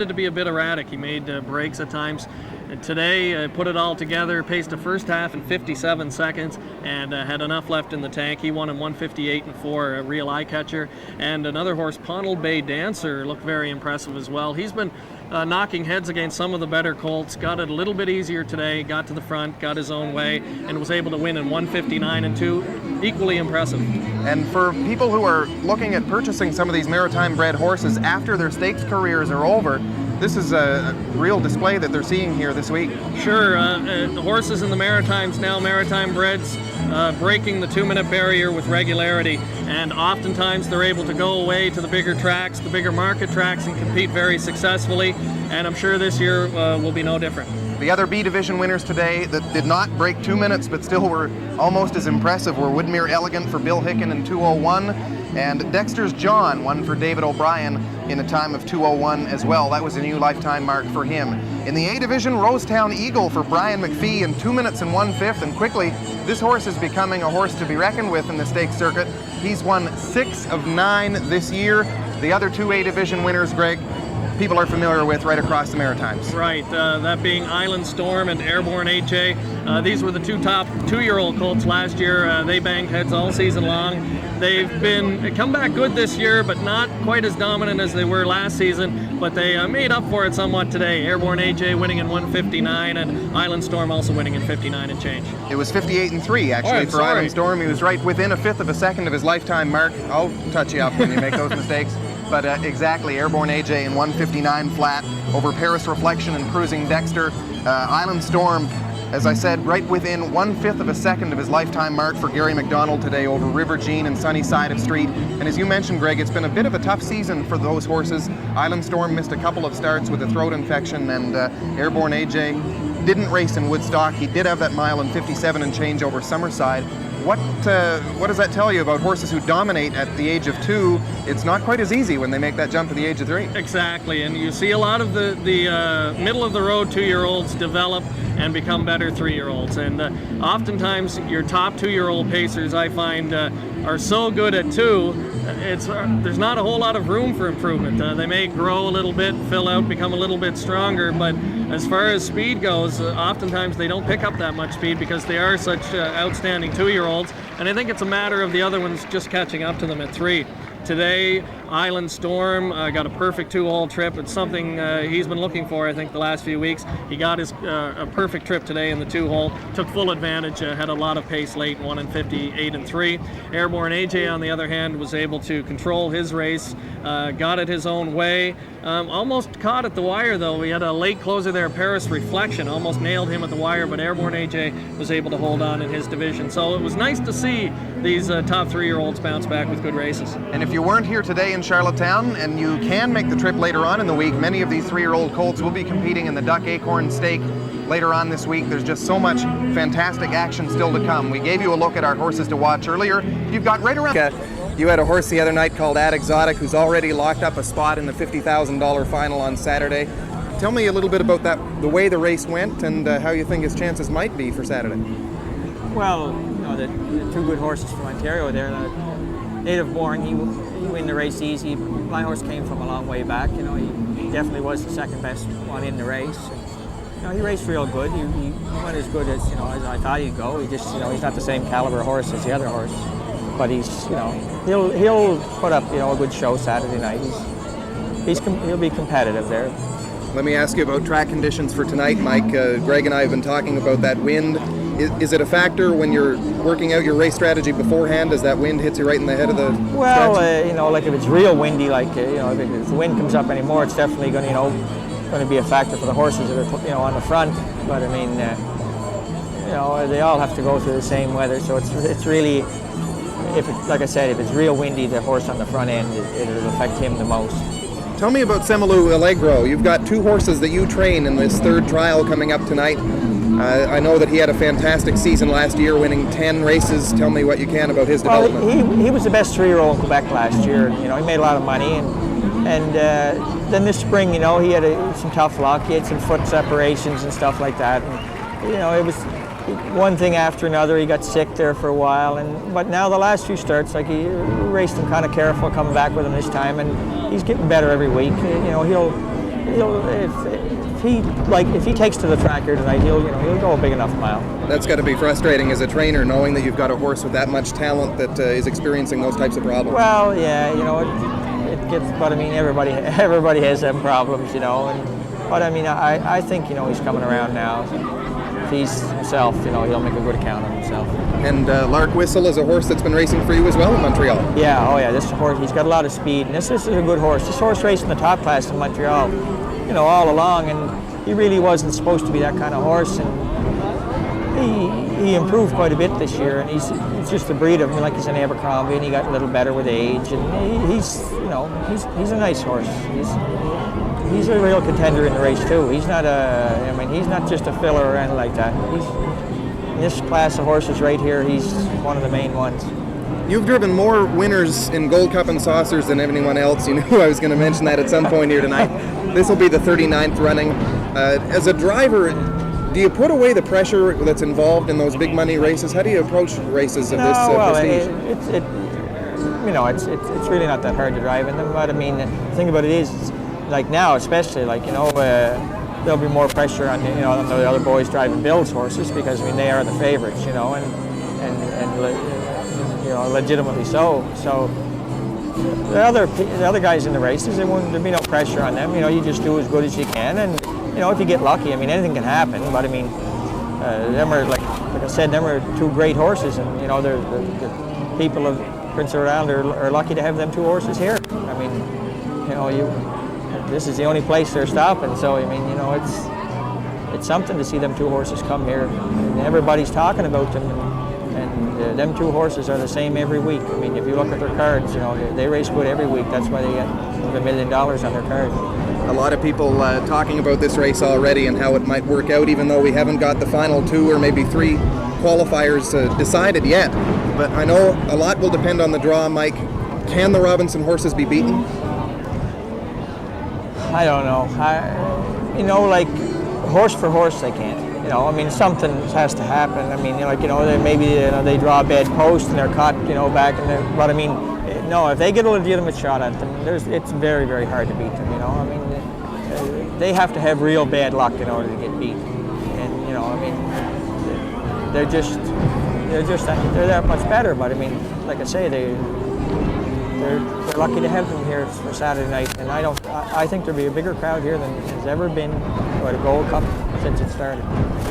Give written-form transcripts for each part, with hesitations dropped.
To be a bit erratic. He made breaks at times. Today, put it all together, paced the first half in 57 seconds, and had enough left in the tank. He won in 1:58 and 4, a real eye catcher. And another horse, Ponald Bay Dancer, looked very impressive as well. He's been knocking heads against some of the better colts. Got it a little bit easier today. Got to the front, got his own way, and was able to win in 1:59 and 2. Equally impressive. And for people who are looking at purchasing some of these maritime-bred horses after their stakes careers are over, this is a real display that they're seeing here this week. Sure, the horses in the Maritimes now, maritime breds, breaking the 2-minute barrier with regularity, and oftentimes they're able to go away to the bigger tracks, the bigger market tracks, and compete very successfully, and I'm sure this year will be no different. The other B division winners today that did not break 2 minutes but still were almost as impressive were Woodmere Elegant for Bill Hicken in 2:01, and Dexter's John won for David O'Brien in a time of 2:01 as well. That was a new lifetime mark for him. In the A division, Rosetown Eagle for Brian McPhee in 2 minutes and 1/5, and quickly this horse is becoming a horse to be reckoned with in the stakes circuit. He's won 6 of 9 this year. The other two A division winners, Greg, people are familiar with right across the Maritimes. Right, that being Island Storm and Airborne AJ. These were the two top 2-year-old colts last year. They banged heads all season long. They've come back good this year, but not quite as dominant as they were last season, but they made up for it somewhat today. Airborne AJ winning in 1:59 and Island Storm also winning in 59 and change. It was 58 and 3 actually for Island Storm. He was right within 1/5 of a second of his lifetime mark. I'll touch you up when you make those mistakes. But exactly, Airborne AJ in 1:59 flat over Paris Reflection and Cruising Dexter. Island Storm, as I said, right within 1/5 of a second of his lifetime mark for Gary McDonald today over River Jean and Sunny Side of Street. And as you mentioned, Greg, it's been a bit of a tough season for those horses. Island Storm missed a couple of starts with a throat infection, and Airborne AJ didn't race in Woodstock. He did have that mile in 57 and change over Summerside. What does that tell you about horses who dominate at the age of 2? It's not quite as easy when they make that jump to the age of 3. Exactly, and you see a lot of the middle of the road 2-year-olds develop and become better 3-year-olds. And oftentimes your top 2-year-old pacers, I find, are so good at 2, there's not a whole lot of room for improvement. They may grow a little bit, fill out, become a little bit stronger, but as far as speed goes, oftentimes they don't pick up that much speed because they are such outstanding 2-year-olds, and I think it's a matter of the other ones just catching up to them at 3. Today, Island Storm got a perfect 2-hole trip. It's something he's been looking for, I think, the last few weeks. He got his a perfect trip today in the 2-hole, took full advantage, had a lot of pace late, 1 in 58 and 3. Airborne AJ, on the other hand, was able to control his race, got it his own way. Almost caught at the wire, though. We had a late closer there, Paris Reflection, almost nailed him at the wire, but Airborne AJ was able to hold on in his division. So it was nice to see these top 3-year-olds bounce back with good races. And if you weren't here today in Charlottetown, and you can make the trip later on in the week, many of these 3-year-old colts will be competing in the Duck Acorn Stake later on this week. There's just so much fantastic action still to come. We gave you a look at our horses to watch earlier. You've got right around... You had a horse the other night called Ad Exotic who's already locked up a spot in the $50,000 final on Saturday. Tell me a little bit about that, the way the race went, and how you think his chances might be for Saturday. Well, you know, the two good horses from Ontario there. Native Born, he win the race easy. My horse came from a long way back. You know, he definitely was the second best one in the race. And, you know, he raced real good. He went as good as as I thought he'd go. He just he's not the same caliber horse as the other horse, but he's he'll put up a good show Saturday night. He'll be competitive there. Let me ask you about track conditions for tonight, Mike. Greg and I have been talking about that wind. Is it a factor when you're working out your race strategy beforehand, as that wind hits you right in the head of the Well, like if it's real windy, like if the wind comes up anymore, it's definitely going to be a factor for the horses that are on the front. But I mean, they all have to go through the same weather, so it's really, like I said, if it's real windy, the horse on the front end, it'll affect him the most. Tell me about Semelu Allegro. You've got 2 horses that you train in this 3rd trial coming up tonight. I know that he had a fantastic season last year, winning 10 races. Tell me what you can about his development. Well, he was the best 3-year-old in Quebec last year. He made a lot of money, and then this spring, he had some tough luck. He had some foot separations and stuff like that. And, it was one thing after another. He got sick there for a while, but now the last few starts, like he raced him kind of careful, coming back with him this time, and he's getting better every week. if he takes to the track here tonight, he'll go a big enough mile. That's got to be frustrating as a trainer, knowing that you've got a horse with that much talent that is experiencing those types of problems. Well, yeah, it gets, but I mean, everybody has them problems, but I mean, I think, he's coming around now. If he's himself, he'll make a good account of himself. And Lark Whistle is a horse that's been racing for you as well in Montreal. Yeah, oh yeah, this horse, he's got a lot of speed, and this is a good horse. This horse raced in the top class in Montreal, all along, and he really wasn't supposed to be that kind of horse, and he improved quite a bit this year, and he's just a breed of him, like he's an Abercrombie, and he got a little better with age, and he's a nice horse. He's a real contender in the race too. He's not he's not just a filler or anything like that. In this class of horses right here, he's one of the main ones. You've driven more winners in Gold Cup and Saucers than anyone else. You knew I was going to mention that at some point here tonight. This will be the 39th running. As a driver, do you put away the pressure that's involved in those big money races? How do you approach races of this prestige? It's really not that hard to drive in them. But I mean, the thing about it is, like now especially, there'll be more pressure on on the other boys driving Bill's horses, because I mean they are the favorites, and legitimately so. So the other guys in the races, there'll be no pressure on them. You just do as good as you can, and if you get lucky, I mean anything can happen. But I mean, them are like I said, them are two great horses, and the people of Prince Edward Island are lucky to have them two horses here. I mean, this is the only place they're stopping, so I mean, it's something to see them two horses come here, and everybody's talking about them, and them two horses are the same every week. I mean, if you look at their cards, they race good every week. That's why they get $1 million on their card. A lot of people talking about this race already and how it might work out, even though we haven't got the final 2 or maybe 3 qualifiers decided yet. But I know a lot will depend on the draw, Mike. Can the Robinson horses be beaten? I don't know. Like horse for horse, they can't. I mean, something has to happen. I mean, maybe they draw a bad post and they're caught, back in there. But I mean, no, if they get a legitimate shot at them, it's very, very hard to beat them. I mean, they have to have real bad luck in order to get beat. And I mean, they're that much better. But I mean, like I say, they're lucky to have them here for Saturday night, and I think there'll be a bigger crowd here than has ever been at a Gold Cup since it started.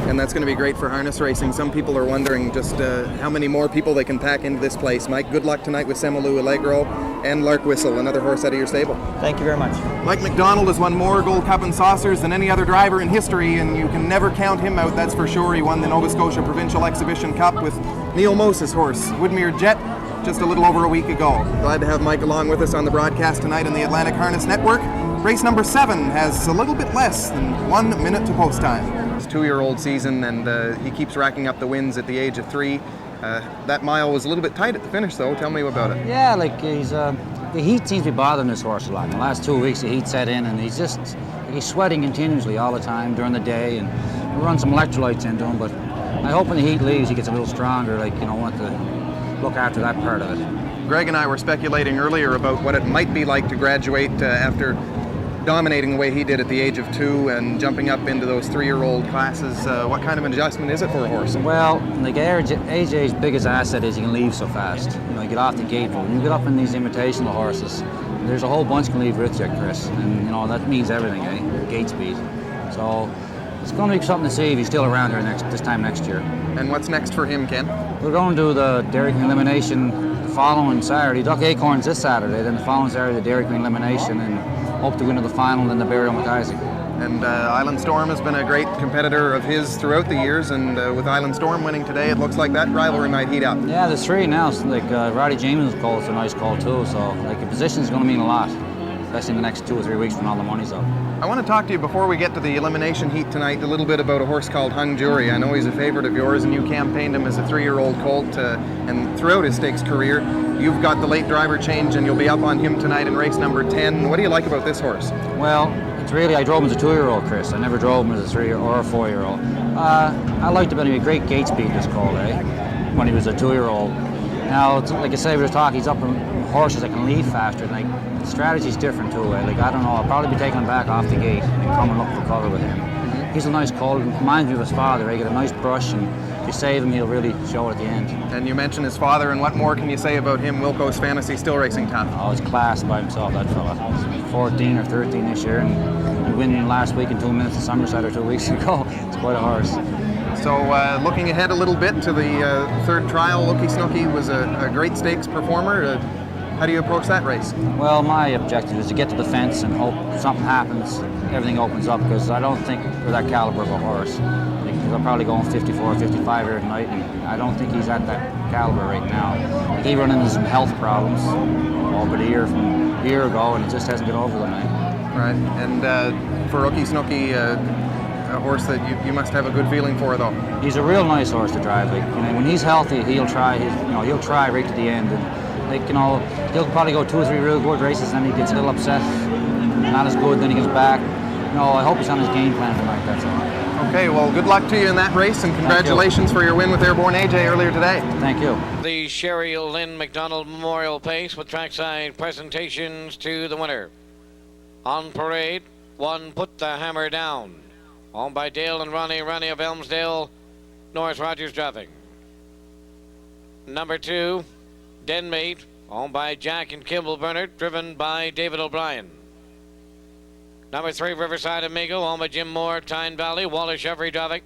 And that's going to be great for harness racing. Some people are wondering just how many more people they can pack into this place. Mike, good luck tonight with Semilou Allegro and Lark Whistle, another horse out of your stable. Thank you very much. Mike McDonald has won more Gold Cup and Saucers than any other driver in history, and you can never count him out, that's for sure. He won the Nova Scotia Provincial Exhibition Cup with Neil Mose's horse, Woodmere Jet, just a little over a week ago. Glad to have Mike along with us on the broadcast tonight on the Atlantic Harness Network. Race number 7 has a little bit less than 1 minute to post time. It's a 2-year-old season, and he keeps racking up the wins at the age of 3. That mile was a little bit tight at the finish, though. Tell me about it. Yeah, like the heat seems to be bothering this horse a lot. In the last 2 weeks, the heat set in, and he's sweating continuously all the time during the day, and we run some electrolytes into him. But I hope when the heat leaves, he gets a little stronger. Want to look after that part of it. Greg and I were speculating earlier about what it might be like to graduate after dominating the way he did at the age of 2 and jumping up into those 3-year-old classes. What kind of an adjustment is it for a horse? Well, like AJ's biggest asset is he can leave so fast. You get off the gate. When you get up in these invitational horses, there's a whole bunch can leave with you, Chris, and that means everything, gate speed. So it's going to be something to see if he's still around here this time next year. And what's next for him, Ken? We're going to do the Dairy Queen Elimination the following Saturday. Duck Acorns this Saturday, then the following Saturday the Dairy Queen Elimination, and hope to win to the final, then the Burial McIsaac. And Island Storm has been a great competitor of his throughout the years, and with Island Storm winning today, it looks like that rivalry might heat up. Yeah, there's 3 now. Roddy James' call is a nice call too, so the position is going to mean a lot, especially in the next 2 or 3 weeks when all the money's up. I want to talk to you before we get to the elimination heat tonight a little bit about a horse called Hung Jury. I know he's a favorite of yours, and you campaigned him as a 3-year-old colt, and throughout his stakes career, you've got the late driver change, and you'll be up on him tonight in race number 10. What do you like about this horse? Well, I drove him as a 2-year-old, Chris. I never drove him as a 3 or a 4-year-old. I liked him, a great gate speed, this colt, when he was a 2-year-old. Now, like I say, we were talking, he's up in horses that can leave faster. Like, the strategy's different too. Like, I don't know, I'll probably be taking him back off the gate and coming up for cover with him. He's a nice colt, reminds me of his father. He got a nice brush, and if you save him, he'll really show it at the end. And you mentioned his father, and what more can you say about him, Wilco's Fantasy Still Racing Tough? Oh, he's class by himself, that fella. 14 or 13 this year, and we win last week in 2 minutes at Moreside or 2 weeks ago. It's quite a horse. So looking ahead a little bit to the third trial, Looky Snooky was a great stakes performer. How do you approach that race? Well, my objective is to get to the fence and hope something happens, everything opens up, because I don't think we're that caliber of a horse. They're probably going 54, 55 here tonight, and I don't think he's at that caliber right now. Like, he run into some health problems over the year from a year ago, and he just hasn't got over them. Right, and for Looky Snooky, a horse that you must have a good feeling for, though. He's a real nice horse to drive. Like, when he's healthy, he'll try he'll try right to the end. And, he'll probably go 2 or 3 real good races, and then he gets a little upset, not as good, then he gets back. I hope he's on his game plan tonight, that's all. Okay, well, good luck to you in that race, and congratulations for your win with Airborne AJ earlier today. Thank you. The Sherry Lynn McDonald Memorial Pace with trackside presentations to the winner. On parade, 1 Put the Hammer Down, owned by Dale and Ronnie of Elmsdale, Norris Rogers driving. Number 2, Denmate, owned by Jack and Kimball Bernard, driven by David O'Brien. Number 3, Riverside Amigo, owned by Jim Moore, Tyne Valley, Wallace Every driving.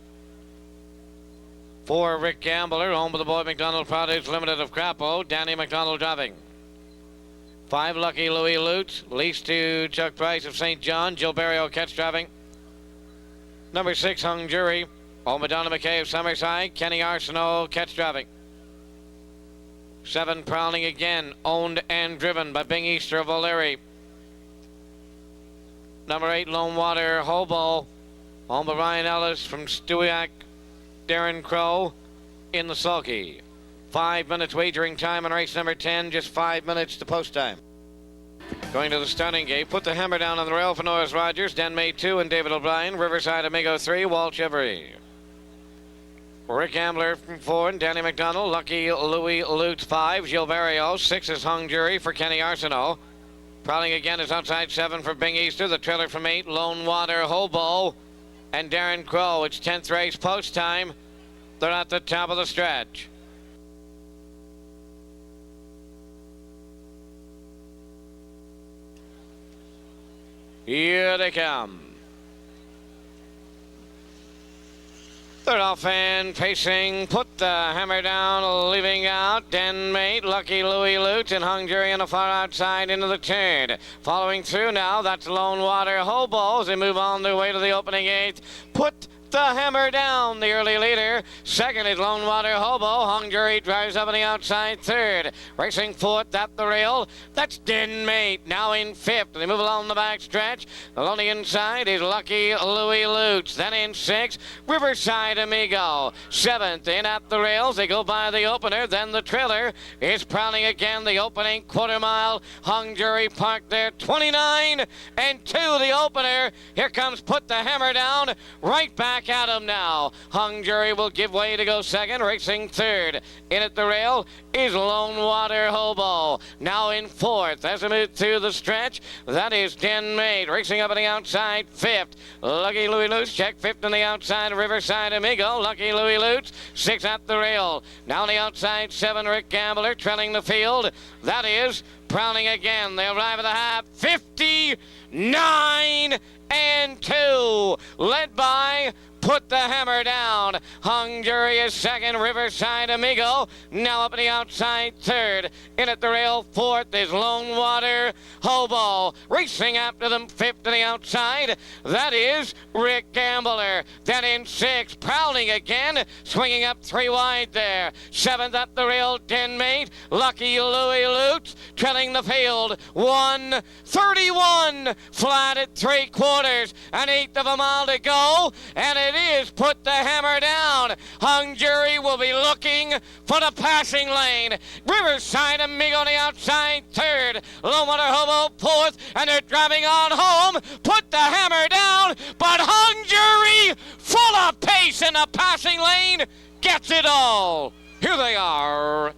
4, Rick Gambler, owned by the Boy McDonald Produce Limited of Crapo, Danny McDonald driving. 5, Lucky Louis Lutz, leased to Chuck Price of St. John, Jill Barrio catch driving. Number 6, Hung Jury, owned by Donna McKay of Summerside, Kenny Arsenault catch driving. 7, Prowling Again, owned and driven by Bing Easter of O'Leary. Number 8, Lone Water Hobo, owned by Ryan Ellis from Stewiacke, Darren Crow in the sulky. 5 minutes wagering time on race number 10, just 5 minutes to post time. Going to the starting gate, Put the Hammer Down on the rail for Norris Rogers, Denmate 2 and David O'Brien, Riverside Amigo 3, Walsh Every. Rick Ambler from 4 and Danny McDonald, Lucky Louis Lutz 5, Gilles Barrio, 6 is Hung Jury for Kenny Arsenault. Prowling Again is outside 7 for Bing Easter, the trailer from 8, Lone Water Hobo and Darren Crow. It's 10th race post time. They're at the top of the stretch. Here they come. Third off and pacing, Put the Hammer Down, leaving out Denmate, Lucky Louis Lutz, and Hung Jury on the far outside into the turn. Following through now, that's Lone Water Hobo as they move on their way to the opening 8th. Put the Hammer Down, the early leader. Second is Lone Water Hobo. Hung Jury drives up on the outside 3rd. Racing 4th at the rail, that's Denmate, now in 5th. They move along the back stretch. Along the inside is Lucky Louis Lutz. Then in 6th, Riverside Amigo. 7th in at the rails. They go by the opener. Then the trailer is Prowling Again, the opening quarter mile. Hung Jury parked there. 29 and 2 the opener. Here comes Put the Hammer Down. Right back at him now. Hung Jury will give way to go 2nd, racing 3rd. In at the rail is Lone Water Hobo. Now in 4th as we move through the stretch. That is Denmate, racing up on the outside 5th. Lucky Louis Lutz check 5th on the outside. Riverside Amigo. Lucky Louis Lutz 6th at the rail. Now on the outside 7, Rick Gambler trailing the field. That is Prowling Again. They arrive at the half. 59 and 2, led by Put the Hammer Down. Hung Jury is 2nd, Riverside Amigo now up on the outside 3rd. In at the rail 4th is Lone Water Hobo. Racing after them 5th to the outside. That is Rick Gambler. Then in 6th, Prowling Again, swinging up 3 wide there. 7th at the rail, Denmate. Lucky Louis Lutz trailing the field. 1:31 flat at 3/4. An 1/8 of a mile to go, and it is Put the Hammer Down. Hung Jury will be looking for the passing lane. Riverside Amigo on the outside 3rd. Lone Water Hobo 4th, and they're driving on home. Put the Hammer Down, but Hung Jury, full of pace in the passing lane, gets it all. Here they are.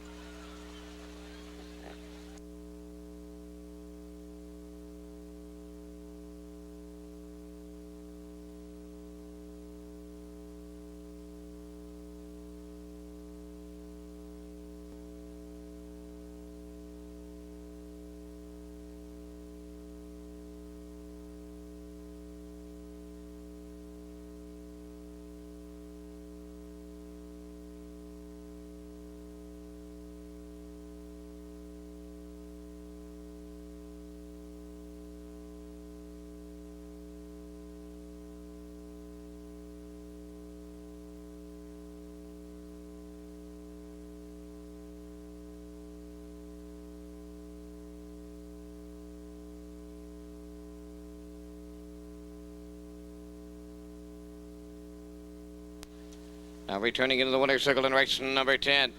Now returning into the winner's circle in race number 10.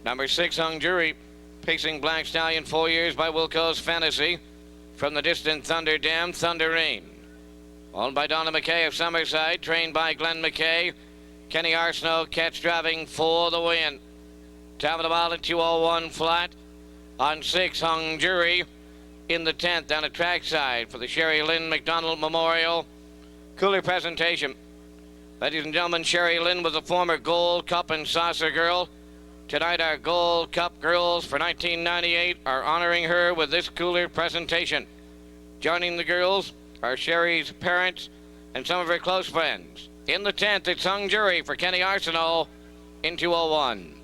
Number 6, Hung Jury. Pacing Black Stallion, 4 years by Wilco's Fantasy. From the distant Thunder Dam, Thunder Rain. Owned by Donna McKay of Summerside, trained by Glenn McKay. Kenny Arsenault catch driving for the win. Top of the mile at 2:01 flat. On 6, Hung Jury. In the 10th, down at trackside for the Sherry Lynn McDonald Memorial Cooler presentation. Ladies and gentlemen, Sherry Lynn was a former Gold Cup and Saucer girl. Tonight, our Gold Cup girls for 1998 are honoring her with this cooler presentation. Joining the girls are Sherry's parents and some of her close friends. In the 10th, it's Hung Jury for Kenny Arsenault in 2:01.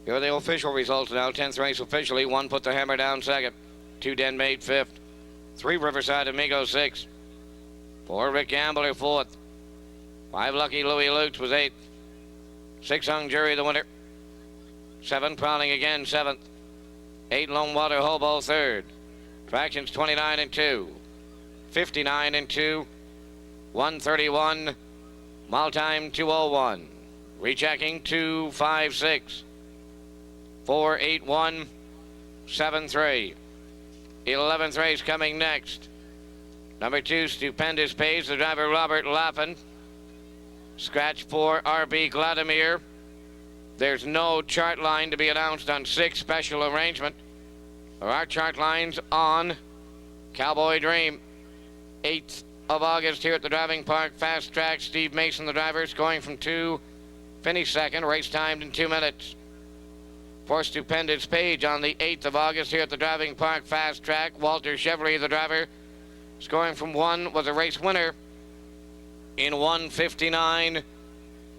Here are the official results now. 10th race officially. 1 Put the Hammer Down second. 2 Den Made fifth. 3 Riverside Amigo sixth. 4 Rick Gambler fourth. 5 Lucky Louie Lutz was eighth. 6 Hung Jury the winner. 7 Prowling Again seventh. 8 Lone Water Hobo third. Fractions 29 and 2. 59 and 2. 131. Mile time 2:01. Rechecking 2:56. 4:81. 7:3. 11th race coming next. Number 2, Stupendous Pace, the driver Robert Laffin. Scratch 4, RB Vladimir. There's no chart line to be announced on 6 special arrangement. There are chart lines on Cowboy Dream. 8th of August here at the driving park. Fast track, Steve Mason, the driver, is going from 2. Finished second, race timed in 2 minutes. For Stupendous Page on the 8th of August here at the driving park. Fast track, Walter Chevrolet, the driver, scoring from 1, was a race winner in 1:59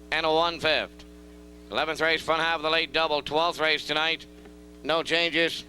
and a 1/5. 11th race, front half of the late double. 12th race tonight, no changes.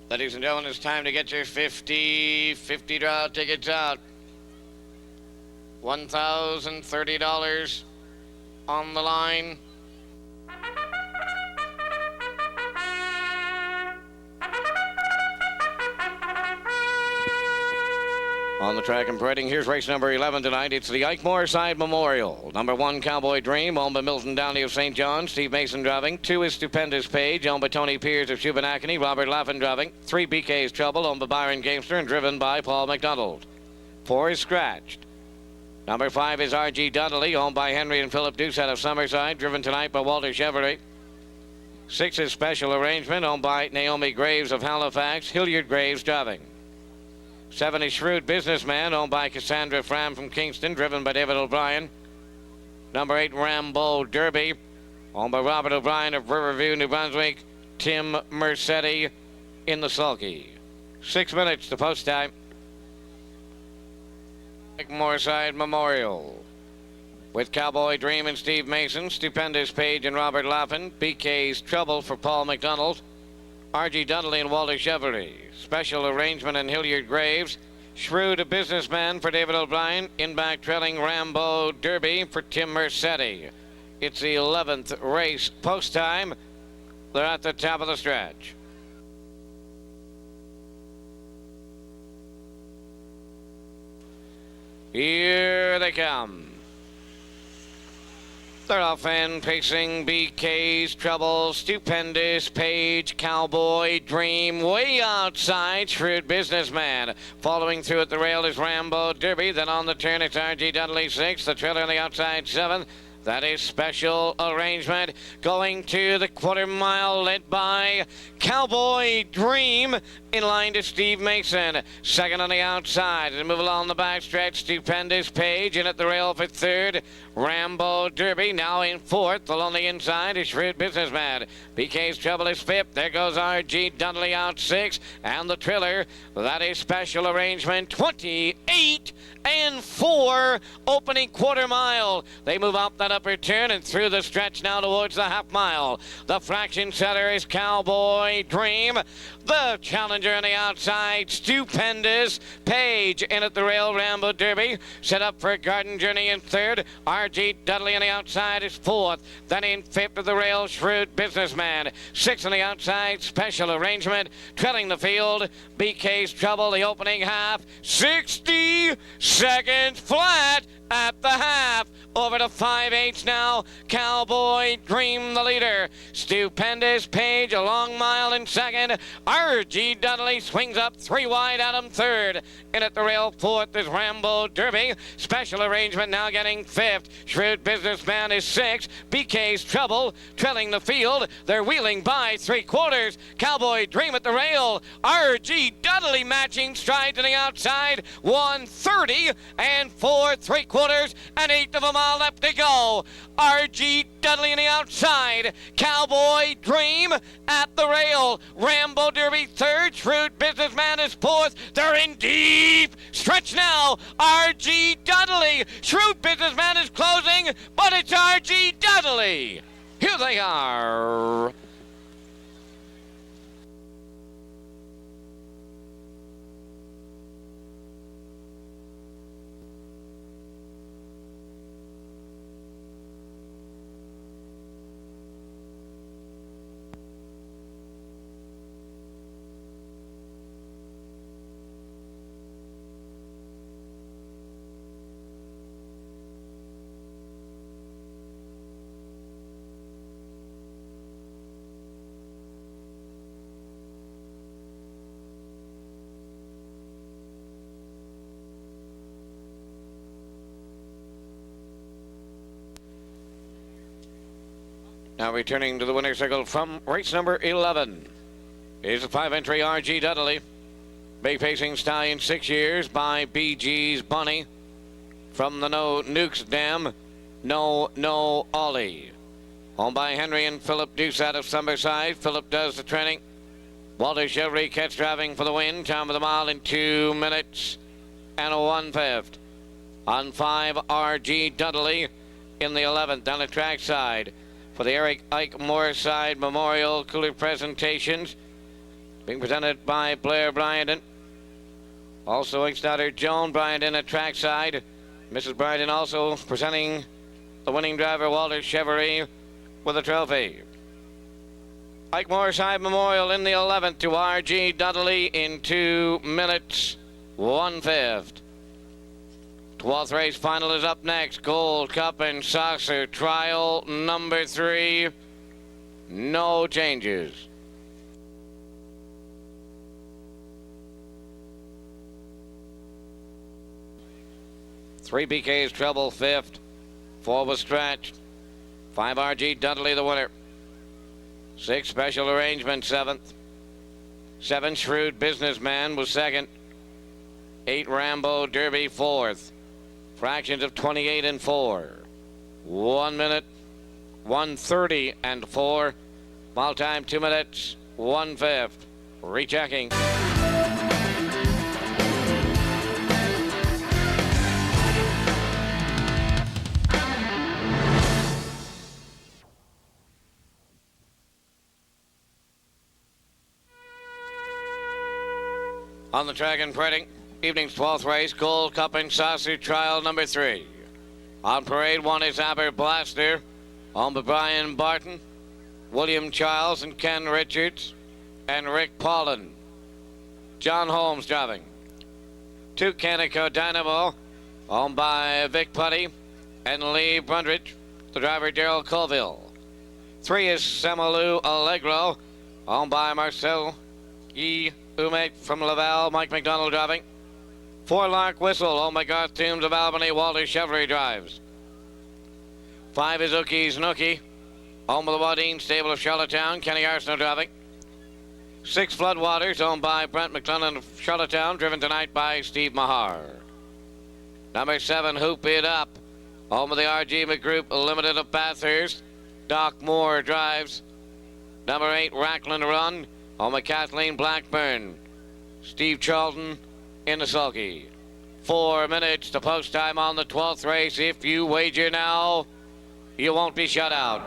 Ladies and gentlemen, it's time to get your 50 draw tickets out. $1,030 on the line. On the track and parading, here's race number 11 tonight. It's the Ike Moreside Memorial. Number 1, Cowboy Dream, owned by Milton Downey of St. John. Steve Mason driving. 2 is Stupendous Page, owned by Tony Pierce of Shubenacadie. Robert Laffin driving. 3, BK's Trouble, owned by Byron Gamester and driven by Paul McDonald. 4 is Scratched. Number 5 is R.G. Dudley, owned by Henry and Philip Deuce out of Summerside, driven tonight by Walter Chevrolet. 6 is Special Arrangement, owned by Naomi Graves of Halifax. Hilliard Graves driving. 7 is Shrewd Businessman, owned by Cassandra Fram from Kingston, driven by David O'Brien. Number 8, Rambo Derby, owned by Robert O'Brien of Riverview, New Brunswick. Tim Mercetti in the sulky. 6 minutes to post time. Moreside Memorial. With Cowboy Dream and Steve Mason, Stupendous Page and Robert Laffin, BK's Trouble for Paul McDonald, R.G. Dudley and Walter Chevrolet, Special Arrangement and Hilliard Graves, Shrewd Businessman for David O'Brien, in back trailing Rambo Derby for Tim Mercetti. It's the 11th race post time. They're at the top of the stretch. Here they come. Third off and pacing, BK's Trouble, Stupendous, Page, Cowboy, Dream, way outside, Shrewd Businessman. Following through at the rail is Rambo Derby, then on the turn it's RG Dudley 6th, the trailer on the outside 7th. That is Special Arrangement. Going to the quarter mile, led by Cowboy Dream, in line to Steve Mason. Second on the outside. And move along the backstretch, Stupendous Page. In at the rail for third, Rambo Derby. Now in fourth. Along the inside is Shrewd Businessman. BK's Trouble is fifth. There goes RG Dudley out sixth. And the trailer, that is Special Arrangement, 28 and 4, opening quarter mile. They move up that upper turn and through the stretch now towards the half mile. The fraction setter is Cowboy Dream. The challenger on the outside, Stupendous Page. In at the rail, Rambo Derby. Set up for Garden Journey in third. RG Dudley on the outside is fourth. Then in fifth of the rail, Shrewd Businessman. Sixth on the outside, Special Arrangement. Trailing the field, BK's Trouble, the opening half. 60 seconds flat at the half. Over to 5/8 now. Cowboy Dream the leader. Stupendous Page a long mile in second. RG Dudley swings up 3 wide out him third. In at the rail fourth is Rambo Derby. Special Arrangement now getting fifth. Shrewd Businessman is sixth. BK's Trouble trailing the field. They're wheeling by 3/4. Cowboy Dream at the rail. RG Dudley matching strides on the outside. 1:30 and 4 3/4. An eighth of a mile left to go. RG Dudley on the outside. Cowboy Dream at the rail. Rambo Derby third. Shrewd Businessman is fourth. They're in deep stretch now. RG Dudley. Shrewd Businessman is closing, but it's RG Dudley. Here they are. Now returning to the winner's circle from race number 11 is the 5-entry RG Dudley. Big pacing stallion, 6 years by BG's Bunny. From the No Nukes Dam, No Ollie. Owned by Henry and Philip Deuce out of Summerside. Philip does the training. Walter Chevry catch driving for the win. Time of the mile in 2 minutes and a 1/5. On 5, RG Dudley in the 11th down the track side. For the Eric Ike Moreside Memorial Cooler Presentations, being presented by Blair Bryandon. Also Ike's daughter Joan Bryandon at trackside. Mrs. Bryandon also presenting the winning driver Walter Chevry with a trophy. Ike Moreside Memorial in the 11th to RG Dudley in 2 minutes 1/5. 12th race final is up next. Gold Cup and Saucer Trial number 3. No changes. Three BK's Trouble 5th. 4 was stretched. 5 RG Dudley the winner. 6 Special Arrangement 7th. 7 Shrewd Businessman was 2nd. 8 Rambo Derby 4th. Fractions of 28 and 4. 1 minute, 1:30 and 4. Mile time 2 minutes, 1/5. Rechecking. On the track and parading, evening's 12th race, Gold Cup and Saucer Trial number 3. On parade 1 is Aber Blaster, owned by Brian Barton, William Charles and Ken Richards, and Rick Paulin. John Holmes driving. 2 Canico Dynamo, owned by Vic Putty and Lee Brundridge. the driver Daryl Colville. 3 is Semalu Allegro, owned by Marcel E. Umate from Laval, Mike McDonald driving. 4 Lark Whistle, owned by Garth Toombs of Albany, Walter Chevrolet drives. 5 is Ookie's Nookie, owned by the Wadeen stable of Charlottetown, Kenny Arsenault driving. 6 Floodwaters, owned by Brent McClellan of Charlottetown, driven tonight by Steve Mahar. Number 7, Hoop It Up, owned by the RG McGroup Limited of Bathurst, Doc Moore drives. Number 8, Rackland Run, owned by Kathleen Blackburn, Steve Charlton in the sulky. 4 minutes to post time on the 12th race. If you wager now, you won't be shut out.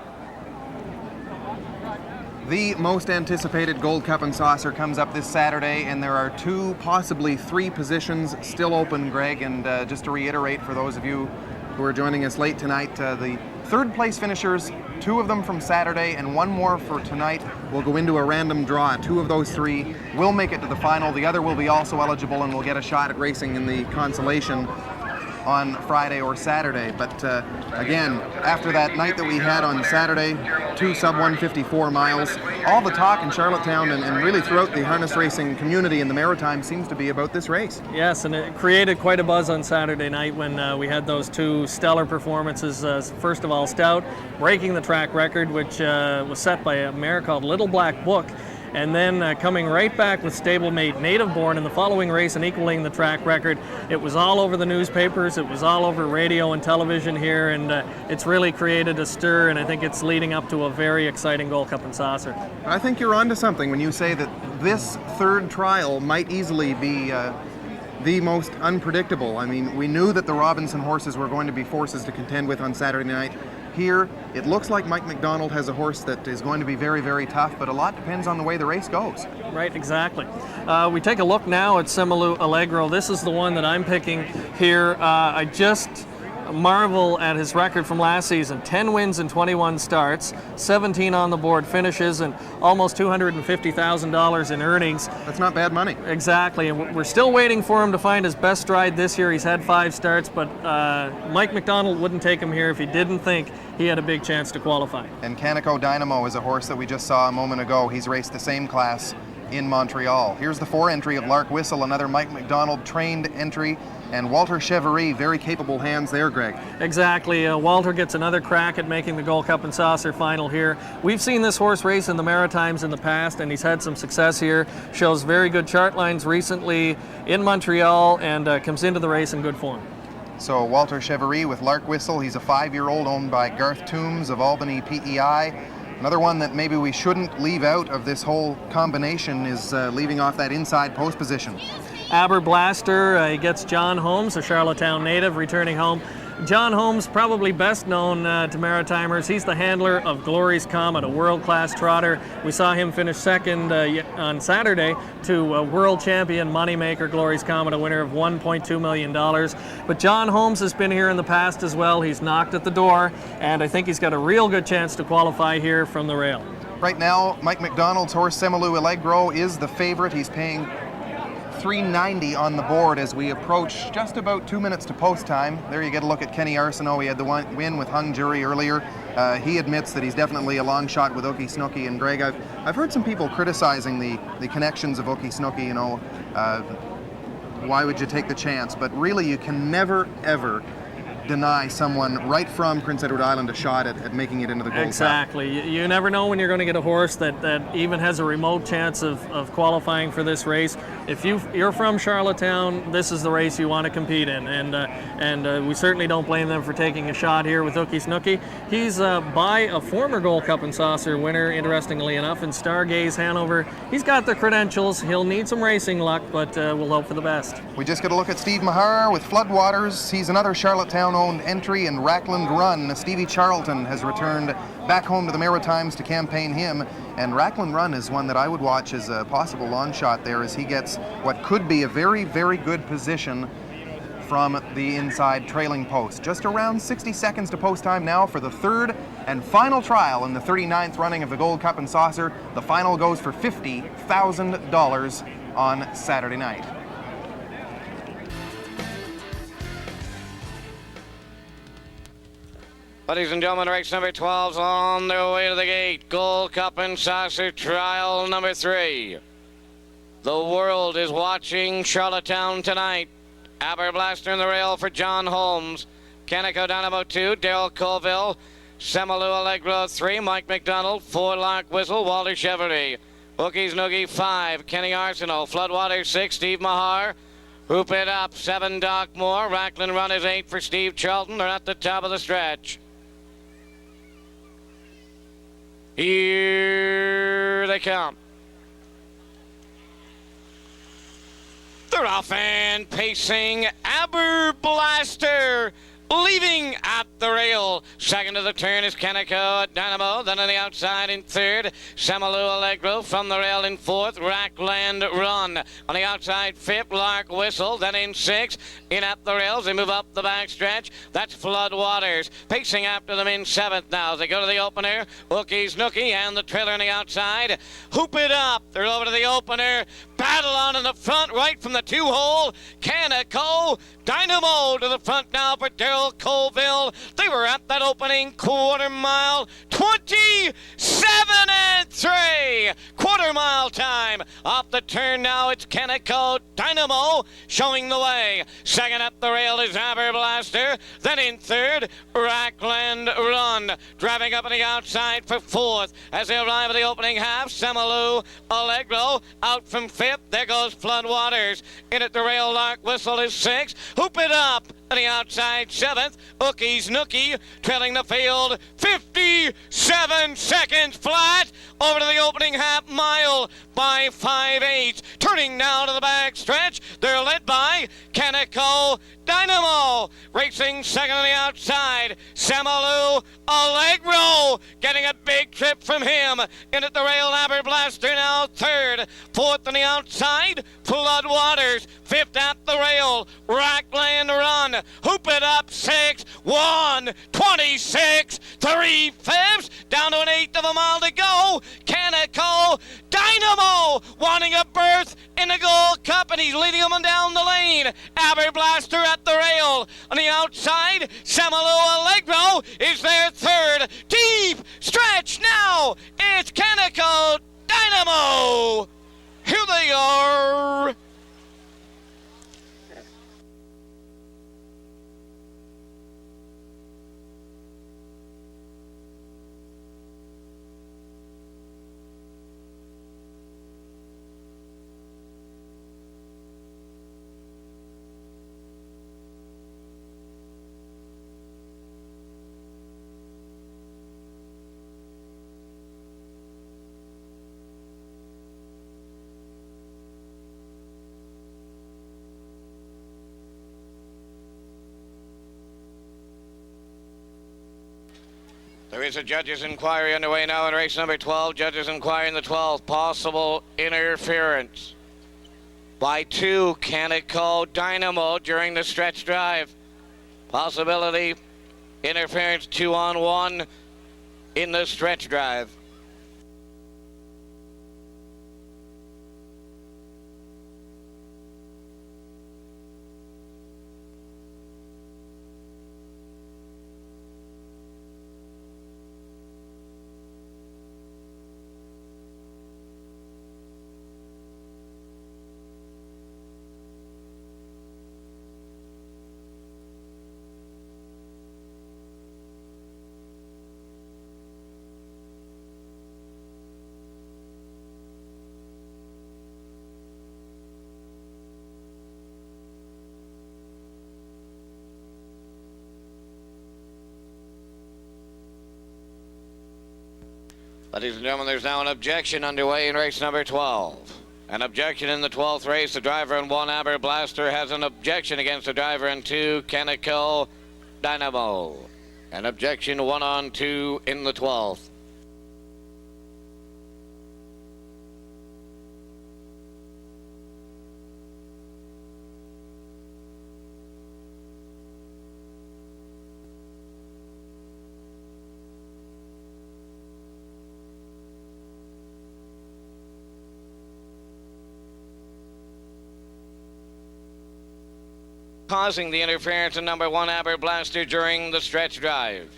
The most anticipated Gold Cup and Saucer comes up this Saturday, and there are 2, possibly 3 positions still open, Greg. And just to reiterate for those of you who are joining us late tonight, the 3rd place finishers, 2 of them from Saturday and 1 more for tonight, will go into a random draw. 2 of those 3 will make it to the final. The other will be also eligible and will get a shot at racing in the consolation on Friday or Saturday. But again, after that night that we had on Saturday, 2 sub-154 miles, all the talk in Charlottetown and really throughout the harness racing community in the Maritime seems to be about this race. Yes, and it created quite a buzz on Saturday night when we had those 2 stellar performances. First of all, Stout breaking the track record, which was set by a mare called Little Black Book, and then coming right back with stablemate Native Born in the following race and equaling the track record. It was all over the newspapers, it was all over radio and television here, and it's really created a stir, and I think it's leading up to a very exciting Gold Cup and Saucer. I think you're onto something when you say that this 3rd trial might easily be the most unpredictable. I mean, we knew that the Robinson horses were going to be forces to contend with on Saturday night. Here, it looks like Mike McDonald has a horse that is going to be very, very tough, but a lot depends on the way the race goes. Right, exactly. We take a look now at Semalu Allegro. This is the one that I'm picking here. I just marvel at his record from last season. 10 wins and 21 starts, 17 on the board finishes, and almost $250,000 in earnings. That's not bad money. Exactly, and we're still waiting for him to find his best stride this year. He's had 5 starts, but Mike McDonald wouldn't take him here if he didn't think he had a big chance to qualify. And Canico Dynamo is a horse that we just saw a moment ago. He's raced the same class in Montreal. Here's the 4 entry of Lark Whistle, another Mike McDonald trained entry, and Walter Chevrolet, very capable hands there, Greg. Exactly. Walter gets another crack at making the Gold Cup and Saucer final here. We've seen this horse race in the Maritimes in the past, and he's had some success here. Shows very good chart lines recently in Montreal, and comes into the race in good form. So Walter Chevrolet with Lark Whistle. He's a 5-year-old owned by Garth Toombs of Albany PEI. Another one that maybe we shouldn't leave out of this whole combination is leaving off that inside post position. Aber Blaster, he gets John Holmes, a Charlottetown native, returning home. John Holmes, probably best known to Maritimers. He's the handler of Glory's Comet, a world-class trotter. We saw him finish second on Saturday to world champion Moneymaker Glory's Comet, a winner of $1.2 million. But John Holmes has been here in the past as well. He's knocked at the door, and I think he's got a real good chance to qualify here from the rail. Right now, Mike McDonald's horse Semalu Allegro is the favorite. He's paying $3.90 on the board as we approach just about 2 minutes to post time. There you get a look at Kenny Arsenault. He had the win with Hung Jury earlier. He admits that he's definitely a long shot with Ookie Snookie. And Greg, I've heard some people criticizing the connections of Ookie Snookie, you know, why would you take the chance? But really, you can never, ever deny someone right from Prince Edward Island a shot at making it into the Gold Cup. Exactly. You never know when you're going to get a horse that even has a remote chance of qualifying for this race. If you're from Charlottetown, this is the race you want to compete in, and we certainly don't blame them for taking a shot here with Ookie Snookie. He's by a former Gold Cup and Saucer winner, interestingly enough, in Stargaze Hanover. He's got the credentials. He'll need some racing luck, but we'll hope for the best. We just get a look at Steve Mahar with Floodwaters. He's another Charlottetown-owned entry in Rackland Run. Stevie Charlton has returned back home to the Maritimes to campaign him, and Rackland Run is one that I would watch as a possible long shot there as he gets what could be a very, very good position from the inside trailing post. Just around 60 seconds to post time now for the 3rd and final trial in the 39th running of the Gold Cup and Saucer. The final goes for $50,000 on Saturday night. Ladies and gentlemen, race number 12's on their way to the gate. Gold Cup and Saucer Trial number 3. The world is watching Charlottetown tonight. Aberblaster in the rail for John Holmes. Canico Dynamo 2, Daryl Colville. Semalu Allegro 3, Mike McDonald. 4, Lark Whistle, Walter Chevrolet. Bookies Noogie 5, Kenny Arsenal. Floodwater 6, Steve Mahar. Hoop It Up 7, Doc Moore. Racklin Run is 8 for Steve Charlton. They're at the top of the stretch. Here they come. They're off and pacing. Aberblaster leaving at the rail. Second to the turn is Canico Dynamo. Then on the outside in third, Semalu Allegro. From the rail in fourth, Rackland Run. On the outside fifth, Lark Whistle. Then in sixth, in at the rails. They move up the backstretch. That's Floodwaters. Pacing after them in seventh now. They go to the opener. Wookiees Nookie and the trailer on the outside. Hoop It Up. They're over to the opener. Battle on in the front right from the 2-hole. Canico Dynamo to the front now for Daryl Colville. They were at that opening quarter mile. 27-3. Quarter mile time. Off the turn now, it's Canico Dynamo showing the way. Second at the rail is Aberblaster. Then in third, Rackland Run. Driving up on the outside for fourth. As they arrive at the opening half, Semalu Allegro out from fifth. There goes Floodwaters. In at the rail, Lark Whistle is sixth. Hoop It Up on the outside, seventh. Wookiees Nookie trailing the field 57 seconds flat over to the opening half mile by 5/8. Turning now to the back stretch. They're led by Canico Dynamo. Racing second on the outside, Semalu Allegro getting a big trip from him. In at the rail, Aberblaster now third. Fourth on the outside, Floodwaters. Fifth at the rail, Rackland Run. Hoop It Up 6, 1, 26, 3/5. Down to an eighth of a mile to go. Canico Dynamo wanting a berth in the Gold Cup, and he's leading them down the lane. Aberblaster at the rail. On the outside, Semalu Allegro is there third. Deep stretch now. It's Canico Dynamo. Here they are. There is a judge's inquiry underway now in race number 12. Judges inquiring the 12th. Possible interference by 2 Canico Dynamo during the stretch drive. Possibility interference 2-on-1 in the stretch drive. Ladies and gentlemen, there's now an objection underway in race number 12. An objection in the 12th race. The driver in 1, Aberblaster, has an objection against the driver in 2, Canico Dynamo. An objection 1-on-2 in the 12th. Causing the interference in number 1 Aberblaster during the stretch drive.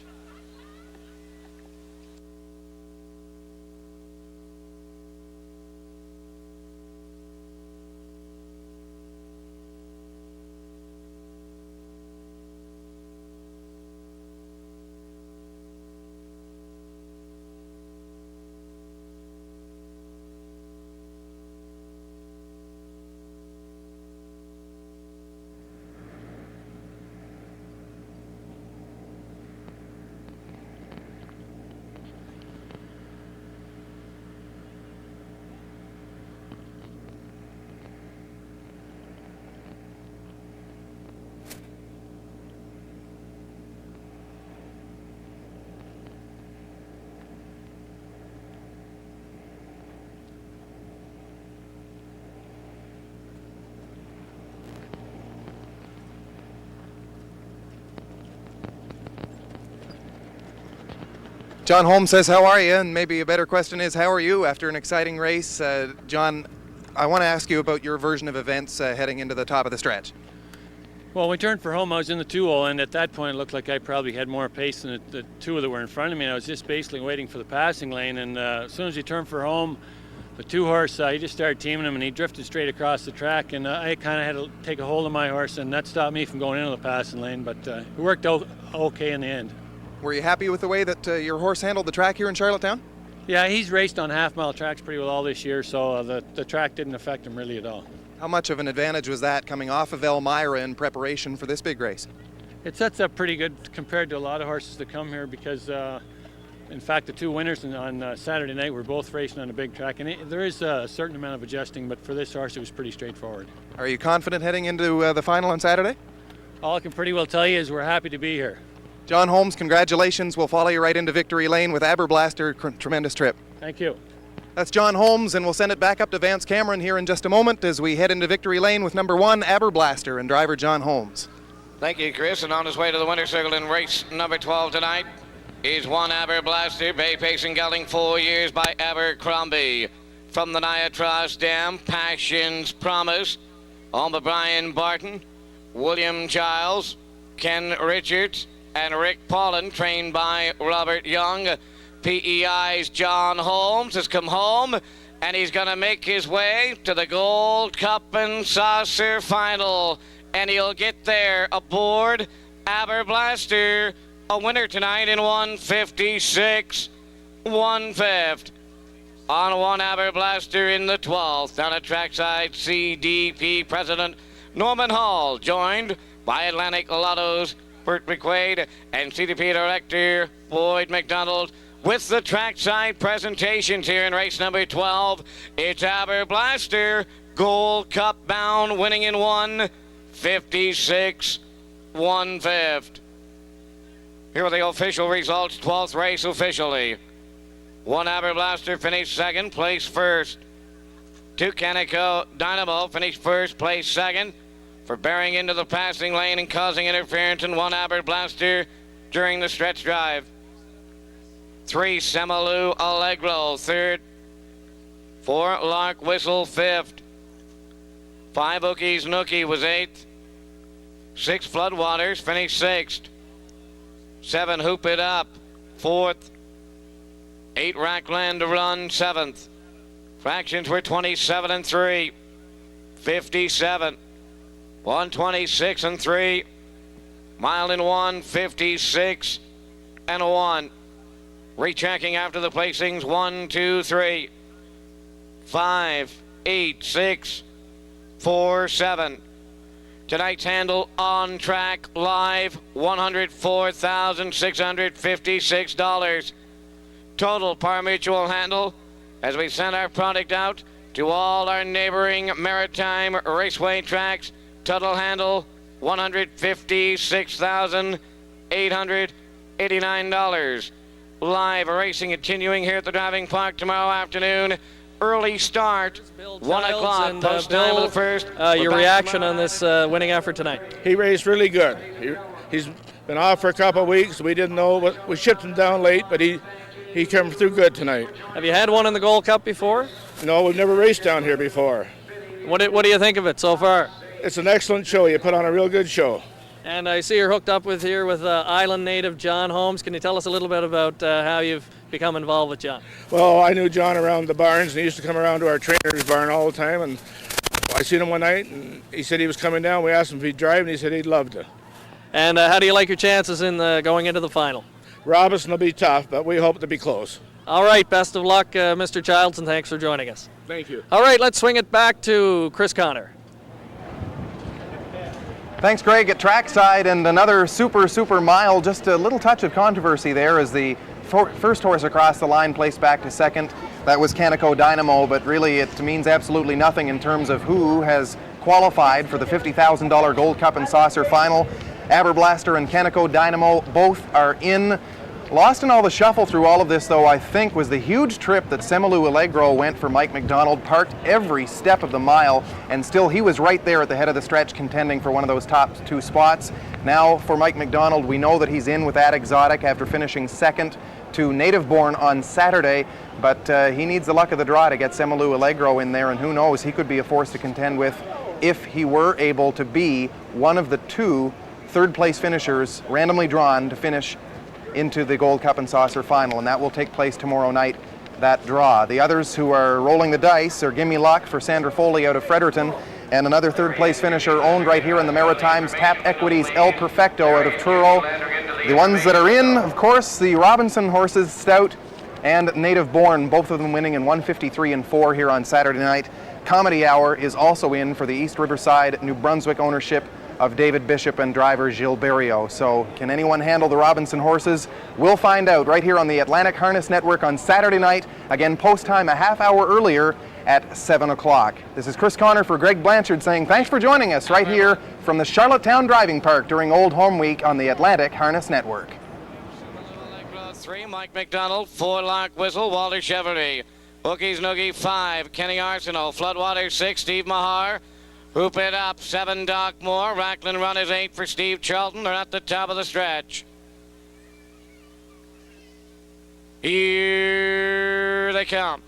John Holmes says, how are you? And maybe a better question is, how are you after an exciting race? John, I want to ask you about your version of events heading into the top of the stretch. Well, when we turned for home, I was in the 2-0, and at that point it looked like I probably had more pace than the two that were in front of me. I was just basically waiting for the passing lane, and as soon as you turned for home, the 2-horse, he just started teaming him, and he drifted straight across the track, and I kind of had to take a hold of my horse, and that stopped me from going into the passing lane, but it worked out okay in the end. Were you happy with the way that your horse handled the track here in Charlottetown? Yeah, he's raced on half-mile tracks pretty well all this year, so the track didn't affect him really at all. How much of an advantage was that coming off of Elmira in preparation for this big race? It sets up pretty good compared to a lot of horses that come here because, in fact, the two winners on Saturday night were both racing on a big track, and there is a certain amount of adjusting, but for this horse it was pretty straightforward. Are you confident heading into the final on Saturday? All I can pretty well tell you is we're happy to be here. John Holmes, congratulations. We'll follow you right into victory lane with Aberblaster. Tremendous trip. Thank you. That's John Holmes, and we'll send it back up to Vance Cameron here in just a moment as we head into victory lane with number 1, Aberblaster, and driver John Holmes. Thank you, Chris. And on his way to the winner's circle in race number 12 tonight is 1 Aberblaster, Bay Pacing gelding 4 years by Abercrombie. From the Niatross Dam, Passion's Promise, home of Brian Barton, William Giles, Ken Richards, and Rick Paulin, trained by Robert Young. PEI's John Holmes has come home, and he's going to make his way to the Gold Cup and Saucer Final, and he'll get there aboard Aberblaster, a winner tonight in 156 1/5. On 1 Aberblaster in the 12th, down at trackside, CDP President Norman Hall, joined by Atlantic Lotto's Bert McQuaid and CDP Director Boyd McDonald. With the trackside presentations here in race number 12, it's Aberblaster, Gold Cup bound, winning in 156 1/5. Here are the official results, 12th race officially. 1 Aberblaster finished second, place first. 2 Canico Dynamo finished first, place second, for bearing into the passing lane and causing interference in 1 Aberblaster during the stretch drive. 3 Semalu Allegro third. 4 Lark Whistle fifth. 5 Ookie's Nookie was 8th. 6 Floodwaters finished 6th. 7 Hoop It Up 4th. 8 Rackland Run 7th. Fractions were 27 and 3. 57. 126 and 3. Mile in 156 and 1. Rechecking after the placings, 1, 2, 3, 5, 8, 6, 4, 7. Tonight's handle on track live, $104,656. Total par mutual handle as we send our product out to all our neighboring maritime raceway tracks. Total handle $156,889. Live racing continuing here at the driving park tomorrow afternoon. Early start, 1 o'clock, post time of the first. Your reaction on this winning effort tonight? He raced really good. He's been off for a couple of weeks. We didn't know, we shipped him down late, but he came through good tonight. Have you had one in the Gold Cup before? No, we've never raced down here before. What do you think of it so far? It's an excellent show. You put on a real good show. And I see you're hooked up with island native John Holmes. Can you tell us a little bit about how you've become involved with John? Well, I knew John around the barns, and he used to come around to our trainer's barn all the time. And I seen him one night, and he said he was coming down. We asked him if he'd drive, and he said he'd love to. And how do you like your chances in going into the final? Robinson will be tough, but we hope to be close. All right, best of luck, Mr. Childs, and thanks for joining us. Thank you. All right, let's swing it back to Chris Connor. Thanks, Greg. At trackside, and another super mile. Just a little touch of controversy there as the first horse across the line placed back to second. That was Canico Dynamo, but really it means absolutely nothing in terms of who has qualified for the $50,000 Gold Cup and Saucer Final. Aberblaster and Canico Dynamo both are in. Lost in all the shuffle through all of this, though, I think, was the huge trip that Semalu Allegro went for Mike McDonald. Parked every step of the mile, and still he was right there at the head of the stretch contending for one of those top 2 spots. Now for Mike McDonald, we know that he's in with that exotic after finishing second to Native Born on Saturday, but he needs the luck of the draw to get Semalu Allegro in there, and who knows, he could be a force to contend with if he were able to be one of the 2 third-place finishers randomly drawn to finish into the Gold Cup and Saucer final, and that will take place tomorrow night, that draw. The others who are rolling the dice are Gimme Luck for Sandra Foley out of Fredericton, and another third-place finisher owned right here in the Maritimes, Tap Equities El Perfecto out of Truro. The ones that are in, of course, the Robinson horses, Stout and Native Born, both of them winning in 153 and 4 here on Saturday night. Comedy Hour is also in for the East Riverside, New Brunswick ownership of David Bishop and driver Gilles Berriot. So can anyone handle the Robinson horses? We'll find out right here on the Atlantic Harness Network on Saturday night. Again, post time a half hour earlier at 7 o'clock. This is Chris Connor for Greg Blanchard saying thanks for joining us right here from the Charlottetown Driving Park during Old Home Week on the Atlantic Harness Network. 3, Mike McDonald. 4, Lark Whistle, Walter Chevrolet. Bookies Noogie 5, Kenny Arsenault. Floodwater 6, Steve Mahar. Hoop It Up 7, Doc Moore. Racklin Run is 8 for Steve Charlton. They're at the top of the stretch. Here they come.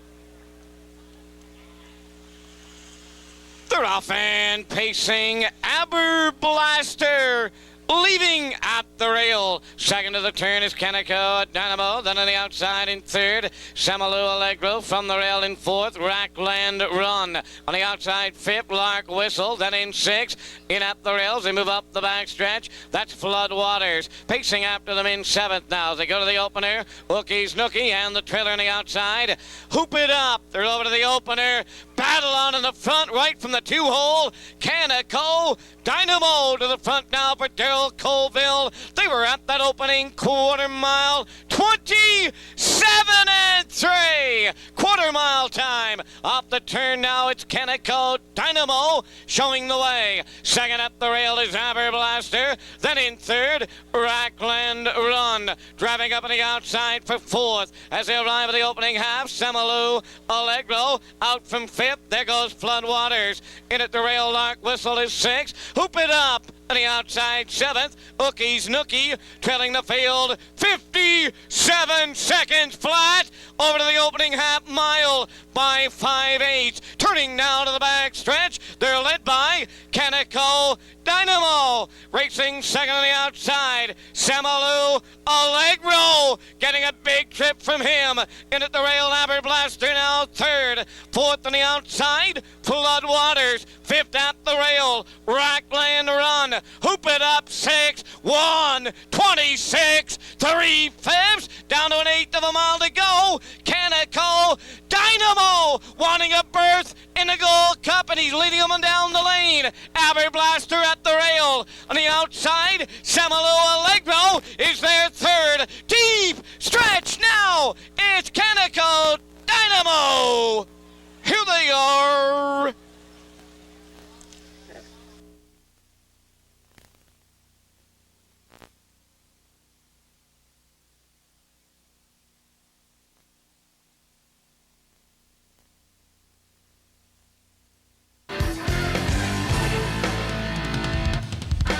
They're off and pacing. Aberblaster leaving at the rail. Second to the turn is Canico Dynamo. Then on the outside in third, Semalu Allegro. From the rail in fourth, Rackland Run. On the outside fifth, Lark Whistle. Then in sixth, in at the rails. They move up the back stretch. That's Floodwaters. Pacing after them in seventh now. As they go to the opener, Wookie's Nookie and the trailer on the outside. Hoop It Up. They're over to the opener. Battle on in the front right from the 2-hole. Canico Dynamo to the front now for Daryl Colville. They were at that opening quarter mile. 27-3. Quarter mile time. Off the turn now, it's Canico Dynamo showing the way. Second at the rail is Aberblaster. Then in third, Rackland Run. Driving up on the outside for fourth. As they arrive at the opening half, Semalu Allegro out from fifth. There goes Floodwaters. In at the rail, Lark Whistle is sixth. Hoop It Up on the outside seventh. Wookie's Nookie trailing the field 57 seconds flat over to the opening half mile by 5/8. Turning now to the back stretch. They're led by Canico Dynamo. Racing second on the outside. Semalu Allegro getting a big trip from him. In at the rail, Aberblaster now third. Fourth on the outside, Floodwaters. Fifth at the rail, Rackland Run. Hoop It Up 6, 1:26, 3/5. Down to an eighth of a mile to go. Canico Dynamo wanting a berth in the Gold Cup, and he's leading them down the lane. Aberblaster at the rail. On the outside, Semalu Allegro is their third. Deep stretch now. It's Canico Dynamo. Here they are.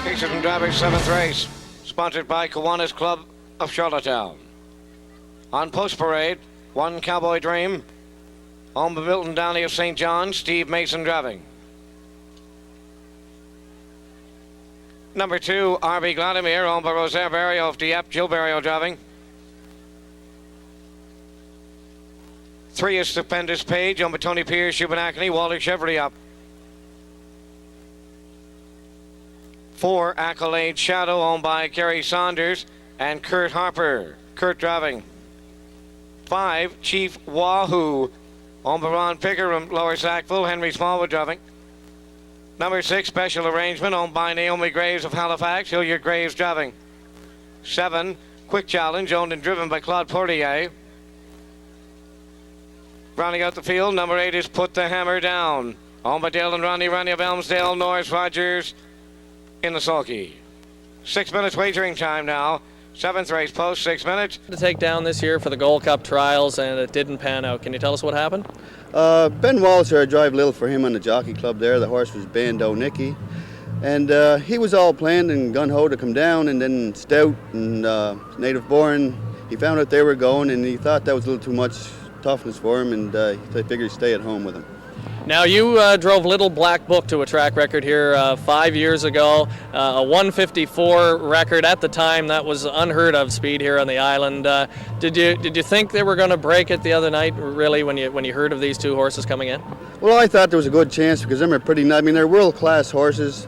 Pacers and Drivers 7th race, sponsored by Kiwanis Club of Charlottetown. On post parade, 1 Cowboy Dream, home of Milton Downey of St. John's, Steve Mason driving. Number 2, RB Vladimir, owned by Rosaire Berriot of Dieppe, Gilles Berriot driving. 3 is Stupendous Page, owned by Tony Pierce, Shubenacany, Walter Chevrolet up. 4, Accolade Shadow, owned by Gary Saunders and Kurt Harper. Kurt driving. 5, Chief Wahoo, owned by Ron Picker from Lower Sackville, Henry Smallwood driving. Number 6, Special Arrangement, owned by Naomi Graves of Halifax, Hilliard Graves driving. 7, Quick Challenge, owned and driven by Claude Portier. Rounding out the field, number 8 is Put the Hammer Down, owned by Dale and Ronnie of Elmsdale, Norris Rogers in the sulky. 6 minutes wagering time now. 7th race post, 6 minutes. To take down this year for the Gold Cup trials, and it didn't pan out. Can you tell us what happened? Ben Walser, I drive little for him on the jockey club there. The horse was Band O'Nicky. And he was all planned and gun-ho to come down, and then Stout and Native Born, he found out they were going, and he thought that was a little too much toughness for him, and I figured he'd stay at home with him. Now, you drove Little Black Book to a track record here 5 years ago, a 154 record at the time. That was unheard of speed here on the island. Did you think they were going to break it the other night, really, when you heard of these two horses coming in? Well, I thought there was a good chance because them are pretty. I mean, they're world-class horses,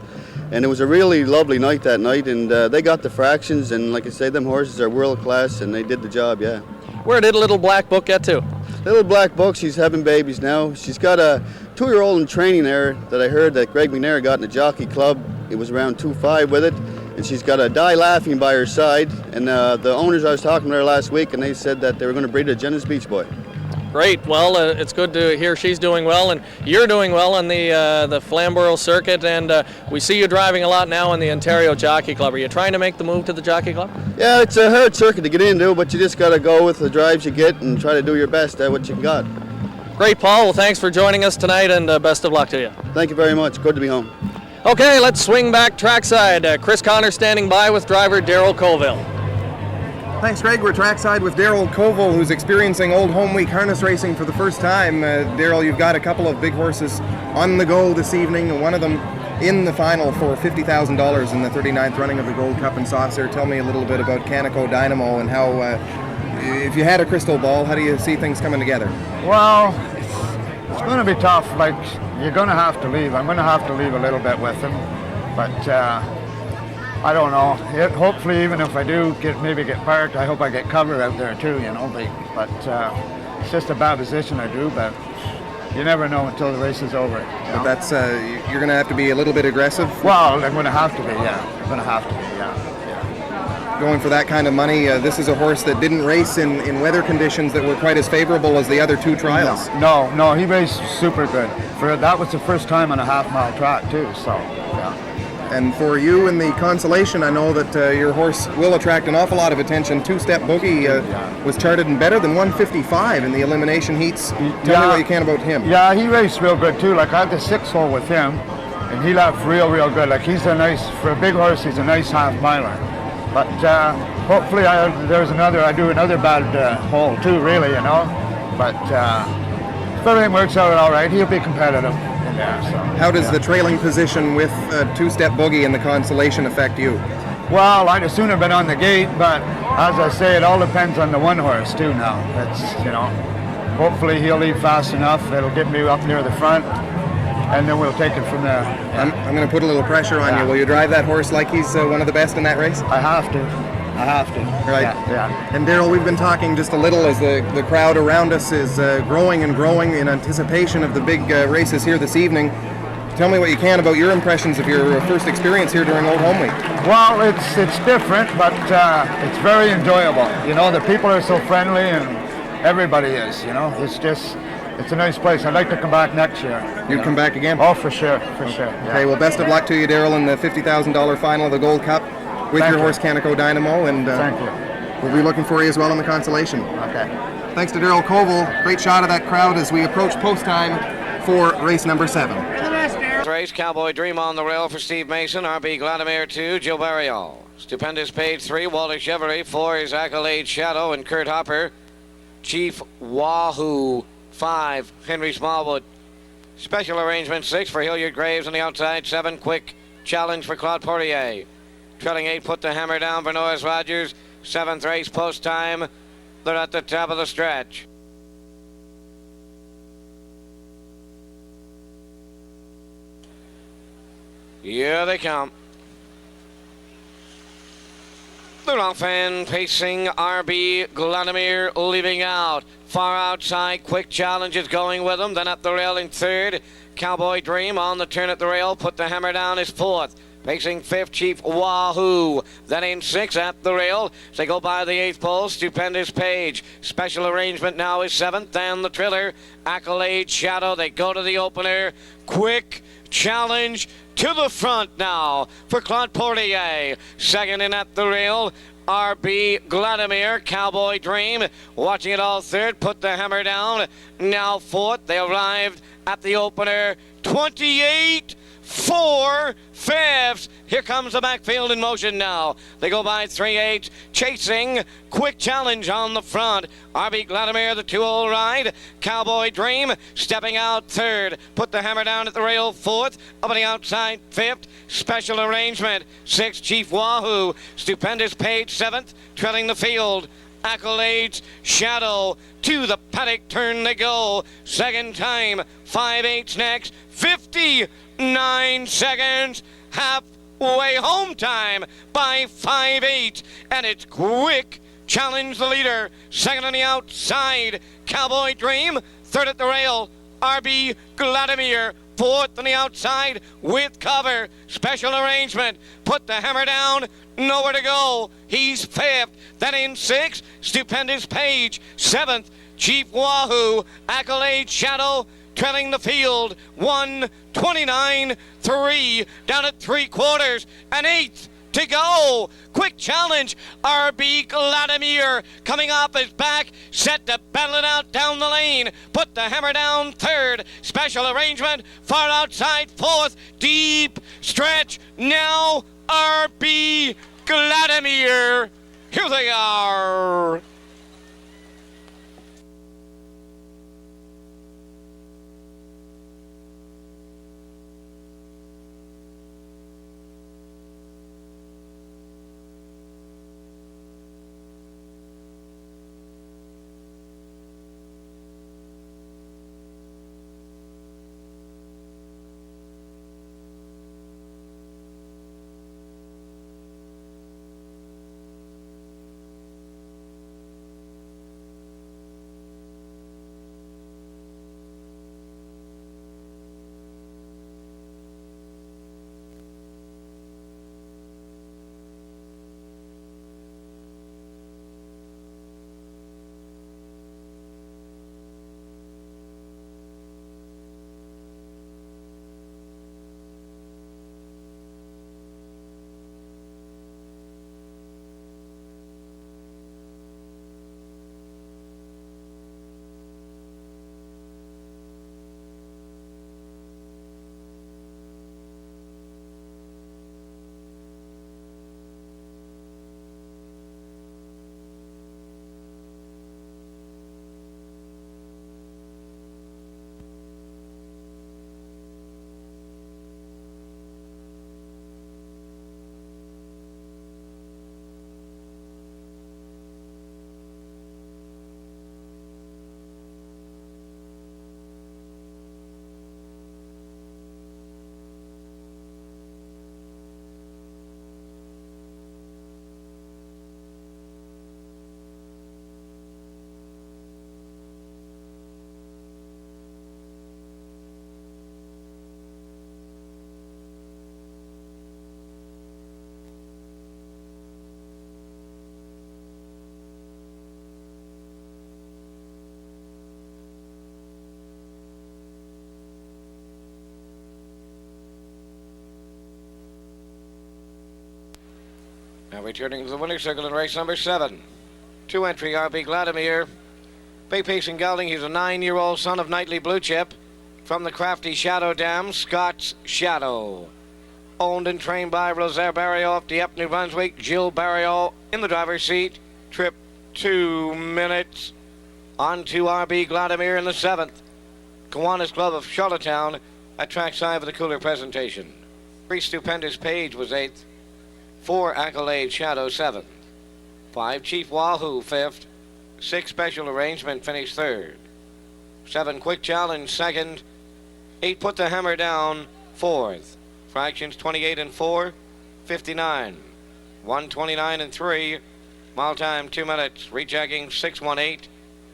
and it was a really lovely night that night, and they got the fractions, and like I say, them horses are world-class, and they did the job, yeah. Where did Little Black Book get to? Little Black Book, she's having babies now. She's got a 2-year-old in training there that I heard that Greg McNair got in the jockey club. It was around 2.5 with it, and she's got a Die Laughing by her side. And the owners, I was talking to her last week, and they said that they were going to breed a Jenna's Beach Boy. Great. Well, it's good to hear she's doing well, and you're doing well on the Flamborough circuit, and we see you driving a lot now in the Ontario Jockey Club. Are you trying to make the move to the Jockey Club? Yeah, it's a hard circuit to get into, but you just got to go with the drives you get and try to do your best at what you got. Great, Paul. Well, thanks for joining us tonight, and best of luck to you. Thank you very much. Good to be home. Okay, let's swing back trackside. Chris Connor standing by with driver Daryl Colville. Thanks, Greg. We're trackside with Daryl Koval, who's experiencing Old Home Week harness racing for the first time. Daryl, you've got a couple of big horses on the go this evening, one of them in the final for $50,000 in the 39th running of the Gold Cup and Saucer. Tell me a little bit about Canico Dynamo and how, if you had a crystal ball, how do you see things coming together? Well, it's going to be tough. Like, you're going to have to leave. I'm going to have to leave a little bit with him, but I don't know. Hopefully, even if I do maybe get parked, I hope I get cover out there too, you know. But it's just a bad position I do, but you never know until the race is over. But that's you're going to have to be a little bit aggressive. Well, I'm going to have to be, yeah. I'm going to have to be, yeah. Going for that kind of money. This is a horse that didn't race in weather conditions that were quite as favorable as the other two trials. No, he raced super good. That was the first time on a half-mile track too, so yeah. And for you in the consolation, I know that your horse will attract an awful lot of attention. Two-Step Boogie was charted in better than 155 in the elimination heats. Tell me what you can about him. Yeah, he raced real good too. Like, I had the 6-hole with him, and he left real good. Like, for a big horse, he's a nice half-miler. But hopefully I do another bad hole too, really, you know. But if everything works out all right, he'll be competitive. Yeah, so, how does the trailing position with Two-Step Boogie in the consolation affect you? Well, I'd have sooner been on the gate, but as I say, it all depends on the one horse too now. That's, you know, hopefully he'll leave fast enough. It'll get me up near the front, and then we'll take it from there. I'm going to put a little pressure on you. Will you drive that horse like he's one of the best in that race? I have to. Right. Yeah. And Daryl, we've been talking just a little as the crowd around us is growing and growing in anticipation of the big races here this evening. Tell me what you can about your impressions of your first experience here during Old Home Week. Well, it's different, but it's very enjoyable. You know, the people are so friendly, and everybody is. You know, it's a nice place. I'd like to come back next year. You'd come back again? Oh, for sure. Yeah. Okay, well, best of luck to you, Daryl, in the $50,000 final of the Gold Cup with your horse Canico Dynamo, and thank you. We'll be looking for you as well in the consolation. Okay. Thanks to Daryl Koval. Great shot of that crowd as we approach post time for race number 7. Race Cowboy Dream on the rail for Steve Mason. RB Vladimir 2, Joe Barriol. Stupendous Page 3, Walter Chevrolet. 4 is Accolade Shadow and Kurt Hopper. Chief Wahoo 5, Henry Smallwood. Special arrangement 6 for Hilliard Graves on the outside. 7, Quick Challenge for Claude Portier. Trailing 8, Put the Hammer Down for Noah's Rogers. 7th race post time. They're at the top of the stretch. Here they come. They're off and pacing. RB Vladimir leaving out. Far outside, Quick Challenge is going with them. Then at the rail in 3rd. Cowboy Dream on the turn at the rail. Put the Hammer Down is 4th. Pacing 5th, Chief Wahoo. Then in 6th at the rail. As they go by the 8th pole, Stupendous Page. Special arrangement now is 7th. And the Triller, Accolade Shadow. They go to the opener. Quick Challenge to the front now for Claude Portier. 2nd in at the rail. RB Vladimir, Cowboy Dream. Watching it all 3rd. Put the Hammer Down. Now 4th. They arrived at the opener. 28 4/5 Here comes the MacPhail in motion now. They go by 3-8, chasing. Quick Challenge on the front. RB Vladimir, the 2-0 ride. Cowboy Dream stepping out third. Put the Hammer Down at the rail fourth. Up on the outside fifth. Special Arrangement. Sixth, Chief Wahoo. Stupendous Pace seventh. Trailing the field. Accolades, Shadow, to the paddock turn they go. Second time, 5/8 next, 59 seconds, halfway home time by 5/8, and it's Quick Challenge the leader. Second on the outside, Cowboy Dream, third at the rail, RB Vladimir, fourth on the outside with cover. Special Arrangement, Put the Hammer Down, nowhere to go. He's fifth. Then in sixth, Stupendous Page. Seventh, Chief Wahoo. Accolade Shadow trailing the field. 1:29.3 down at 3/4. And eighth to go. Quick Challenge. RB Vladimir coming off his back, set to battle it out down the lane. Put the Hammer Down third. Special Arrangement far outside fourth. Deep stretch now. RB Vladimir. Here they are. Now returning to the winner's circle in race number 7. 2-entry RB Vladimir. Pace and gelding, he's a 9-year-old son of Knightly Blue Chip. From the crafty Shadow Dam, Scott's Shadow. Owned and trained by Rosaire Barriot of Dieppe, New Brunswick. Jill Barriot in the driver's seat. Trip 2 minutes. On to RB Vladimir in the 7th. Kiwanis Club of Charlottetown at trackside for the cooler presentation. 3 Stupendous Page was 8th. 4 Accolade Shadow 7th. 5 Chief Wahoo 5th. 6 Special Arrangement finished 3rd. 7 Quick Challenge 2nd. 8 Put the Hammer Down 4th. Fractions 28 and 4, 59. 129 and 3. Mile time 2 minutes. Rechecking 618,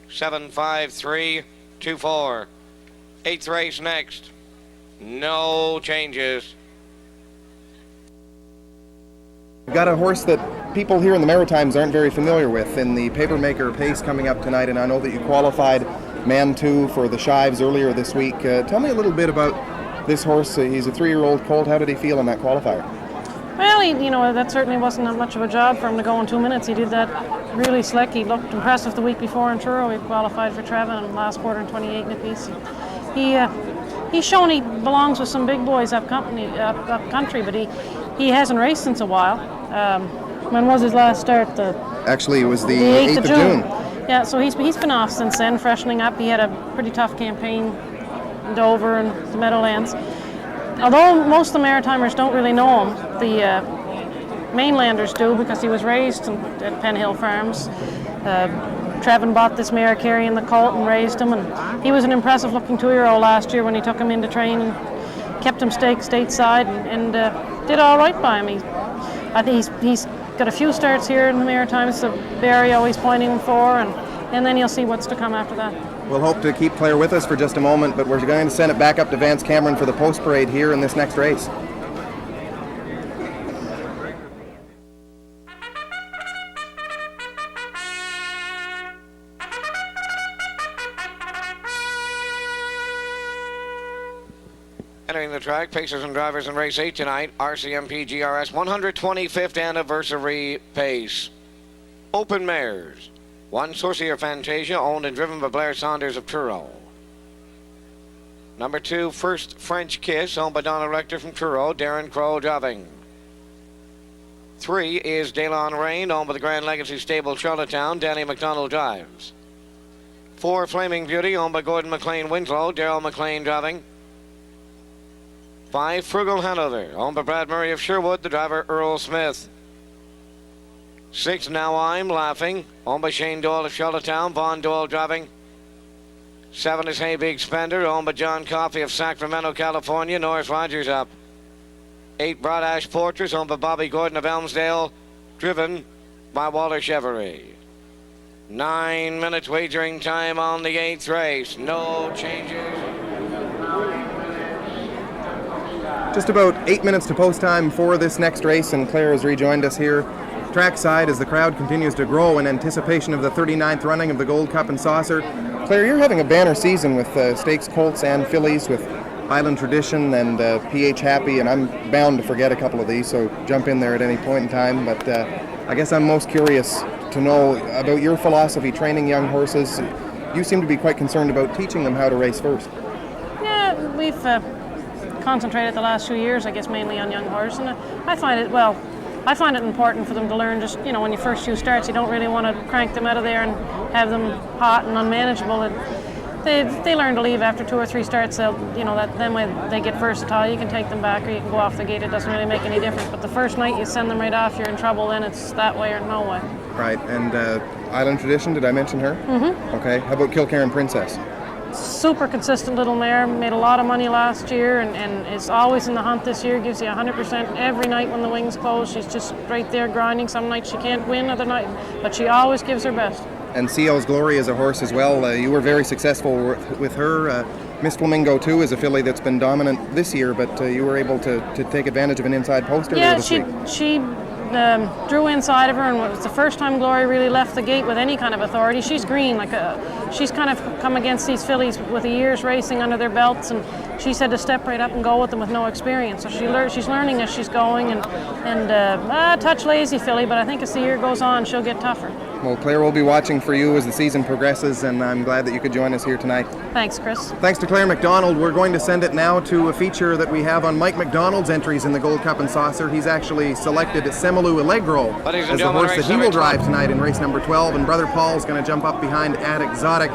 753, 24. 8th race next. No changes. We've got a horse that people here in the Maritimes aren't very familiar with in the Papermaker Pace coming up tonight, and I know that you qualified Man 2 for the Shives earlier this week. Tell me a little bit about this horse. He's a 3-year-old colt. How did he feel in that qualifier? Well, that certainly wasn't that much of a job for him to go in 2 minutes. He did that really slick. He looked impressive the week before in Truro. He qualified for Trevin and last quarter in 28 and a piece. he's shown he belongs with some big boys up country, but he hasn't raced since a while. When was his last start? Actually, it was the 8th of June. Yeah, so he's been off since then, freshening up. He had a pretty tough campaign in Dover and the Meadowlands. Although most of the Maritimers don't really know him, the mainlanders do, because he was raised at Penn Hill Farms. Trevin bought this mare carrying the colt and raised him, and he was an impressive looking 2-year-old last year when he took him in to train and kept him stateside and did all right by him. I think he's got a few starts here in the Maritimes, so Barry always pointing him for, and then you'll see what's to come after that. We'll hope to keep Claire with us for just a moment, but we're going to send it back up to Vance Cameron for the post parade here in this next race. Entering the track, pacers and drivers in race 8 tonight, RCMPGRS 125th anniversary pace. Open mares. One Sorcier Fantasia, owned and driven by Blair Saunders of Truro. Number 2, First French Kiss, owned by Donna Rector from Truro, Darren Crow driving. 3 is Daylon Rain, owned by the Grand Legacy Stable, Charlottetown, Danny McDonald drives. 4, Flaming Beauty, owned by Gordon McLean Winslow, Daryl McLean driving. 5, Frugal Hanover, owned by Brad Murray of Sherwood, the driver Earl Smith. 6, Now I'm Laughing, owned by Shane Doyle of Charlottetown, Vaughn Doyle driving. 7 is Hey Big Spender, owned by John Coffey of Sacramento, California, Norris Rogers up. 8, Broad Ash Fortress, owned by Bobby Gordon of Elmsdale, driven by Walter Chevery. 9 minutes wagering time on the 8th race, no changes. Just about 8 minutes to post time for this next race, and Claire has rejoined us here trackside as the crowd continues to grow in anticipation of the 39th running of the Gold Cup and Saucer. Claire, you're having a banner season with stakes colts and fillies, with Highland Tradition and PH Happy, and I'm bound to forget a couple of these, so jump in there at any point in time. But I guess I'm most curious to know about your philosophy training young horses. You seem to be quite concerned about teaching them how to race first. Yeah, we've concentrated the last few years, I guess, mainly on young horses, and I find it important for them to learn. Just, when you first few starts, you don't really want to crank them out of there and have them hot and unmanageable. And they learn to leave after 2 or 3 starts. They'll, then when they get versatile, you can take them back or you can go off the gate. It doesn't really make any difference. But the first night you send them right off, you're in trouble. Then it's that way or no way. Right. And Island Tradition, did I mention her? Mm-hmm. Okay. How about Kilcairn Princess? Super consistent little mare, made a lot of money last year and is always in the hunt this year, gives you 100% every night when the wings close. She's just right there grinding. Some nights she can't win, other night, but she always gives her best. And CL's Glory is a horse as well. You were very successful with her. Miss Flamingo too is a filly that's been dominant this year, but you were able to take advantage of an inside post earlier this week. She drew inside of her, and it was the first time Glory really left the gate with any kind of authority. She's green, she's kind of come against these fillies with the years racing under their belts, and she said to step right up and go with them with no experience. So she's learning as she's going, and touch lazy filly, but I think as the year goes on, she'll get tougher. Well, Claire will be watching for you as the season progresses, and I'm glad that you could join us here tonight. Thanks, Chris. Thanks to Claire McDonald. We're going to send it now to a feature that we have on Mike McDonald's entries in the Gold Cup and Saucer. He's actually selected Semelu Allegro as the horse that he will drive tonight in race number 12, and Brother Paul's going to jump up behind Ad Exotic.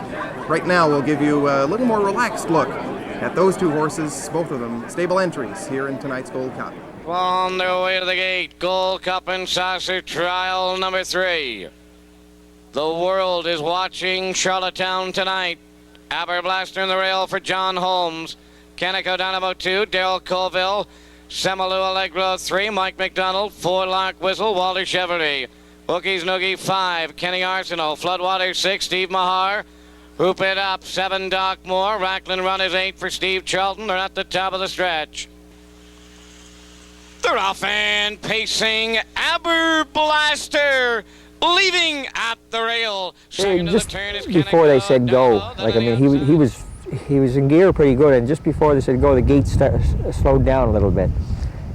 Right now, we'll give you a little more relaxed look at those two horses, both of them stable entries here in tonight's Gold Cup. On their way to the gate, Gold Cup and Saucer trial number 3. The world is watching Charlottetown tonight. Aberblaster in the rail for John Holmes. Canico Dynamo 2, Daryl Colville. Semelu Allegro 3, Mike McDonald. 4, Lark Whistle, Walter Chevery. Bookies Noogie 5, Kenny Arsenault. Floodwater 6, Steve Mahar. Hoop it up, 7, Doc Moore. Racklin Run is 8 for Steve Charlton. They're at the top of the stretch. They're off and pacing. Aberblaster leaving at the rail. Just before they said go, he was in gear pretty good, and just before they said go, the gate slowed down a little bit,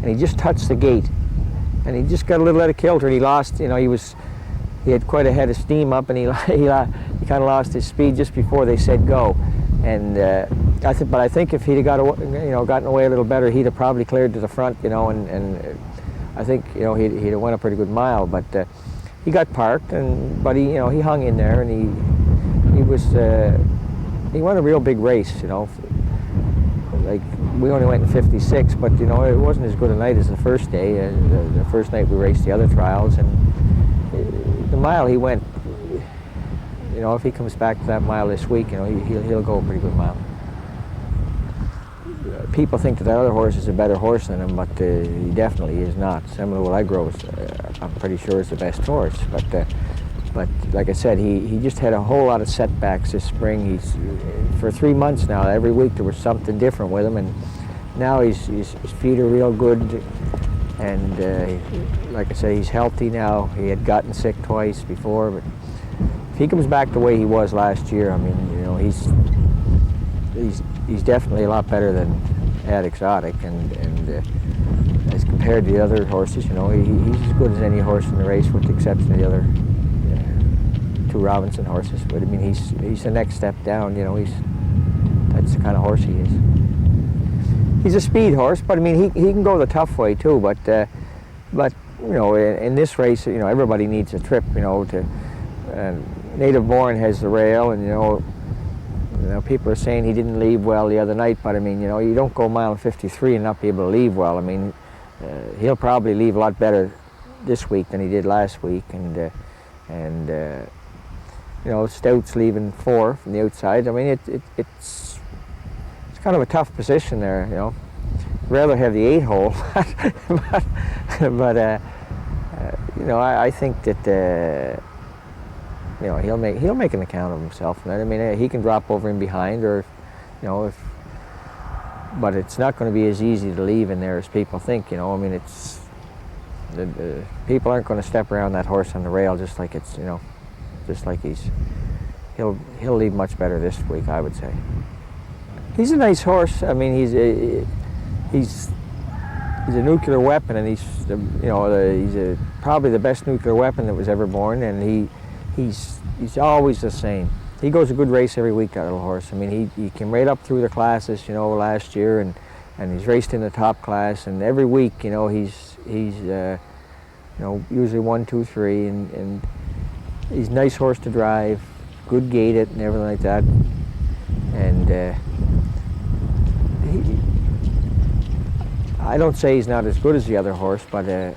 and he just touched the gate, and he just got a little out of kilter, and he lost. He had quite a head of steam up, and he kind of lost his speed just before they said go, and But I think if he'd have gotten away a little better, he'd have probably cleared to the front, and I think he'd have won a pretty good mile. But he got parked, but he hung in there, and he won a real big race, Like we only went in 56, but it wasn't as good a night as the first day. The first night we raced the other trials, and the mile he went. If he comes back to that mile this week, he'll go a pretty good mile. People think that other horse is a better horse than him, but he definitely is not. Seminole Allegro, I'm pretty sure, is the best horse. But like I said, he just had a whole lot of setbacks this spring. For 3 months now, every week there was something different with him, and now his feet are real good. And like I said, he's healthy now. He had gotten sick twice before, but if he comes back the way he was last year, I mean, he's definitely a lot better than Ad Exotic, and as compared to the other horses, he's as good as any horse in the race, with the exception of the other 2 Robinson horses. But I mean, he's the next step down. That's the kind of horse he is. He's a speed horse, but I mean, he can go the tough way too. But in this race, everybody needs a trip. Native Born has the rail, and people are saying he didn't leave well the other night, but I mean, you don't go mile 53 and not be able to leave well. I mean, he'll probably leave a lot better this week than he did last week, and Stout's leaving 4 from the outside. I mean, it's kind of a tough position there. I'd rather have the 8-hole, but I think that. He'll make an account of himself. I mean, he can drop over in behind, or but it's not going to be as easy to leave in there as people think. I mean, it's people aren't going to step around that horse on the rail just like it's just like he'll leave much better this week, I would say. He's a nice horse. I mean, he's a nuclear weapon, and he's probably the best nuclear weapon that was ever born, and he's always the same. He goes a good race every week, that little horse. I mean, he came right up through the classes, last year, and he's raced in the top class, and every week, he's usually 1, 2, 3, and he's a nice horse to drive, good gaited and everything like that, and I don't say he's not as good as the other horse, but the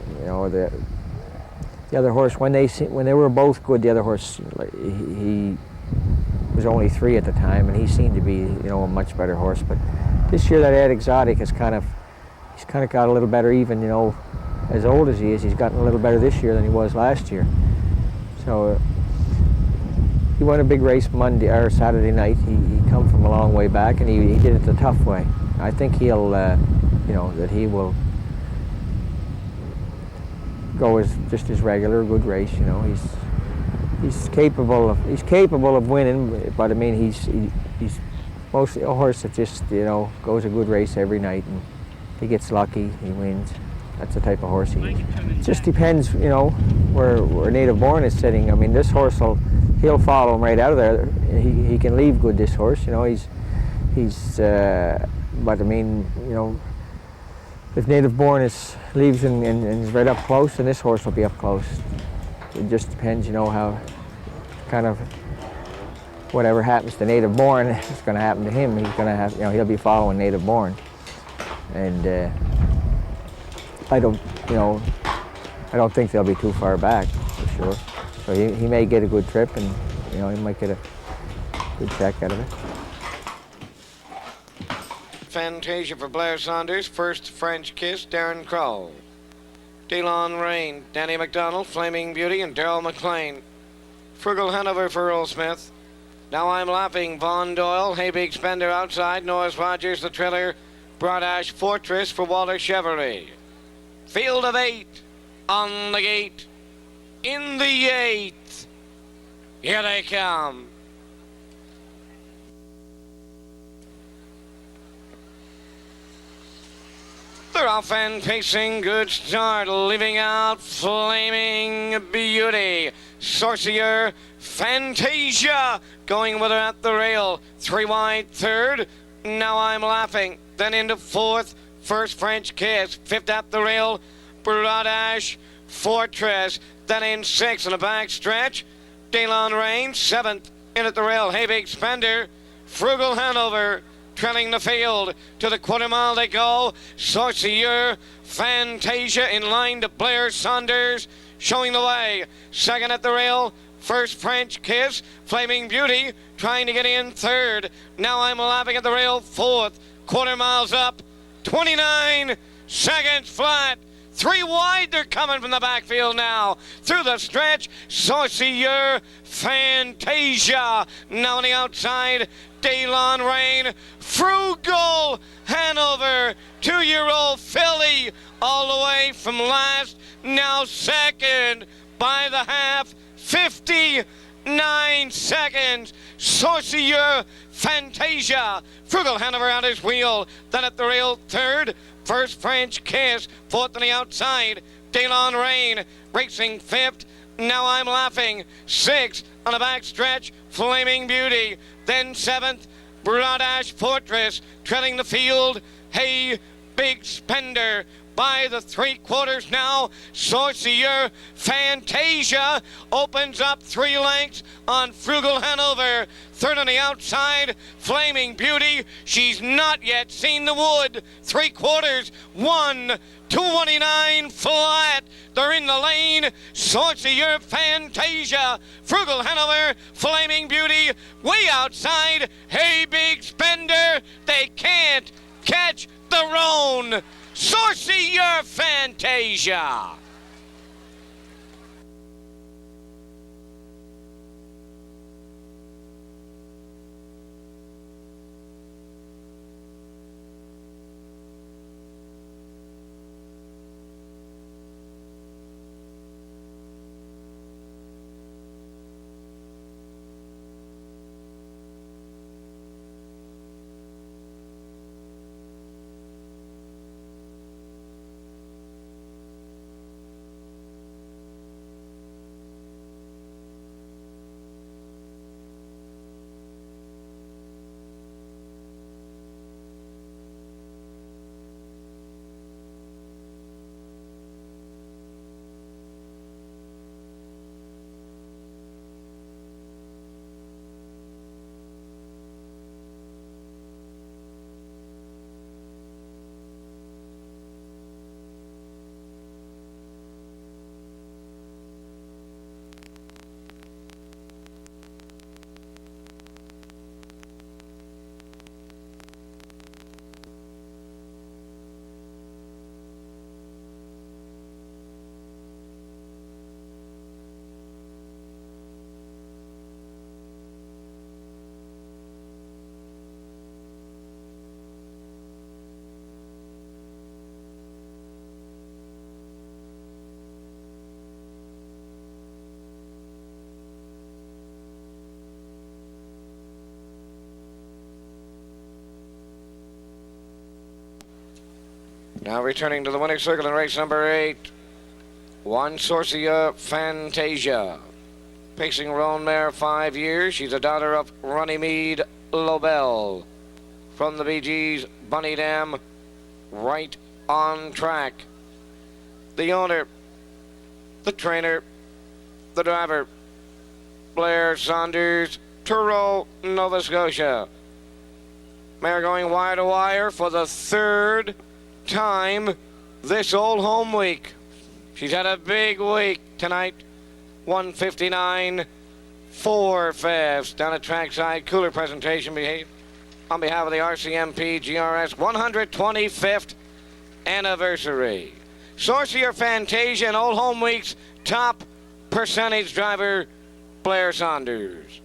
other horse, when they were both good, the other horse, he was only 3 at the time, and he seemed to be, a much better horse. But this year, that Ad Exotic he's kind of got a little better. Even, as old as he is, he's gotten a little better this year than he was last year. So he won a big race Monday or Saturday night. He come from a long way back, and he did it the tough way. I think he'll, that he will go as just as regular, good race. He's capable of winning, but I mean, he's mostly a horse that just goes a good race every night, and if he gets lucky, he wins. That's the type of horse he is. It just depends, where Native Born is sitting. I mean, this horse he'll follow him right out of there. He can leave good. This horse, but I mean, if Native Born leaves and is right up close, then this horse will be up close. It just depends, how kind of whatever happens to Native Born is going to happen to him. He's going to have, he'll be following Native Born, and I don't think they'll be too far back for sure. So he may get a good trip, and he might get a good check out of it. Fantasia for Blair Saunders, First French Kiss, Darren Crow. Delon Rain, Danny McDonald, Flaming Beauty, and Daryl McLean. Frugal Hanover for Earl Smith. Now I'm Laughing, Von Doyle, Hey Big Spender outside, Norris Rogers the Triller, Broadash Fortress for Walter Chevrolet. Field of 8, on the gate, in the 8th. Here they come. They're off and pacing, good start, leaving out Flaming Beauty. Sorcier, Fantasia, going with her at the rail. 3 wide third, Now I'm Laughing. Then into fourth, First French Kiss. Fifth up the rail, Bradash Fortress. Then in sixth in the back stretch, Daylon Rain. Seventh in at the rail, Hey Big Spender. Frugal Hanover trailing the field. To the quarter mile they go. Sorcier Fantasia in line to Blair Saunders, showing the way. Second at the rail, First French Kiss. Flaming Beauty trying to get in third. Now I'm Laughing at the rail, fourth. Quarter miles up, 29 seconds flat. Three wide, they're coming from the backfield now. Through the stretch, Sorcier Fantasia. Now on the outside, Daylon Rain. Frugal Hanover, 2-year-old filly, all the way from last. Now second by the half, 59 seconds. Sorcier Fantasia. Frugal Hanover on his wheel. Then at the rail, third. First French Kiss. Fourth on the outside, Daylon Rain. Racing fifth. Now I'm Laughing. Sixth on the back stretch, Flaming Beauty. Then seventh, Bradash Fortress. Trailing the field, Hey Big Spender. By the 3/4 now, Sorcier Fantasia opens up 3 lengths on Frugal Hanover. Third on the outside, Flaming Beauty. She's not yet seen the wood. 3/4, 1:29 flat. They're in the lane. Sorcier Fantasia, Frugal Hanover, Flaming Beauty, way outside. Hey Big Spender. They can't catch the roan. Sorcier Fantasia. Now returning to the winner's circle in race number 8, one Sorcier Fantasia. Pacing roan mare, 5 years. She's a daughter of Runnymede Lobel. From the BG's Bunny Dam, right on track. The owner, the trainer, the driver, Blair Saunders, Truro, Nova Scotia. Mare going wire to wire for the 3rd time this old home week. She's had a big week tonight. 159 4/5 down at trackside. Cooler presentation on behalf of the RCMPGRS 125th anniversary. Sorcier Fantasia and old home week's top percentage driver, Blair Saunders.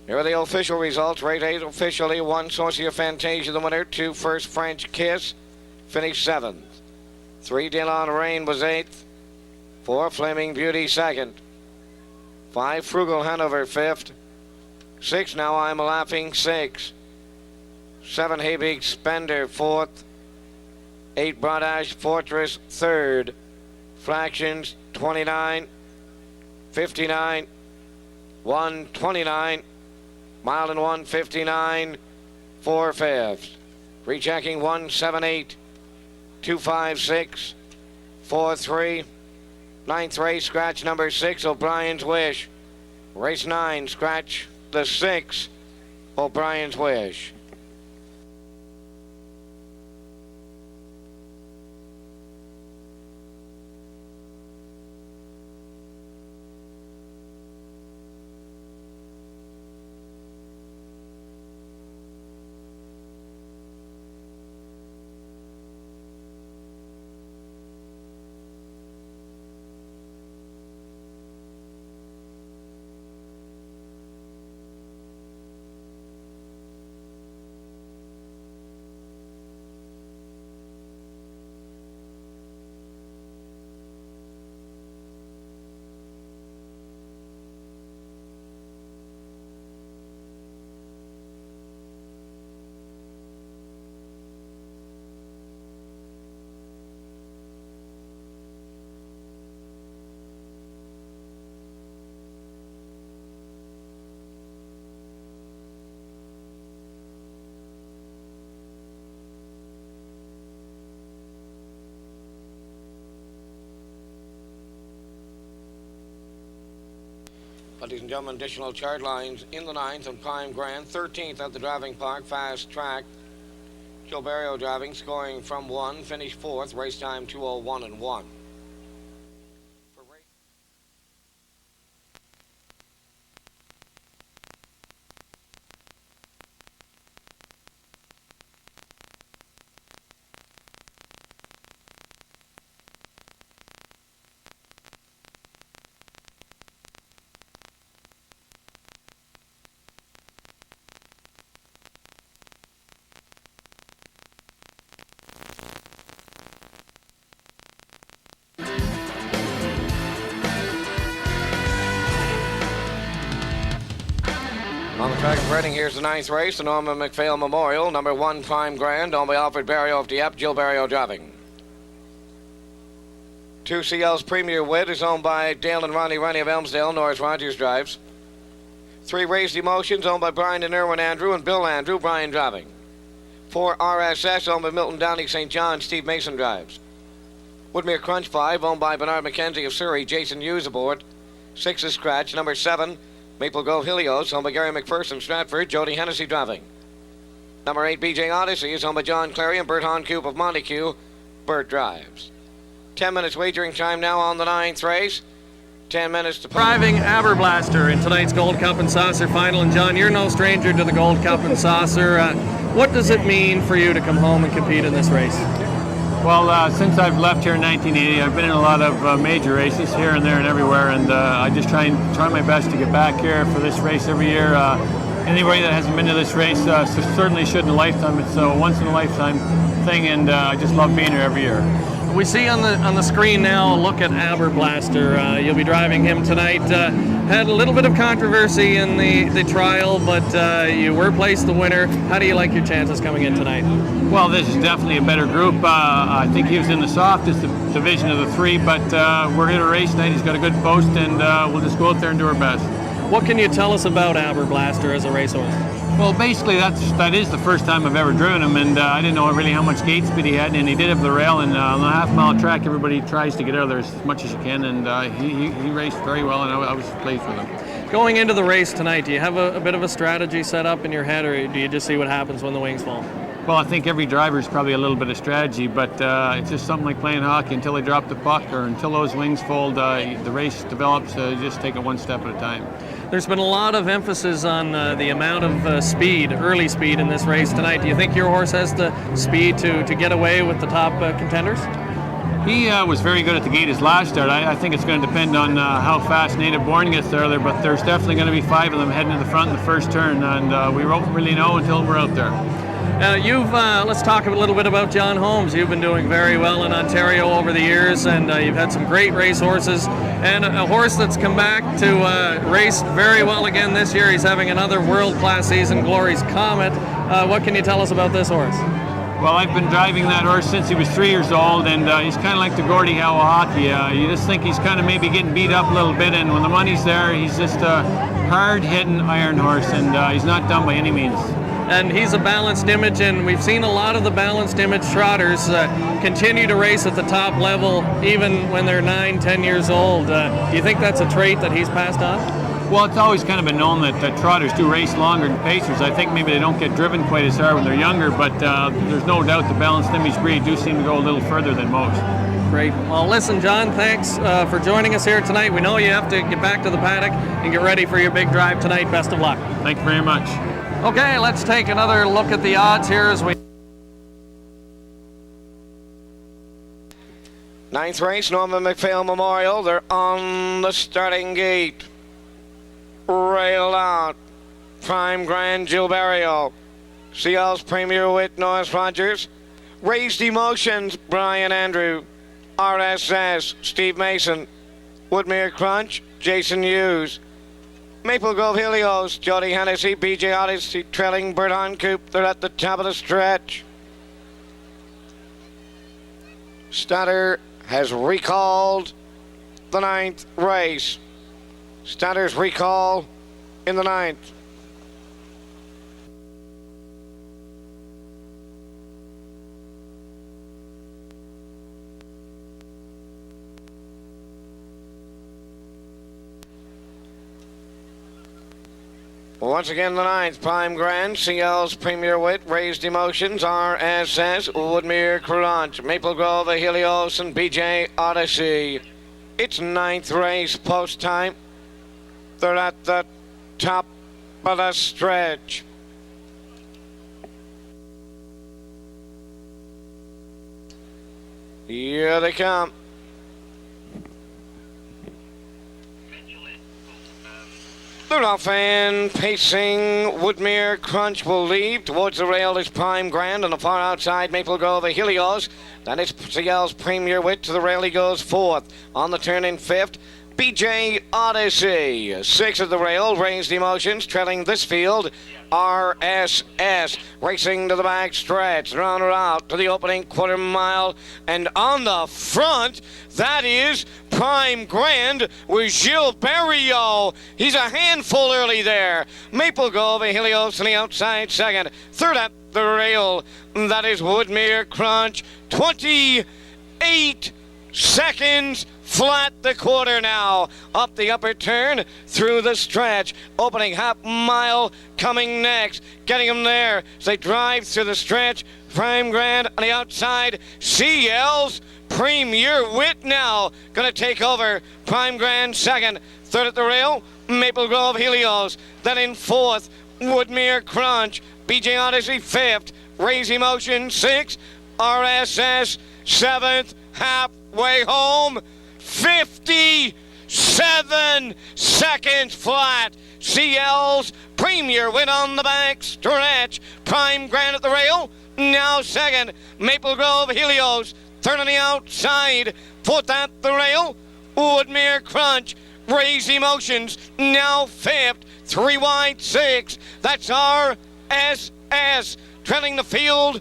Here are the official results. Race 8 officially, 1 Sorcier Fantasia the winner, 2 First French Kiss, finished 7th. 3 Daylon Rain was 8th, 4 Flaming Beauty 2nd, 5 Frugal Hanover 5th, 6 Now I'm Laughing 6th, 7 Hey Big Spender 4th, 8 Bradash Fortress 3rd, Fractions 29, 59, 129, mile and 159, 4/5. Rechecking 178, 256, 43. Ninth race, scratch number 6, O'Brien's Wish. Race 9, scratch the 6, O'Brien's Wish. Ladies and gentlemen, additional chart lines in the 9th and Prime Grand, 13th at the driving park, fast track. Gilberto driving, scoring from 1, finished 4th, race time 2:01 and 1. On the track of Reading, here's the 9th race, the Norman MacPhail Memorial, number 1 Prime Grand, owned by Alfred Barrio of Dieppe, Gil Barrio driving. 2 CL's Premier Wit is owned by Dale and Ronnie of Elmsdale, Norris Rogers drives. 3 Raised Emotions, owned by Brian and Irwin Andrew and Bill Andrew, Brian driving. 4 RSS, owned by Milton Downey St. John, Steve Mason drives. Woodmere Crunch 5, owned by Bernard McKenzie of Surrey, Jason Hughes aboard. 6 is Scratch, number 7, Maple Grove Helios, owned by Gary McPherson, Stratford, Jody Hennessy driving. Number 8, BJ Odyssey, is owned by John Clary and Bert Honcoop of Montague, Bert drives. 10 minutes wagering time now on the 9th race. 10 minutes to... Driving Aberblaster in tonight's Gold Cup and Saucer final. And John, you're no stranger to the Gold Cup and Saucer. What does it mean for you to come home and compete in this race? Well, since I've left here in 1980, I've been in a lot of major races here and there and everywhere, and I just try my best to get back here for this race every year. Anybody that hasn't been to this race certainly should in a lifetime. It's a once-in-a-lifetime thing, and I just love being here every year. We see on the screen now a look at Aberblaster. You'll be driving him tonight. Had a little bit of controversy in the trial, but you were placed the winner. How do you like your chances coming in tonight? Well, this is definitely a better group. I think he was in the softest division of the 3, but we're here to race tonight. He's got a good post, and we'll just go out there and do our best. What can you tell us about Aberblaster as a racehorse? Well, basically, that is the first time I've ever driven him, and I didn't know really how much gate speed he had, and he did have the rail, and on a half-mile track, everybody tries to get out of there as much as you can, and he raced very well, and I was pleased with him. Going into the race tonight, do you have a bit of a strategy set up in your head, or do you just see what happens when the wings fall? Well, I think every driver's probably a little bit of strategy, but it's just something like playing hockey. Until they drop the puck or until those wings fold, the race develops. Just take it one step at a time. There's been a lot of emphasis on the amount of speed, early speed in this race tonight. Do you think your horse has the speed to get away with the top contenders? He was very good at the gate his last start. I think it's going to depend on how fast Native Born gets there, but there's definitely going to be 5 of them heading to the front in the first turn, and we won't really know until we're out there. Let's talk a little bit about John Holmes. You've been doing very well in Ontario over the years, and you've had some great race horses, and a horse that's come back to race very well again this year. He's having another world-class season, Glory's Comet. What can you tell us about this horse? Well, I've been driving that horse since he was 3 years old, and he's kind of like the Gordie Howe hockey. You just think he's kind of maybe getting beat up a little bit, and when the money's there, he's just a hard-hitting iron horse, and he's not done by any means. And he's a balanced image, and we've seen a lot of the balanced image trotters continue to race at the top level even when they're 9, 10 years old. Do you think that's a trait that he's passed on? Well, it's always kind of been known that trotters do race longer than pacers. I think maybe they don't get driven quite as hard when they're younger, but there's no doubt the balanced image breed do seem to go a little further than most. Great. Well, listen, John, thanks for joining us here tonight. We know you have to get back to the paddock and get ready for your big drive tonight. Best of luck. Thank you very much. Okay, let's take another look at the odds here as we... Ninth race, Norman MacPhail Memorial. They're on the starting gate. Rail out. Prime Grand Gilberto. CL's Premier Wit Norris Rogers. Raised Emotions Brian Andrew. RSS Steve Mason. Woodmere Crunch Jason Hughes. Maple Grove Helios Jody Hennessy. BJ Odyssey trailing Bert Coop. They're at the top of the stretch. Stutter has recalled the ninth race. Stutter's recall in the ninth. Once again, the ninth, Prime Grand, CL's Premier Wit, Raised Emotions, RSS, Woodmere Crunch, Maple Grove, Helios, and BJ Odyssey. It's ninth race post time. They're at the top of the stretch. Here they come. They're off and pacing. Woodmere Crunch will lead. Towards the rail is Prime Grand. On the far outside, Maple Grove, Helios. Then it's CL's Premier Wit. To the rail he goes fourth. On the turn in fifth, BJ Odyssey. Sixth at the rail, Raised Emotions. Trailing this field, RSS. Racing to the back stretch. Round her out to the opening quarter mile. And on the front, that is Prime Grand with Gilberto. He's a handful early there. Maple Grove, Helios on the outside second. Third at the rail, that is Woodmere Crunch. 28 seconds flat the quarter now. Up the upper turn, through the stretch. Opening half mile coming next. Getting them there as they drive through the stretch. Prime Grand on the outside. CL's Premier Wit now going to take over. Prime Grand second. Third at the rail, Maple Grove Helios. Then in fourth, Woodmere Crunch. BJ Odyssey fifth. Raise Emotion sixth. RSS seventh. Halfway home. 57 seconds flat. CL's Premier Wit on the back stretch. Prime Grand at the rail. Now second. Maple Grove Helios. Third on the outside. Fourth at the rail. Woodmere Crunch. Raise Emotions. Now fifth. 3 wide 6. That's RSS. Trailing the field.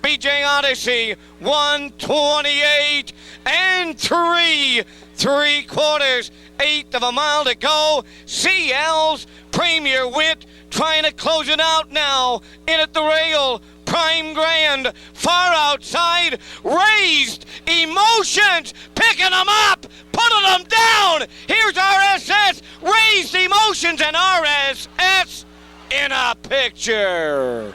BJ Odyssey. 128 and 3/3, eighth of a mile to go. CL's Premier Wit trying to close it out now. In at the rail, Prime Grand, far outside, Raised Emotions, picking them up, putting them down. Here's RSS, Raised Emotions, and RSS in a picture.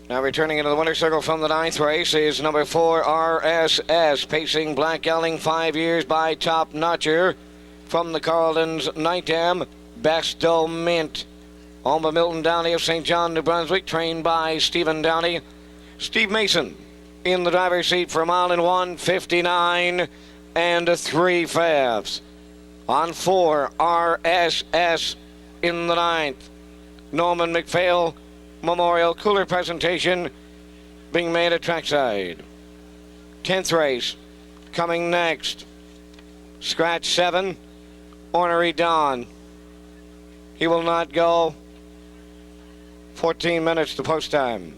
Now returning into the winner's circle from the 9th race is number 4 RSS, pacing Black Gelding, 5 years by Top Notcher. From the Carlton's Night Dam, Besto Mint. On by Milton Downey of St. John, New Brunswick, trained by Stephen Downey. Steve Mason in the driver's seat for a mile in 1:59 and 3/5. On 4, RSS in the 9th. Norman MacPhail Memorial Cooler presentation being made at trackside. 10th race coming next. Scratch 7, Ornery Dawn. He will not go. 14 minutes to post time.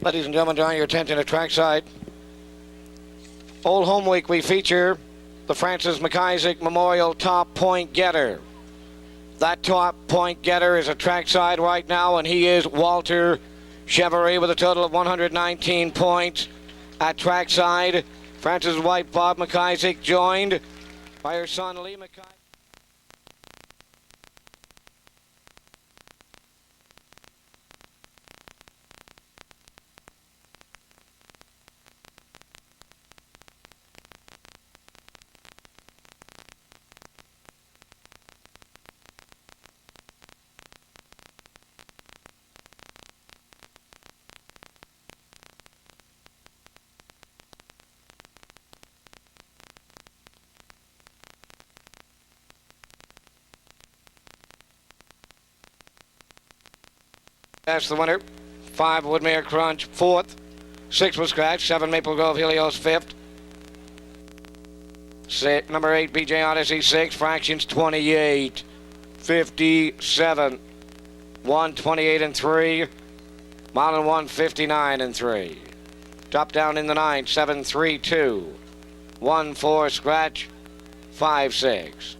Ladies and gentlemen, drawing your attention to trackside. Old Home Week, we feature the Francis McIsaac Memorial Top Point Getter. That top point getter is at trackside right now, and he is Walter Chevrolet with a total of 119 points at trackside. Francis' wife, Bob McIsaac, joined by her son, Lee McIsaac. That's the winner. 5 Woodmere Crunch, 4th. 6 was Scratch. 7 Maple Grove Helios, 5th. Number 8 BJ Odyssey, 6. Fractions 28. 57. 128 and 3. Mile and 159 and 3. Drop down in the 9. 7 3 2. 1 4 Scratch. 5 6.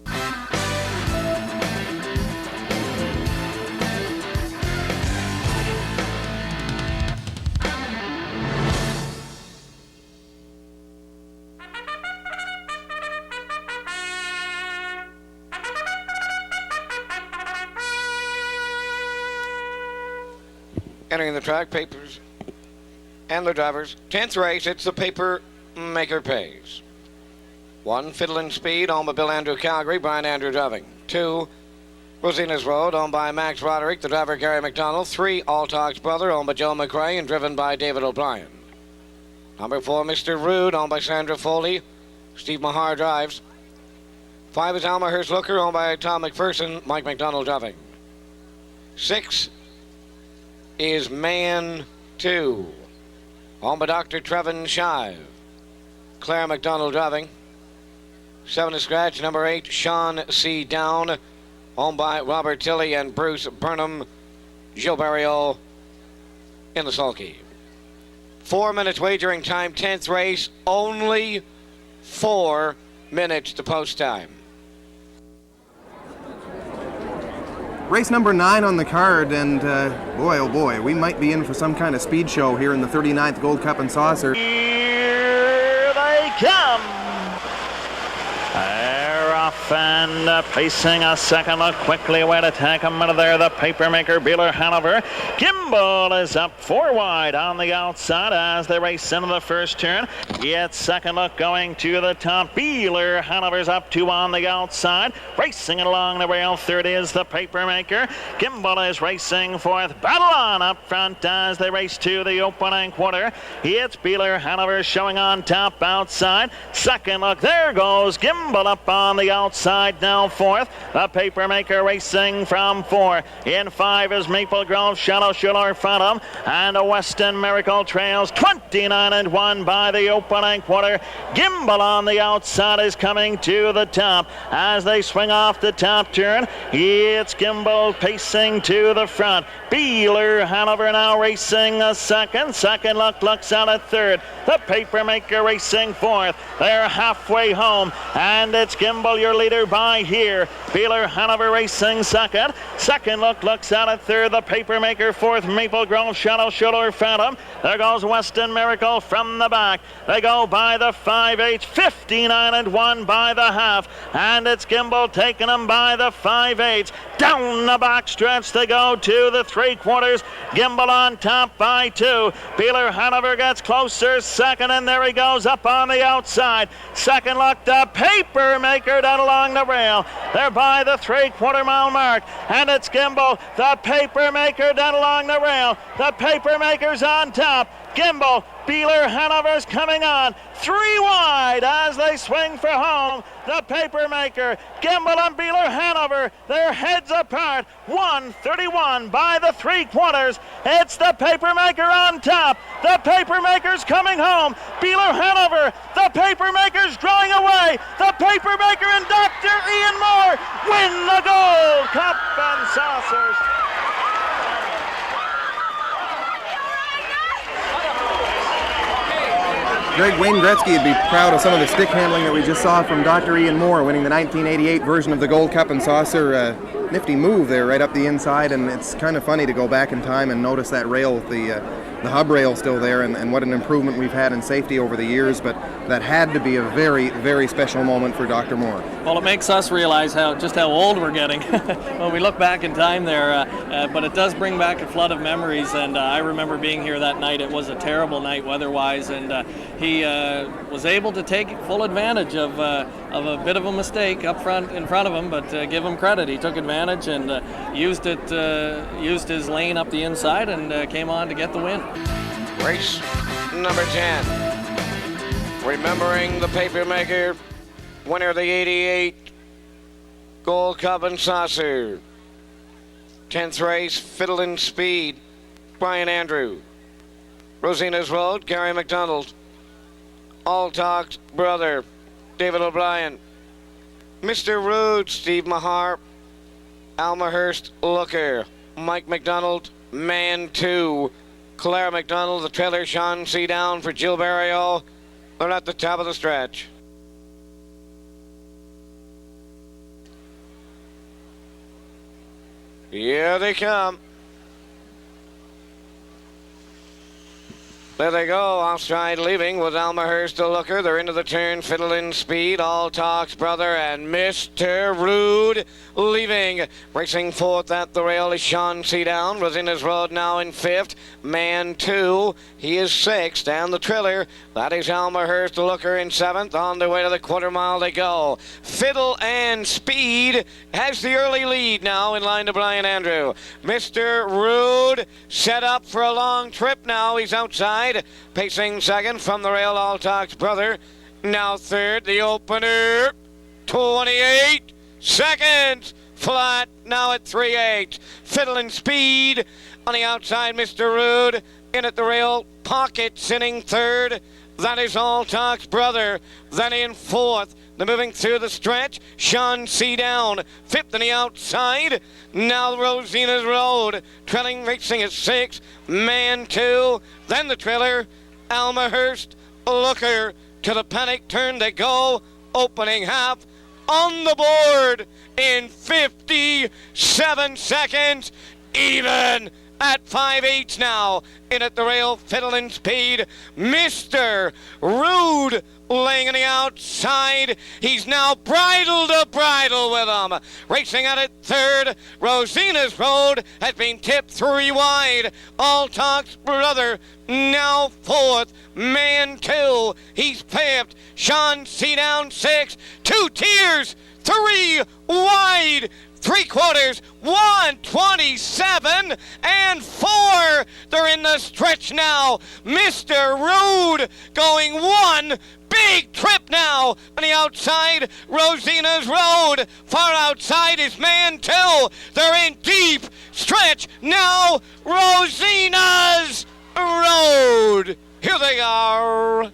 Entering the track, papers and the drivers. 10th race, it's the Papermaker Pace. 1, Fiddlin' Speed, owned by Bill Andrew Calgary, Brian Andrew driving. 2, Rosina's Road, owned by Max Roderick, the driver Gary McDonald. 3, Alltalk's Brother, owned by Joe McRae and driven by David O'Brien. Number 4, Mr. Rude, owned by Sandra Foley, Steve Mahar drives. 5 is Almahurst Looker, owned by Tom McPherson, Mike McDonald driving. 6 is Man 2, owned by Dr. Trevin Shive, Claire McDonald driving. 7 to scratch, number 8, Sean C. Down. Owned by Robert Tilley and Bruce Burnham. Gilles Barriot in the sulky. 4 minutes wagering time, 10th race. Only 4 minutes to post time. Race number 9 on the card, and boy, oh boy, we might be in for some kind of speed show here in the 39th Gold Cup and Saucer. Here they come. They're off and pacing a second look, quickly away to take them out of there. The Papermaker, Beeler Hanover. Gimbal is up 4 wide on the outside as they race into the first turn. Yet second look going to the top. Beeler Hanover's up 2 on the outside. Racing it along the rail, third is the Papermaker. Gimbal is racing fourth. Battle on up front as they race to the opening quarter. It's Beeler Hanover showing on top outside. Second look, there goes Gimbal up on the outside, now fourth. The Papermaker racing from 4. In 5 is Maple Grove, Shadow Schuller, Phantom, and a Weston Miracle trails 29 and 1 by the opening quarter. Gimbal on the outside is coming to the top as they swing off the top turn. It's Gimbal pacing to the front. Beeler Hanover now racing a second. Second look looks out at third. The Papermaker racing fourth. They're halfway home, and it's Gimbal, your leader by here. Beeler Hanover racing second. Second look looks out at third. The Papermaker fourth. Maple Grove, Shadow Schuller, Phantom. There goes Weston Miracle from the back. They go by the 5/8, 59 and 1 by the half, and it's Gimbal taking them by the 5/8. Down the back stretch they go to the 3/4. Gimbal on top by 2. Beeler Hanover gets closer, second, and there he goes up on the outside. Second look, the Papermaker down along the rail. They're by the 3/4 mile mark, and it's Gimbal, the Papermaker down along the rail. The Papermaker's on top. Gimbal, Beeler Hanover's coming on. 3 wide as they swing for home. The Papermaker, Gimbal and Beeler Hanover, their heads apart. 1:31 by the 3/4. It's the Papermaker on top. The Papermaker's coming home. Beeler Hanover, the Papermaker's drawing away. The Papermaker and Dr. Ian Moore win the Gold Cup and Saucers. Greg Wayne Gretzky would be proud of some of the stick handling that we just saw from Dr. Ian Moore, winning the 1988 version of the Gold Cup and Saucer. Nifty move there right up the inside, and it's kind of funny to go back in time and notice that rail with the hub rail still there, and what an improvement we've had in safety over the years, but that had to be a very, very special moment for Dr. Moore. Well, it makes us realize just how old we're getting when we look back in time there, but it does bring back a flood of memories, and I remember being here that night. It was a terrible night weather-wise, and he was able to take full advantage of a bit of a mistake up front in front of him, but give him credit. He took advantage and used his lane up the inside and came on to get the win. Race number 10. Remembering the Papermaker, winner of the 88 Gold Cup and Saucer. 10th race, Fiddlin' Speed, Brian Andrew. Rosina's Road, Gary McDonald. All Talk's brother, David O'Brien. Mr. Rude, Steve Mahar. Almahurst Looker, Mike McDonald, Man 2. Claire McDonald, the trailer, Sean C. Down for Gilles Barriot. They're at the top of the stretch. Here they come. There they go, offside leaving with Almahurst the Looker. They're into the turn, Fiddlin' Speed, All Talk's brother, and Mr. Rude leaving. Racing fourth at the rail is Sean C. Down. Rosina's Road now in fifth. Man 2, he is sixth. And the trailer, that is Almahurst the Looker in seventh. On their way to the quarter mile they go. Fiddle and Speed has the early lead now in line to Brian Andrew. Mr. Rude set up for a long trip now. He's outside. Pacing second from the rail, All Talk's brother. Now third, the opener. 28 seconds. Flat now at 3/8. Fiddlin' Speed on the outside. Mr. Rude in at the rail. Pocket sitting third. That is All Talk's brother. Then in fourth. They're moving through the stretch. Sean C. down, 5th on the outside. Now Rosina's Road, trailing, racing at 6. Man 2, then the trailer. Almahurst, Looker, to the panic turn they go. Opening half on the board in 57 seconds. Even at 5/8 now. In at the rail, fiddling speed. Mr. Rude laying on the outside. He's now bridle to bridle with him. Racing at it 3rd. Rosina's Road has been tipped 3 wide. All Talk's brother now 4th. Man 2. He's 5th. Sean C. down 6. 2 tiers. 3 wide. 3/4, 127 and 4. They're in the stretch now. Mr. Rude going 1 big trip now on the outside. Rosina's Road. Far outside is Man 2. They're in deep stretch now. Rosina's Road. Here they are.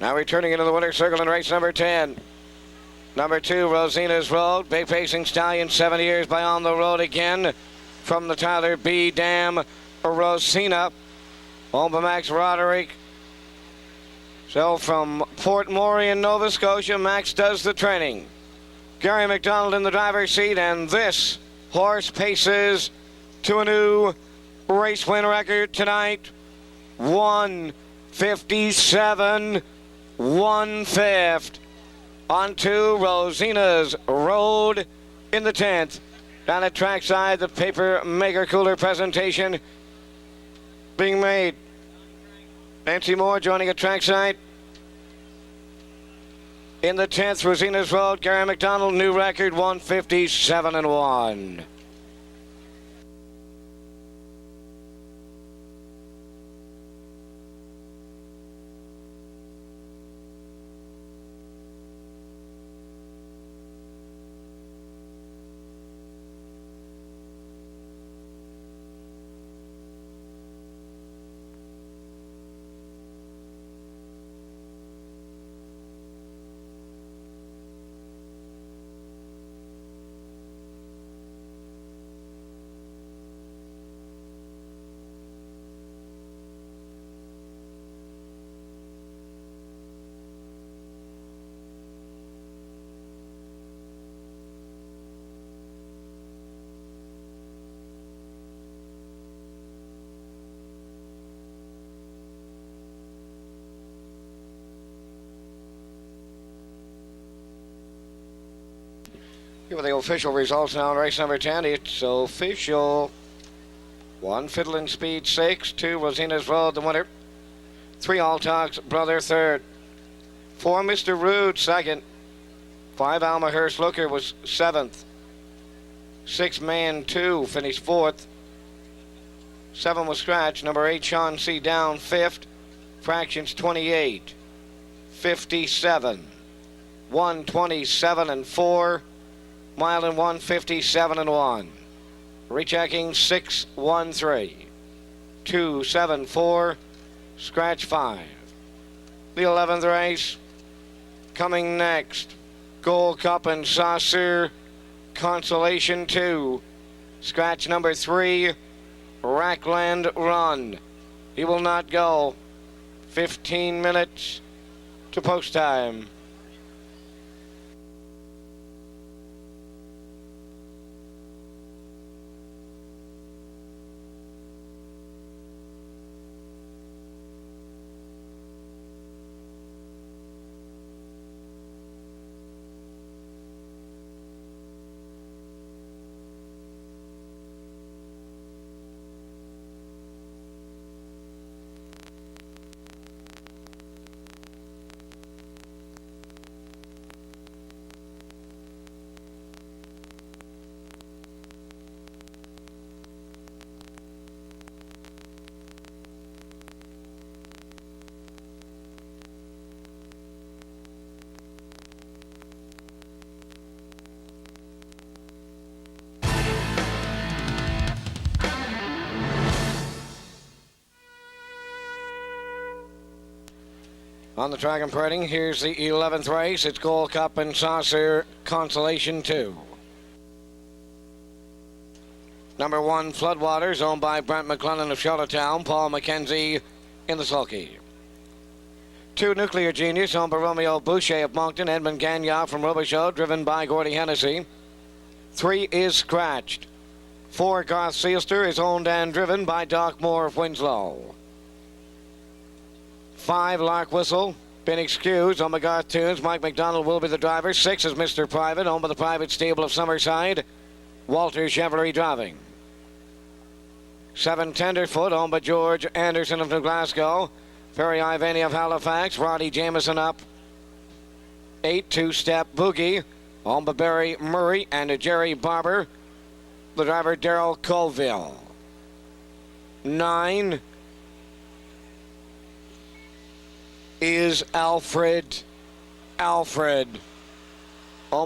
Now returning into the winner's circle in race number 10. Number 2, Rosina's Road. Big pacing stallion, 7 years by On the Road again. From the Tyler B. Dam, Rosina. Max Roderick. So from Port Morion, Nova Scotia, Max does the training. Gary McDonald in the driver's seat, and this horse paces to a new race win record tonight. 157. 1/5 onto Rosina's Road in the 10th. Down at trackside, the Papermaker cooler presentation being made. Nancy Moore joining at trackside. In the 10th, Rosina's Road, Gary McDonald, new record, 157 and 1. Here are the official results now in race number 10. It's official. 1 Fiddling Speed 6, 2 Rosina's Road, the winner. 3 All Talk's Brother, 3rd. 4, Mr. Rude, second. 5, Almahurst Looker was 7th. 6, Man 2 finished 4th. 7 was scratched. Number 8, Sean C. Down, 5th. Fractions 28. 57. 127 and 4. Mile and 157 and 1. Rechecking 613. 274. Scratch 5. The 11th race coming next. Gold Cup and Saucer Consolation 2. Scratch number 3. Rackland Run. He will not go. 15 minutes to post time. On the track and parading, here's the 11th race. It's Gold Cup and Saucer Consolation 2. Number 1, Floodwaters, owned by Brent McClellan of Charlottetown, Paul McKenzie in the sulky. 2, Nuclear Genius, owned by Romeo Boucher of Moncton, Edmund Gagnon from Robichaud, driven by Gordy Hennessy. 3 is Scratched. 4, Garth Seelster is owned and driven by Doc Moore of Winslow. 5, Lark Whistle, been excused on McGarth Tunes. Mike McDonald will be the driver. 6 is Mr. Private, owned by the Private Stable of Summerside. Walter Chevrolet driving. 7, Tenderfoot, owned by George Anderson of New Glasgow. Ferry Ivany of Halifax. Roddy Jameson up. 8, Two-Step Boogie, owned by Barry Murray and Jerry Barber. The driver, Darrell Colville. 9 is Alfred, owned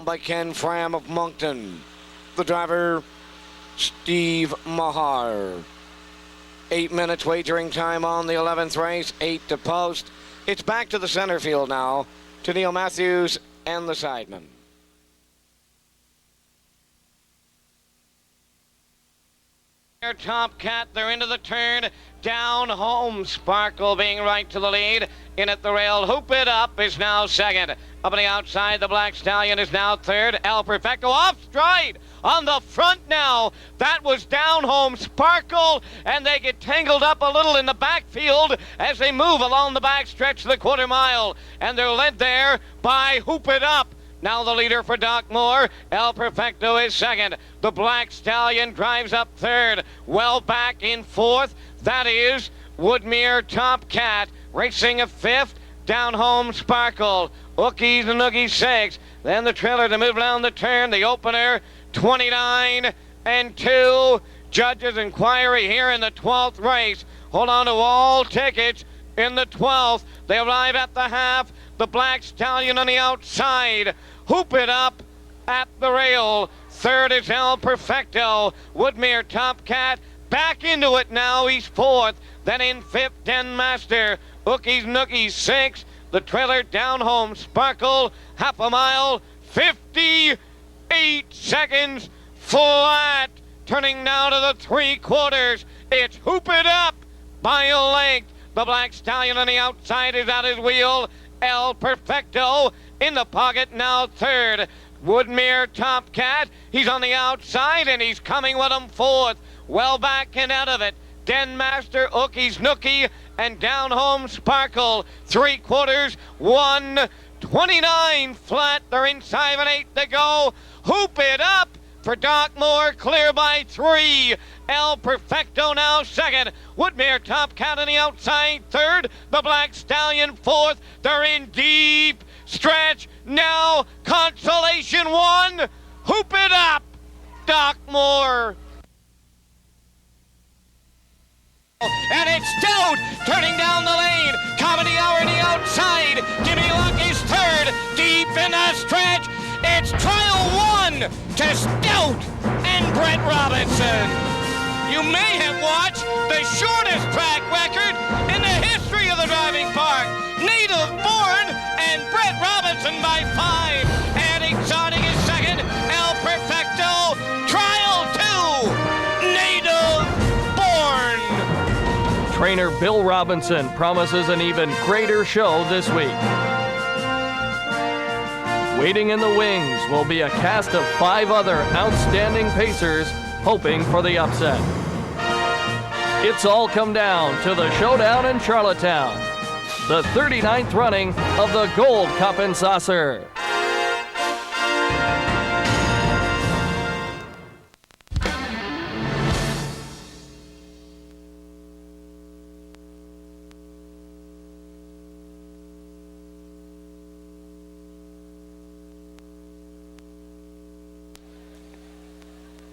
by Ken Fram of Moncton. The driver, Steve Mahar. 8 minutes wagering time on the 11th race, 8 to post. It's back to the center field now, to Neil Matthews and the sidemen. Top Cat, they're into the turn. Down home, Sparkle being right to the lead. In at the rail, Hoop It Up is now second. Up on the outside, the Black Stallion is now third. El Perfecto off stride on the front now. That was down home, Sparkle, and they get tangled up a little in the backfield as they move along the back stretch of the quarter mile. And they're led there by Hoop It Up. Now the leader for Doc Moore. El Perfecto is second. The Black Stallion drives up third. Well back in fourth. That is Woodmere Top Cat. Racing a fifth. Down home Sparkle. Ookies and Noogies 6. Then the trailer to move down the turn. The opener 29 and 2. Judges inquiry here in the 12th race. Hold on to all tickets in the 12th. They arrive at the half. The Black Stallion on the outside. Hoop It Up at the rail. Third is El Perfecto. Woodmere Top Cat back into it now. He's fourth. Then in fifth, Den Master. Ookies Nookies 6. The trailer down home. Sparkle. Half a mile. 58 seconds flat. Turning now to the 3/4. It's Hoop It Up by a length. The Black Stallion on the outside is at his wheel. El Perfecto in the pocket now third. Woodmere Top Cat, he's on the outside and he's coming with him fourth. Well back and out of it. Den Master, Ookies Nookie, and down home Sparkle. 3/4, 1:29 flat. They're in 7-8 to go. Hoop It Up for Doc Moore, clear by 3. El Perfecto now second. Woodmere Top Cat on the outside third. The Black Stallion fourth. They're in deep stretch now. Consolation 1. Hoop it up, Doc Moore. And it's Stout turning down the lane. Comedy Hour on the outside. Jimmy Luck is third. Deep in the stretch. It's trial 1 to Stout and Brett Robinson. You may have watched the shortest track record in the history of the driving park. Native Born and Brett Robinson by 5. And Exotic is second. El Perfecto. Trial 2. Native Born. Trainer Bill Robinson promises an even greater show this week. Waiting in the wings will be a cast of 5 other outstanding pacers hoping for the upset. It's all come down to the showdown in Charlottetown, the 39th running of the Gold Cup and Saucer.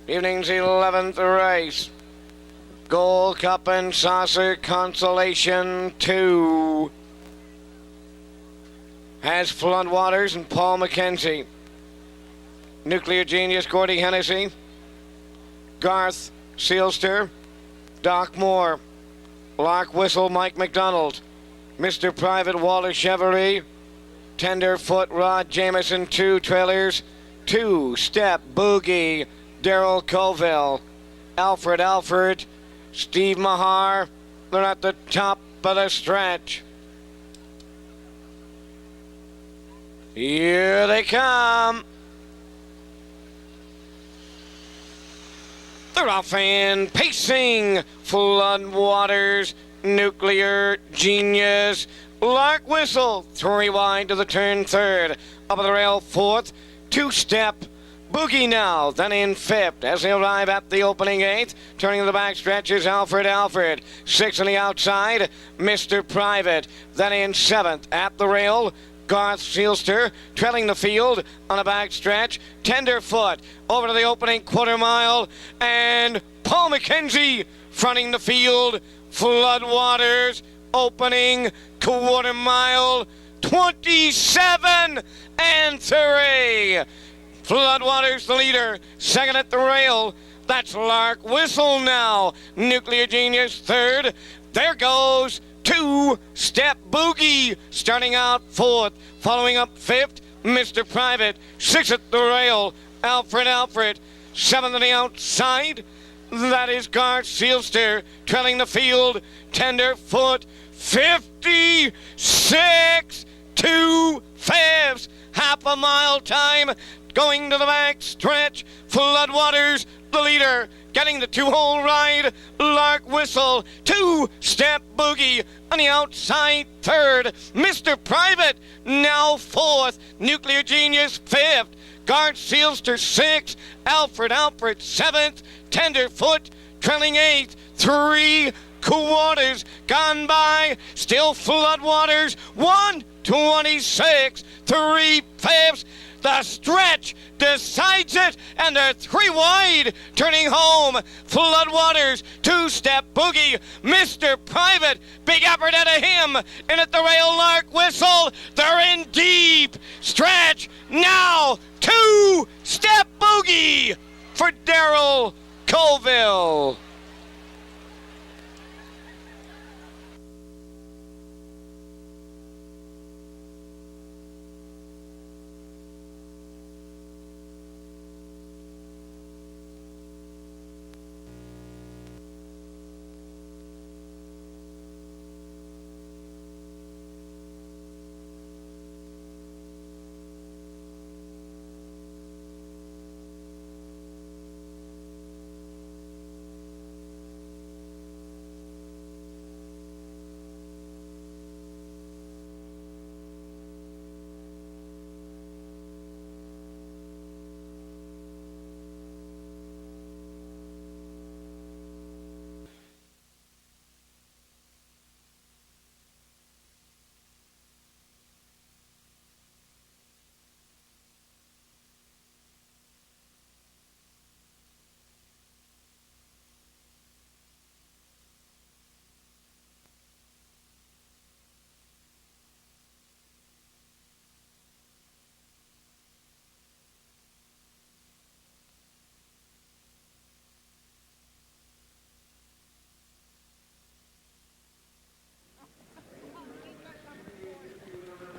Evening's 11th race. Gold Cup and Saucer Consolation 2 has Floodwaters and Paul McKenzie. Nuclear Genius Gordy Hennessy. Garth Sealster. Doc Moore. Lark Whistle Mike McDonald. Mr. Private Walter Chevrolet. Tenderfoot Rod Jameson 2 trailers. 2-Step Boogie Daryl Colville. Alfred, Steve Mahar, they're at the top of the stretch. Here they come. They're off and pacing. Floodwaters, Nuclear Genius, Lark Whistle, 3 wide to the turn third. Up of the rail fourth, 2-Step Boogie now, then in 5th as they arrive at the opening 8th. Turning to the back stretch is Alfred. 6th on the outside, Mr. Private. Then in 7th at the rail, Garth Sealster. Trailing the field on the back stretch, Tenderfoot. Over to the opening quarter mile, and Paul McKenzie fronting the field. Floodwaters opening quarter mile, 27 and 3. Floodwaters the leader, second at the rail. That's Lark Whistle now. Nuclear Genius third. There goes 2-Step Boogie starting out 4th. Following up 5th, Mr. Private. 6th at the rail, Alfred. 7th on the outside. That is Garth Sealster. Trailing the field, Tenderfoot. 56 2/5. Half a mile time. Going to the back stretch, Floodwaters, the leader, getting the 2-hole ride, Lark Whistle, 2-Step Boogie on the outside third, Mr. Private now 4th, Nuclear Genius 5th, Garth Sealster 6th, Alfred 7th, Tenderfoot trailing 8th, 3 quarters gone by, still Floodwaters, 1:26, 3/5. The stretch decides it, and they're 3 wide, turning home. Floodwaters, 2-Step Boogie, Mr. Private, big effort out of him, and at the rail, Lark Whistle, they're in deep stretch now. 2-Step Boogie for Daryl Colville.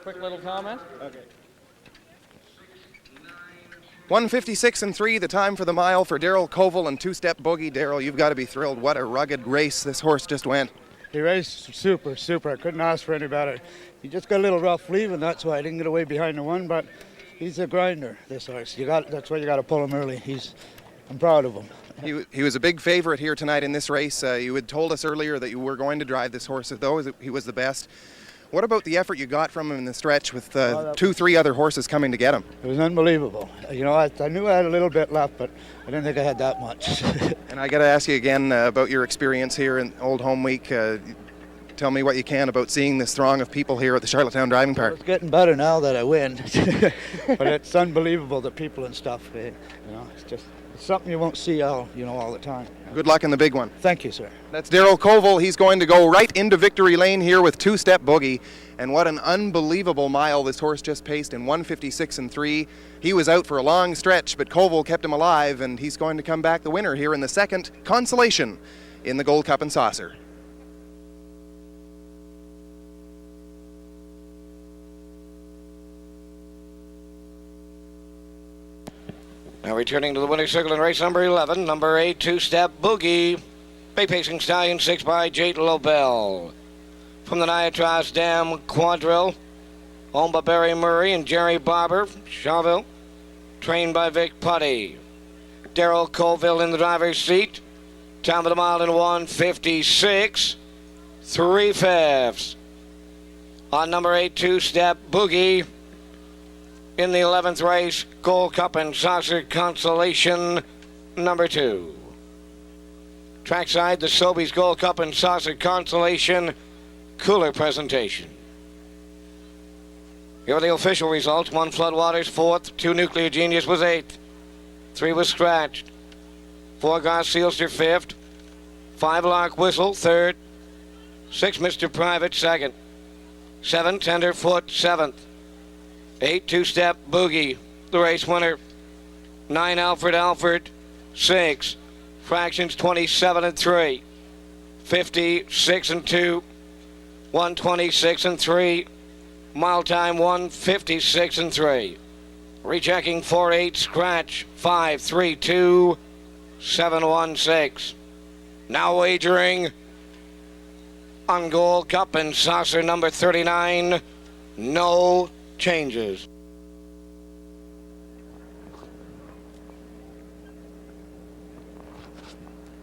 quick little comment. Okay. 1:56.3, the time for the mile for Daryl Koval and Two-Step Boogie. Daryl, you've got to be thrilled. What a rugged race this horse just went. He raced super. I couldn't ask for any better. He just got a little rough leaving, that's why I didn't get away behind the one, but he's a grinder, this horse. That's why you got to pull him early. I'm proud of him. He was a big favorite here tonight in this race. You had told us earlier that you were going to drive this horse, though he was the best. What about the effort you got from him in the stretch with 2-3 other horses coming to get him? It was unbelievable. You know, I knew I had a little bit left, but I didn't think I had that much. And I got to ask you again about your experience here in Old Home Week. Tell me what you can about seeing this throng of people here at the Charlottetown Driving Park. It's getting better now that I win, but it's unbelievable, the people and stuff. You know, it's something you won't see all the time. Good luck in the big one. Thank you, sir. That's Daryl Koval. He's going to go right into victory lane here with Two-Step Boogie. And what an unbelievable mile this horse just paced in 1:56.3. He was out for a long stretch, but Koval kept him alive, and he's going to come back the winner here in the second consolation in the Gold Cup and Saucer. Now returning to the winner's circle in race number 11, number 8, Two-Step Boogie. Bay Pacing Stallion, 6 by Jade Lobel. From the Niatross Dam Quadrille, owned by Barry Murray and Jerry Barber, Charville. Trained by Vic Putty. Daryl Colville in the driver's seat. Time of the mile in 1:56, 3/5. On number 8, Two-Step Boogie. In the 11th race, Gold Cup and Saucer Consolation, number 2. Trackside, the Sobeys Gold Cup and Saucer Consolation cooler presentation. Here are the official results. 1 Floodwaters, 4th. 2 Nuclear Genius was 8th. 3 was Scratched. 4 Garcielster, 5th. 5 Lark Whistle, 3rd. 6 Mr. Private, 2nd. 7 Tenderfoot, 7th. 8 Two-Step Boogie, the race winner. 9 Alfred, 6. Fractions 27-3. 56-2. 126-3. Mile time 1:56.3. Rechecking 4-8 Scratch 5-3-2 7-1-6. Now wagering on Gold Cup and Saucer number 39. No changes.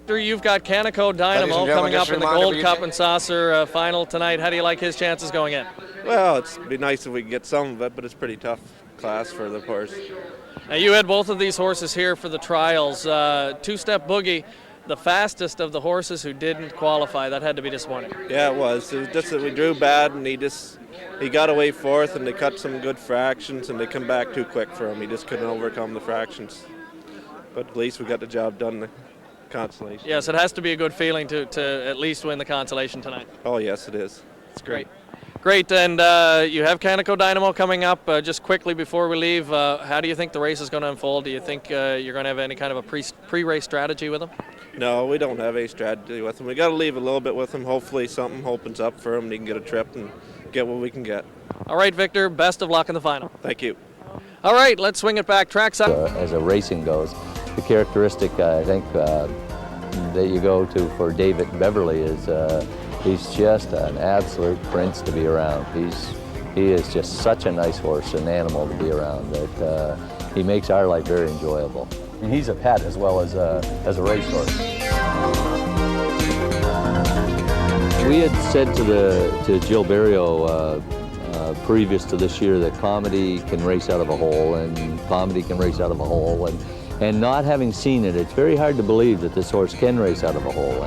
You've got Canico Dynamo coming up in the Gold Cup and Saucer final tonight. How do you like his chances going in? Well, it'd be nice if we could get some of it, but it's pretty tough class for the horse. Now you had both of these horses here for the trials. Two-Step Boogie, the fastest of the horses who didn't qualify. That had to be disappointing. Yeah, it was. It was just that we drew bad, and he got away fourth, and they cut some good fractions, and they come back too quick for him. He just couldn't overcome the fractions. But at least we got the job done. Consolation. Yes, it has to be a good feeling to at least win the consolation tonight. Oh, yes, it is. It's great. Great, and you have Canico Dynamo coming up. Just quickly before we leave, how do you think the race is going to unfold? Do you think you're going to have any kind of a pre-race strategy with him? No, we don't have a strategy with him. We got to leave a little bit with him. Hopefully something opens up for him and he can get a trip and get what we can get. All right, Victor, best of luck in the final. Thank you. All right, let's swing it back trackside. As a racing goes, the characteristic I think that you go to for David Beverly is he's just an absolute prince to be around. He is just such a nice horse, an animal to be around, that he makes our life very enjoyable. And he's a pet as well as a racehorse. We had said to Jill Berrio previous to this year that comedy can race out of a hole and comedy can race out of a hole, and not having seen it, it's very hard to believe that this horse can race out of a hole.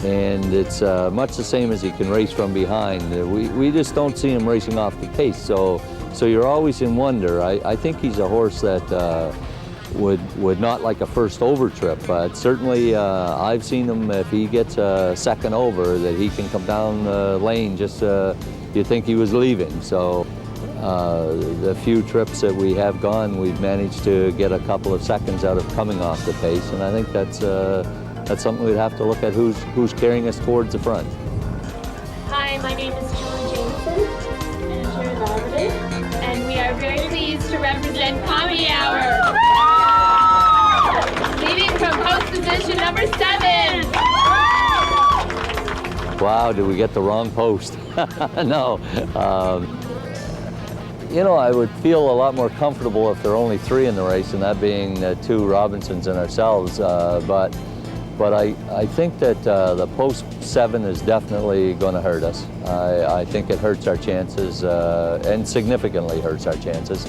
And it's much the same as he can race from behind. We just don't see him racing off the pace, so you're always in wonder. I think he's a horse that would not like a first over trip, but certainly I've seen him, if he gets a second over, that he can come down the lane just you think he was leaving. So the few trips that we have gone, we've managed to get a couple of seconds out of coming off the pace, and I think that's something we'd have to look at, who's carrying us towards the front. Hi, my name is Julie Jameson, manager of Aberdeen. wow, did we get the wrong post? No. You know, I would feel a lot more comfortable if there are only 3 in the race, and that being 2 Robinsons and ourselves. But I think that the post 7 is definitely going to hurt us. I think it hurts our chances, and significantly hurts our chances.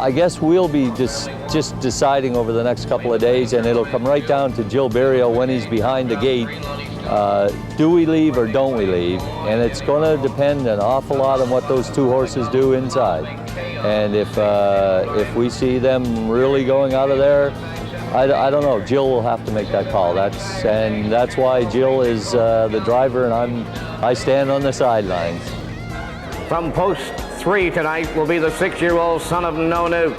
I guess we'll be just deciding over the next couple of days, and it'll come right down to Jill Berrio when he's behind the gate. Do we leave or don't we leave? And it's going to depend an awful lot on what those 2 horses do inside. And if we see them really going out of there, I don't know. Jill will have to make that call. That's why Jill is the driver, and I stand on the sidelines. From post 3 tonight will be the 6-year-old Son of No News.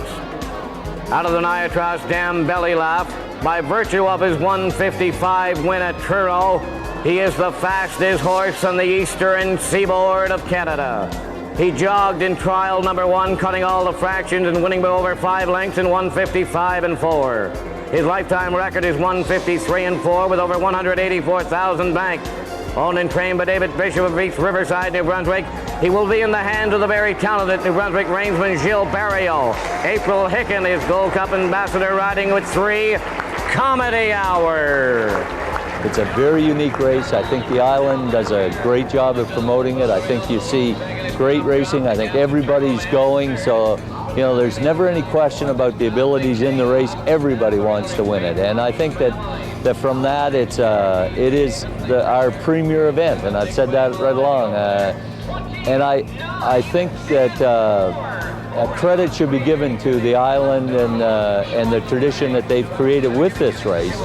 Out of the Niatross Dam Belly Laugh, by virtue of his 155 win at Truro, he is the fastest horse on the eastern seaboard of Canada. He jogged in trial number 1, cutting all the fractions and winning by over 5 lengths in 155 and 4. His lifetime record is 153 and 4 with over 184,000 banked. Owned and trained by David Bishop of East Riverside, New Brunswick, he will be in the hands of the very talented New Brunswick reinsman Jill Berrio. April Hicken is Gold Cup ambassador, riding with 3 Comedy Hour. It's a very unique race. I think the island does a great job of promoting it. I think you see great racing. I think everybody's going, so you know there's never any question about the abilities in the race. Everybody wants to win it, and I think that from that it is our premier event, and I've said that right along. And I think that credit should be given to the island and the tradition that they've created with this race.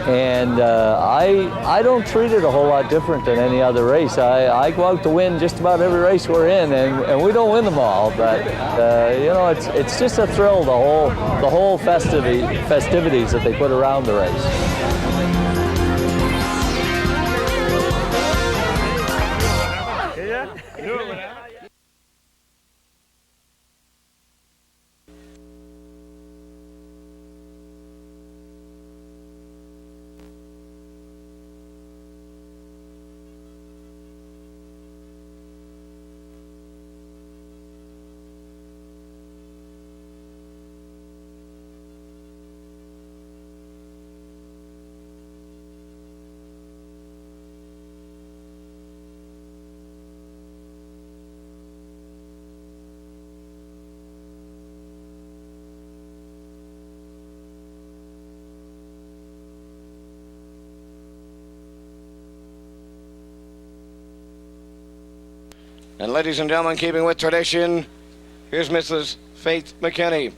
And I don't treat it a whole lot different than any other race. I go out to win just about every race we're in, and we don't win them all. But you know, it's just a thrill, the whole festivities that they put around the race. And ladies and gentlemen, keeping with tradition, here's Mrs. Faith McKinney.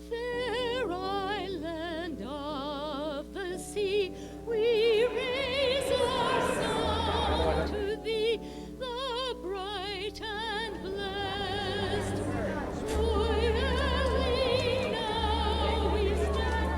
Fair island of the sea, we raise our song to thee, the bright and blessed. Royally now we stand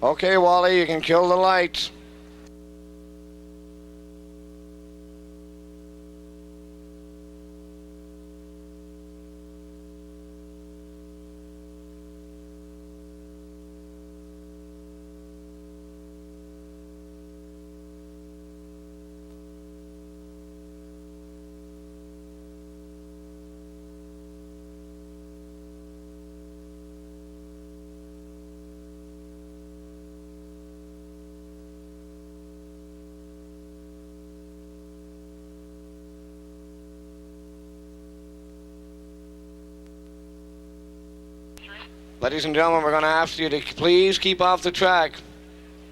Okay, Wally, you can kill the lights. Ladies and gentlemen, we're going to ask you to please keep off the track.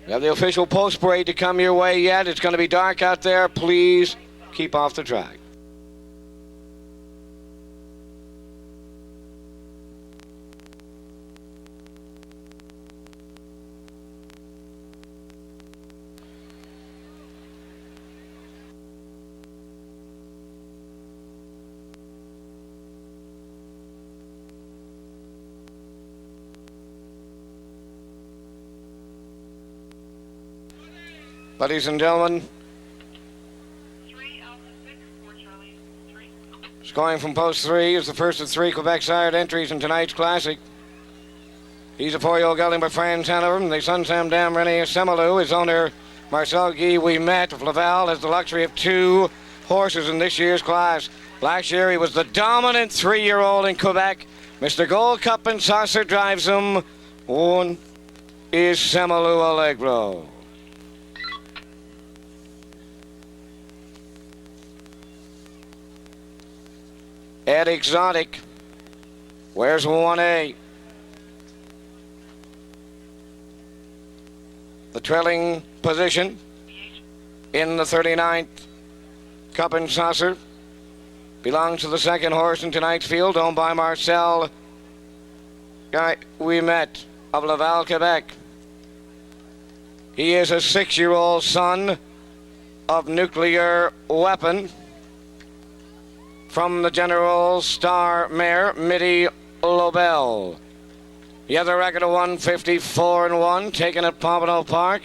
We have the official post parade to come your way yet. It's going to be dark out there. Please keep off the track. Ladies and gentlemen, scoring from post 3 is the first of 3 Quebec-sired entries in tonight's Classic. He's a 4-year-old gelding by Franz Hanover. The Sun Sam Dam René Semmelou. His owner, Marcel Guy Ouimet of Laval, has the luxury of 2 horses in this year's class. Last year he was the dominant 3-year-old in Quebec. Mr. Gold Cup and Saucer drives him. One is Semmelou Allegro. Ed Exotic, where's 1A? The trailing position in the 39th Cup and Saucer belongs to the second horse in tonight's field, owned by Marcel Guy Ouimet of Laval, Quebec. He is a 6-year-old son of Nuclear Weapon from the General Star mare, Midi Lobel. He has a record of 154-1, taken at Pompano Park,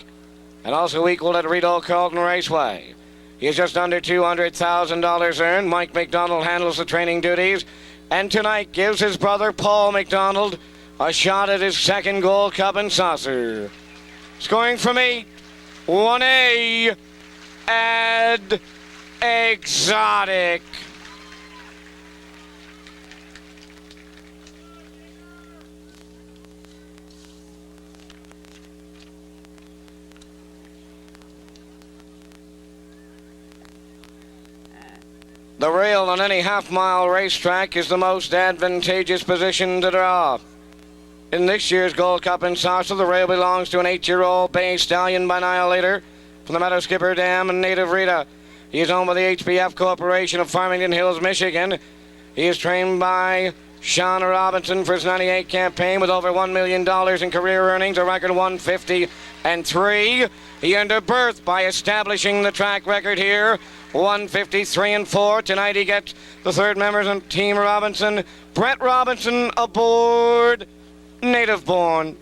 and also equaled at Rideau Carlton Raceway. He is just under $200,000 earned. Mike McDonald handles the training duties, and tonight gives his brother Paul McDonald a shot at his second Gold Cup and Saucer. Scoring from 8, 1A, Ed Exotic. The rail on any half-mile racetrack is the most advantageous position to draw. In this year's Gold Cup and Saucer, the rail belongs to an 8-year-old bay stallion by Annihilator from the Meadow Skipper Dam and Native Rita. He is owned by the HBF Corporation of Farmington Hills, Michigan. He is trained by Sean Robinson for his 98 campaign with over $1 million in career earnings, a record of 150-3. He earned a berth by establishing the track record here, 153-4. Tonight he gets the third members on Team Robinson. Brett Robinson aboard, native born.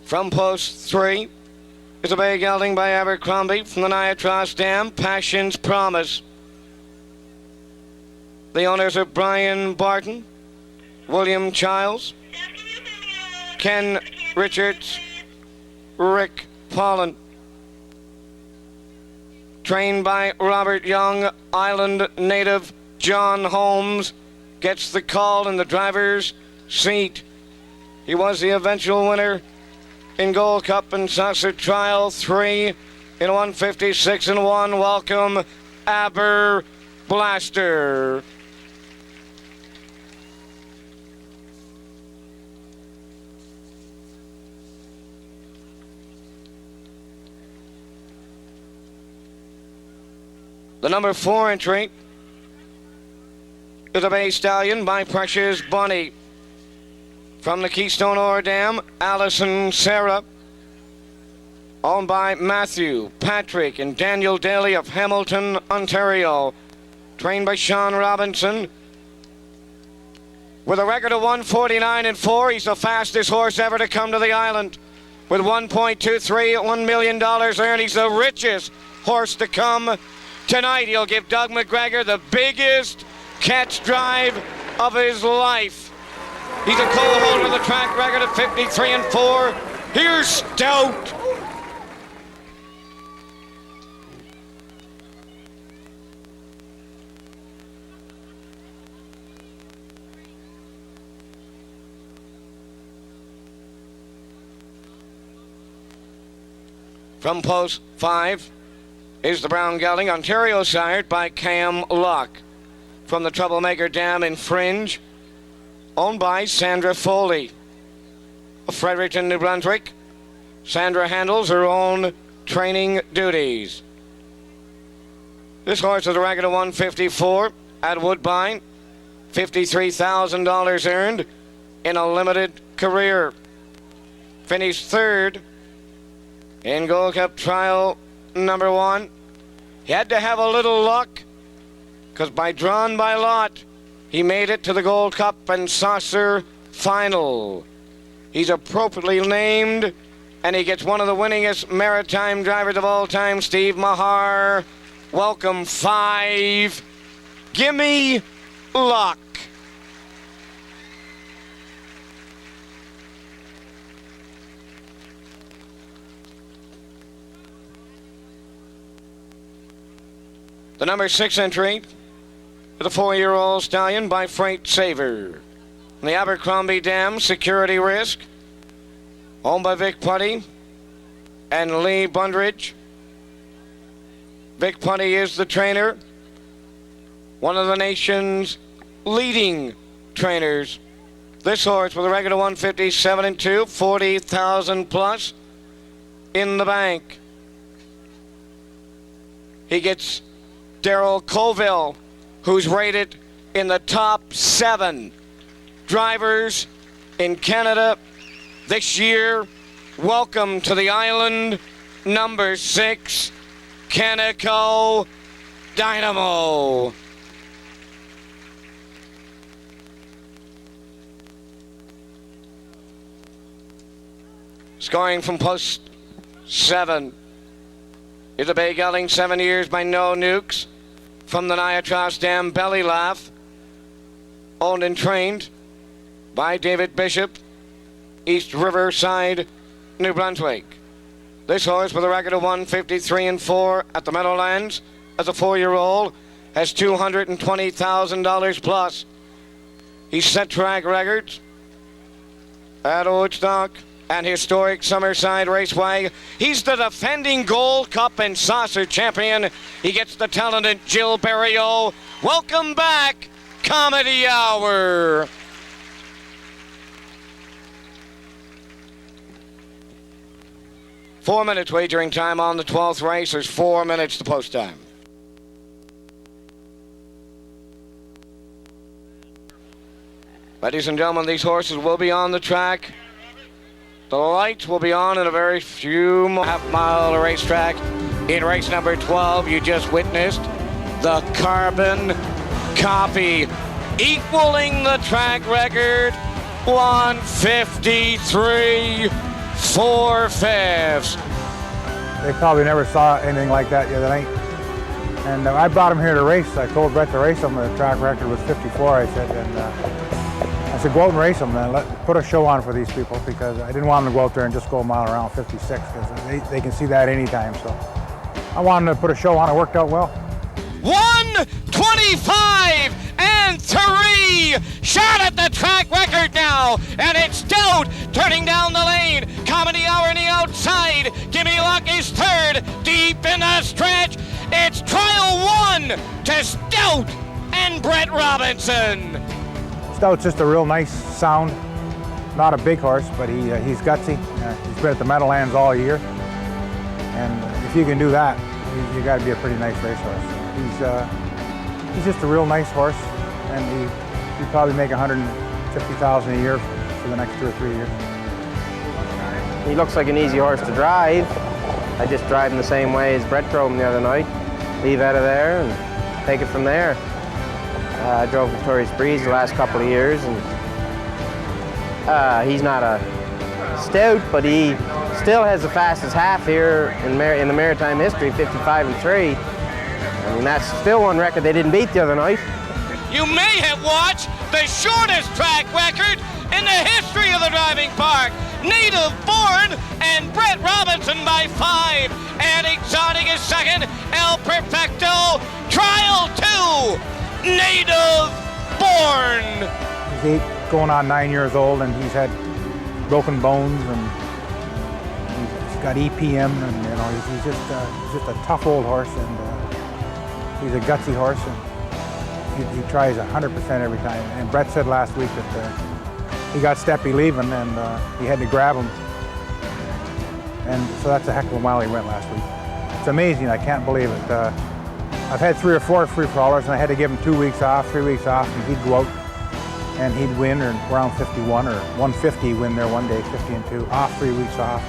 From post 3 is a bay gelding by Abercrombie from the Niatross Dam, Passion's Promise. The owners are Brian Barton, William Childs, Ken Richards, Rick Pollan. Trained by Robert Young, Island native John Holmes gets the call in the driver's seat. He was the eventual winner in Gold Cup and Saucer Trial 3 in 156-1. Welcome, Aber Blaster. The number 4 entry is a bay stallion by Precious Bunny. From the Keystone Ore Dam, Allison Sarah. Owned by Matthew, Patrick, and Daniel Daly of Hamilton, Ontario. Trained by Sean Robinson. With a record of 149-4, he's the fastest horse ever to come to the island. With $1 million earned, he's the richest horse to come. Tonight he'll give Doug McGregor the biggest catch drive of his life. He's a co-holder of the track record at 53-4. Here's Stout. From post 5 is the brown gelding, Ontario sired by Cam Locke. From the Troublemaker Dam in Fringe, owned by Sandra Foley of Fredericton, New Brunswick. Sandra handles her own training duties. This horse has a record of 154 at Woodbine, $53,000 earned in a limited career. Finished third in Gold Cup Trial number 1. He had to have a little luck, because by drawn by lot, he made it to the Gold Cup and Saucer final. He's appropriately named, and he gets one of the winningest maritime drivers of all time, Steve Mahar. Welcome, 5. Gimme Luck. The number 6 entry is a 4-year-old stallion by Freight Saver. The Abercrombie Dam, Security Risk, owned by Vic Putty and Lee Bundridge. Vic Putty is the trainer, one of the nation's leading trainers. This horse with a record of 157-2, 40,000 plus in the bank. He gets Daryl Colville, who's rated in the top 7 drivers in Canada this year. Welcome to the island, number 6, Canico Dynamo. Scoring from post 7 is a bay gelding, 7 years by No Nukes. From the Niatross Dam, Belly Laugh, owned and trained by David Bishop, East Riverside, New Brunswick. This horse with a record of 153-4 at the Meadowlands as a 4-year-old has $220,000 plus. He's set track records at Woodstock and historic Summerside Raceway. He's the defending Gold Cup and Saucer champion. He gets the talented Jill Berriot. Welcome back, Comedy Hour. 4 minutes wagering time on the 12th race. There's 4 minutes to post time. Ladies and gentlemen, these horses will be on the track. The lights will be on in a very few half-mile racetrack. In race number 12, you just witnessed the carbon copy, equaling the track record, 153 4/5. They probably never saw anything like that the other night. And I brought him here to race. I told Brett to race him. The track record was 54, I said. And I said, go out and race them, man. Put a show on for these people, because I didn't want them to go out there and just go a mile around 56, because they can see that anytime. So I wanted to put a show on. It worked out well. 125 and 3. Shot at the track record now, and it's Stout turning down the lane. Comedy Hour on the outside. Gimme Luck is third, deep in the stretch. It's trial 1 to Stout and Brett Robinson. Stout's just a real nice sound. Not a big horse, but he's gutsy. He's been at the Meadowlands all year. And if you can do that, you got to be a pretty nice racehorse. He's just a real nice horse, and he'd probably make $150,000 a year for the next 2 or 3 years. He looks like an easy horse to drive. I just drive him the same way as Brett drove him the other night. Leave out of there and take it from there. I drove Victorious Breeze the last couple of years, and he's not a stout, but he still has the fastest half here in the maritime history, 55 and 3. I mean, that's still one record they didn't beat the other night. You may have watched the shortest track record in the history of the driving park. Native Born and Brett Robinson by 5. And Exotic is second. El Perfecto, trial 2. Native Born. He's 8, going on 9 years old, and he's had broken bones, and he's got EPM, and he's just a tough old horse, and he's a gutsy horse, and he tries 100% every time. And Brett said last week that he got Steppy leaving, and he had to grab him, and so that's a heck of a mile he went last week. It's amazing. I can't believe it. I've had 3 or 4 free-for-allers, and I had to give him 2 weeks off, 3 weeks off, and he'd go out and he'd win, or around 51 or 150, win there one day, 50 and 2, off 3 weeks off.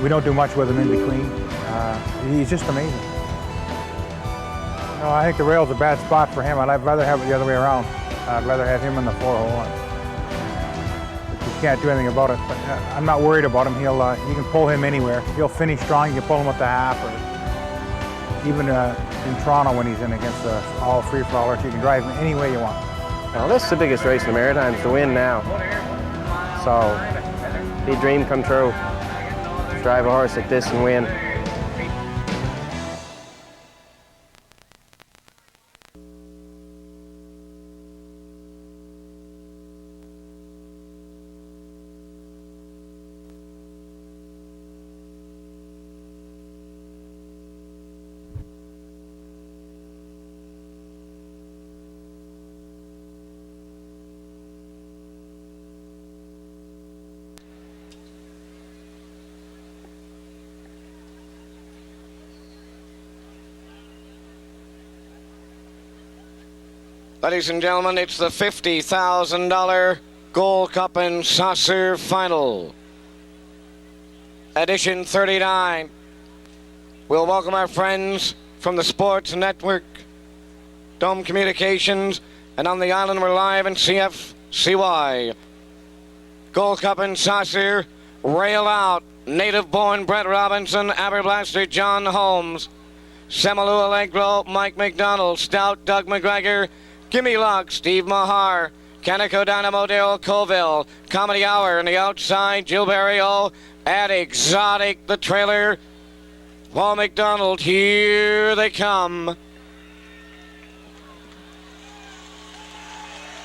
We don't do much with him in between. He's just amazing. No, I think the rail's a bad spot for him. I'd rather have it the other way around. I'd rather have him in the 4-hole. You can't do anything about it, but I'm not worried about him. You can pull him anywhere. He'll finish strong. You can pull him at the half, or even in Toronto when he's in against all free-for-allers. You can drive him any way you want. Well, this is the biggest race in the Maritimes to win now. So, be a dream come true. Drive a horse like this and win. Ladies and gentlemen, it's the $50,000 Gold Cup and Saucer Final. Edition 39. We'll welcome our friends from the Sports Network, Dome Communications, and on the island we're live in CFCY. Gold Cup and Saucer, rail out. Native Born Brett Robinson, Aberblaster John Holmes, Semalu Allegro Mike McDonald, Stout Doug McGregor, Gimme Luck, Steve Mahar, Canico Dynamo Daryl Colville, Comedy Hour on the outside, Jill Barrio, at Exotic, the trailer, Paul McDonald, here they come.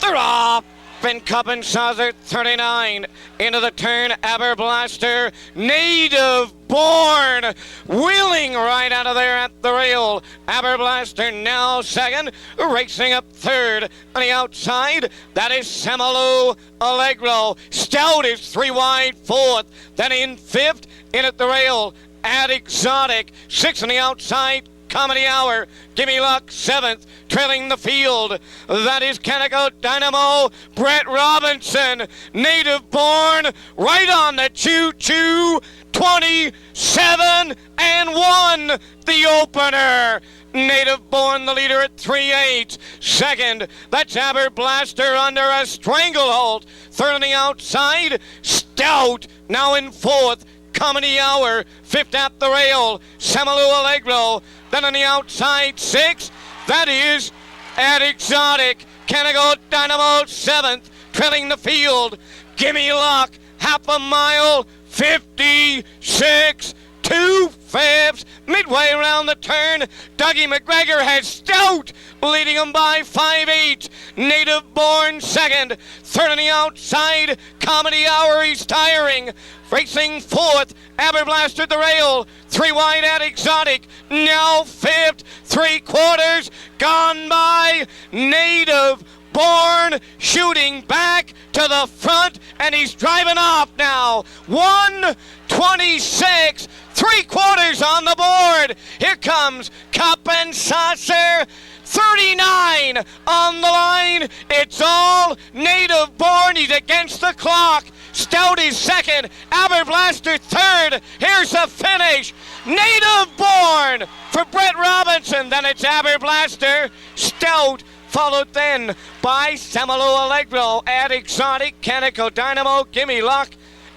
They're off Spin Cup and Saucer 39 into the turn. Aberblaster, Native Born, wheeling right out of there at the rail. Aberblaster now second, racing up third on the outside. That is Semelo Allegro. Stout is 3 wide fourth. Then in fifth, in at the rail, Ad Exotic, 6 on the outside. Comedy Hour, Gimme Luck, 7th, trailing the field. That is Canico Dynamo, Brett Robinson, Native Born, right on the choo-choo, 27 and 1, the opener. Native Born, the leader at 3/8. Second, that's Aberblaster under a stranglehold. Third on the outside, Stout, now in fourth. Comedy Hour, fifth at the rail. Semelo Allegro. Then on the outside, 6th, that is Ad Exotic. Canico Dynamo, 7th, trailing the field. Gimme Luck, half a mile, 56, 2/5. Midway around the turn, Dougie McGregor has Stout, leading him by 5/8. Native Born, second. Third on the outside, Comedy Hour, he's tiring. Racing fourth, Aberblaster at the rail. 3 wide at Exotic. Now fifth, 3/4 gone by. Native Born shooting back to the front, and he's driving off now. 1:26, 3/4 on the board. Here comes Cup and Saucer. 39 on the line. It's all Native Born. He's against the clock. Stout is second. Aberblaster third. Here's the finish. Native Born for Brett Robinson. Then it's Aberblaster. Stout followed then by Semelo Allegro, Ad Exotic, Canico Dynamo, Gimme Luck,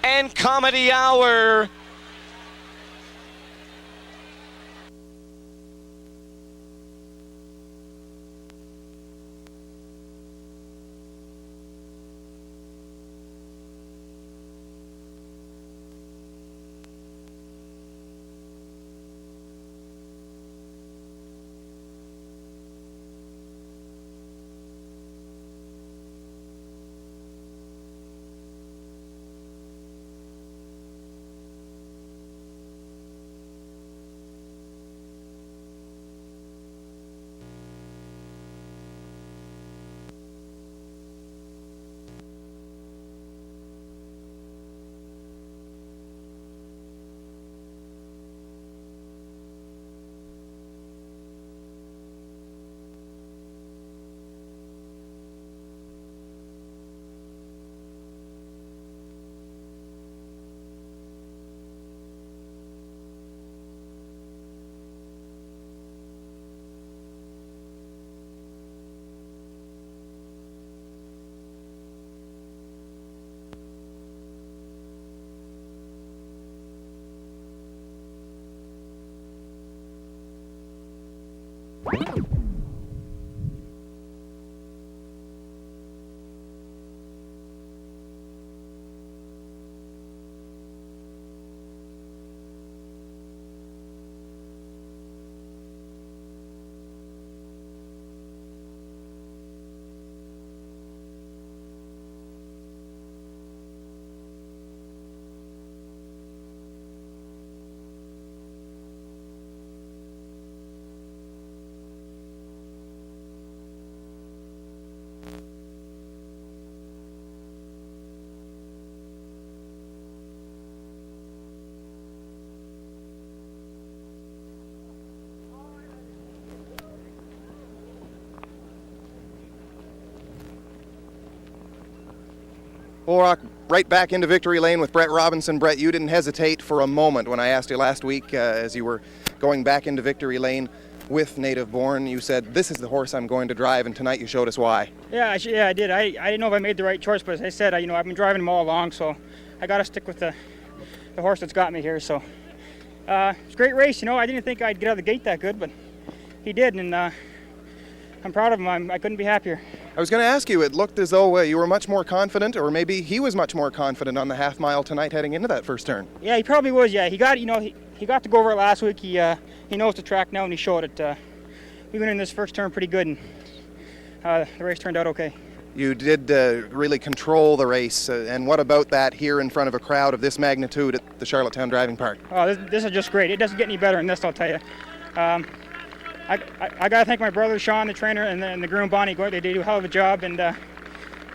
and Comedy Hour. We'll right back into victory lane with Brett Robinson. Brett, you didn't hesitate for a moment when I asked you last week as you were going back into victory lane with Native Born. You said, this is the horse I'm going to drive, and tonight you showed us why. Yeah, I did. I didn't know if I made the right choice, but as I said, I've been driving him all along, so I got to stick with the horse that's got me here. So it's a great race. I didn't think I'd get out of the gate that good, but he did, and I'm proud of him. I couldn't be happier. I was going to ask you, it looked as though you were much more confident, or maybe he was much more confident on the half mile tonight heading into that first turn. Yeah, he probably was. Yeah, he got to go over it last week. He knows the track now, and he showed it. We went in this first turn pretty good, and the race turned out okay. you did really control the race. And what about that here in front of a crowd of this magnitude at the Charlottetown Driving Park? Oh, this is just great. It doesn't get any better than this, I'll tell you. I got to thank my brother Sean, the trainer, and the groom Bonnie. They do a hell of a job, and I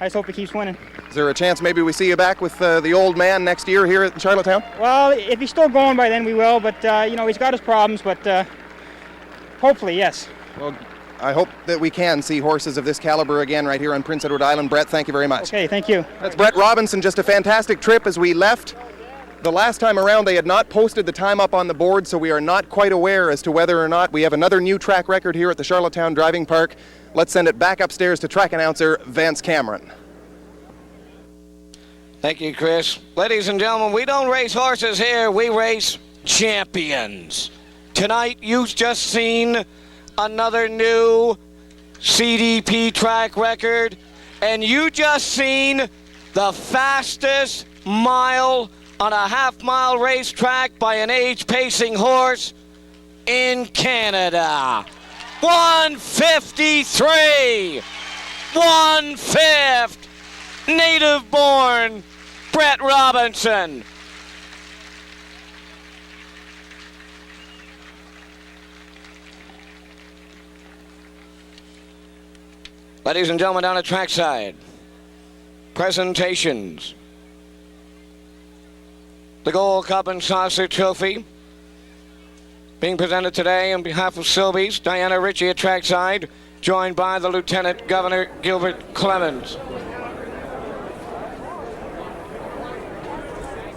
just hope he keeps winning. Is there a chance maybe we see you back with the old man next year here at Charlottetown? Well, if he's still going by then, we will. But he's got his problems. But hopefully, yes. Well, I hope that we can see horses of this caliber again right here on Prince Edward Island. Brett, thank you very much. Okay, thank you. That's Brett Robinson. Just a fantastic trip as we left. The last time around, they had not posted the time up on the board, so we are not quite aware as to whether or not we have another new track record here at the Charlottetown Driving Park. Let's send it back upstairs to track announcer Vance Cameron. Thank you, Chris. Ladies and gentlemen, we don't race horses here, we race champions. Tonight, you've just seen another new CDP track record, and you just seen the fastest mile on a half-mile racetrack by an age-pacing horse in Canada. 1:53, 1/5, native-born Brett Robinson. Ladies and gentlemen, down at trackside, presentations. The Gold Cup and Saucer Trophy being presented today on behalf of Silby's, Diana Ritchie at trackside, joined by the Lieutenant Governor Gilbert Clemens.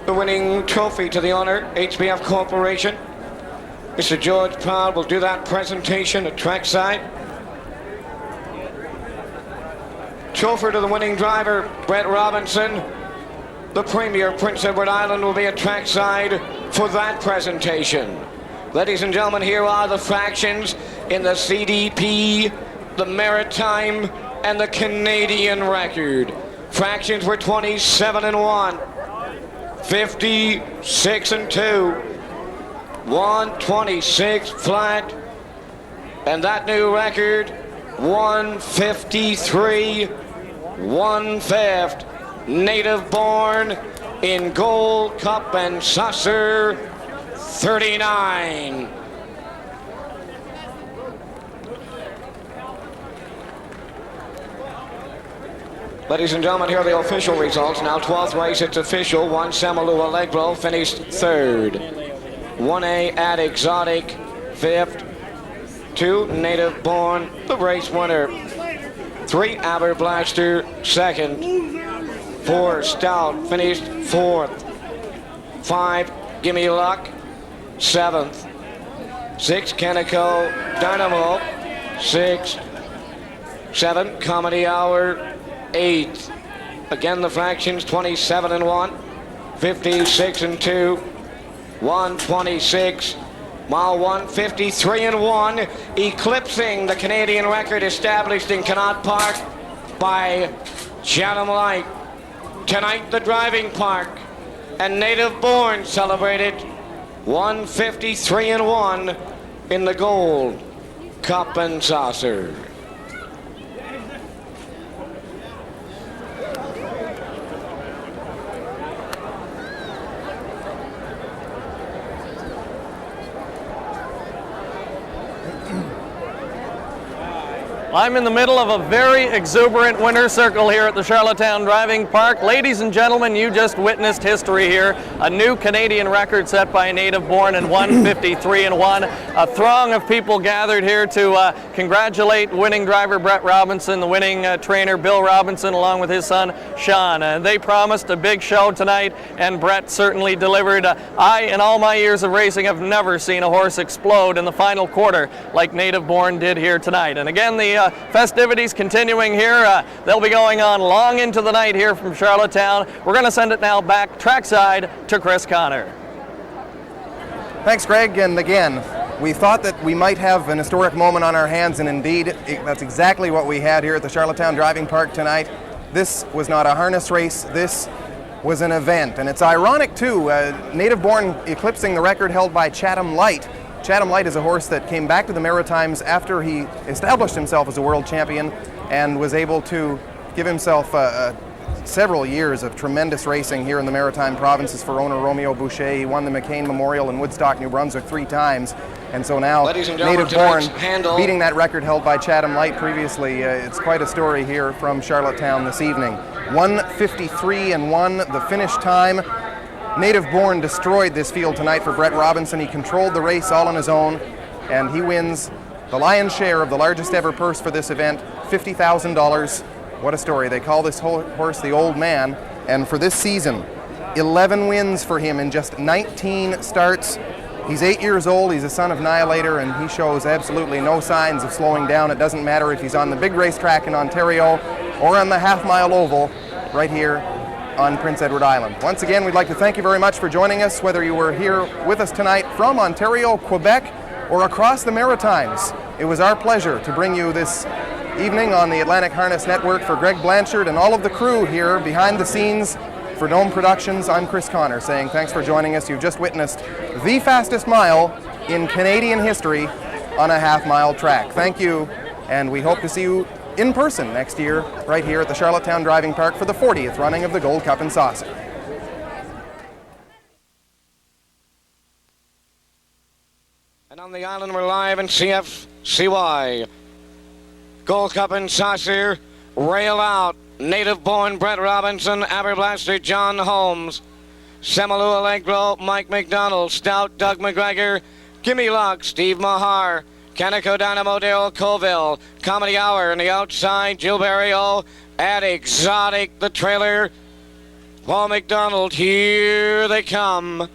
The winning trophy to the honor, HBF Corporation. Mr. George Proud will do that presentation at trackside. Chauffeur to the winning driver, Brett Robinson. The Premier of Prince Edward Island will be at trackside for that presentation. Ladies and gentlemen, here are the fractions in the CDP, the Maritime, and the Canadian record. Fractions were 27-1, 56-2, 126 flat, and that new record, 153, 1/5. Native born in Gold Cup and Saucer 39. Ladies and gentlemen, here are the official results. Now 12th race, it's official. 1 Samalu Allegro finished 3rd. 1A Ad Exotic 5th. 2 Native Born, the race winner. 3 Aberblaster 2nd. 4 Stout finished 4th. 5 Gimme Luck 7th. 6 Canico Dynamo 6th. 7 Comedy Hour 8th. Again the fractions 27-1, 56-2, 126. Mile 1, 53-1, eclipsing the Canadian record established in Connaught Park by Chatham Light. Tonight, the driving park and Native Born celebrated 153-1 in the Gold Cup and Saucer. I'm in the middle of a very exuberant winter circle here at the Charlottetown Driving Park. Ladies and gentlemen, you just witnessed history here. A new Canadian record set by a native born in 153-1. A throng of people gathered here to congratulate winning driver Brett Robinson, the winning trainer Bill Robinson, along with his son Sean. They promised a big show tonight, and Brett certainly delivered. I, in all my years of racing, have never seen a horse explode in the final quarter like Native Born did here tonight. And again, the festivities continuing here. They'll be going on long into the night here from Charlottetown. We're going to send it now back trackside to Chris Connor. Thanks, Greg. And again, we thought that we might have an historic moment on our hands, and indeed, that's exactly what we had here at the Charlottetown Driving Park tonight. This was not a harness race. This was an event. And it's ironic, too, Native Born eclipsing the record held by Chatham Light. Chatham Light is a horse that came back to the Maritimes after he established himself as a world champion and was able to give himself several years of tremendous racing here in the Maritime Provinces for owner Romeo Boucher. He won the McCain Memorial in Woodstock, New Brunswick 3 times. And so now, native born, beating that record held by Chatham Light previously. It's quite a story here from Charlottetown this evening. 1:53.1, the finish time. Native born destroyed this field tonight for Brett Robinson. He controlled the race all on his own, and he wins the lion's share of the largest ever purse for this event, $50,000. What a story. They call this horse the Old Man, and for this season, 11 wins for him in just 19 starts. He's 8 years old, he's a son of Nihilator, and he shows absolutely no signs of slowing down. It doesn't matter if he's on the big racetrack in Ontario or on the half-mile oval right here on Prince Edward Island. Once again, we'd like to thank you very much for joining us, whether you were here with us tonight from Ontario, Quebec, or across the Maritimes. It was our pleasure to bring you this evening on the Atlantic Harness Network. For Greg Blanchard and all of the crew here behind the scenes for Dome Productions, I'm Chris Connor saying thanks for joining us. You've just witnessed the fastest mile in Canadian history on a half-mile track. Thank you, and we hope to see you in person next year right here at the Charlottetown Driving Park for the 40th running of the Gold Cup and Saucer. And on the island we're live in CFCY. Gold Cup and Saucer, rail out. Native-born Brett Robinson, Aberblaster John Holmes, Semalu Allegro, Mike McDonald, Stout Doug McGregor, Gimme Luck, Steve Mahar, Canico Dynamo Daryl Colville, Comedy Hour on the outside, Jill Barrio, at Exotic, the trailer, Paul McDonald, here they come.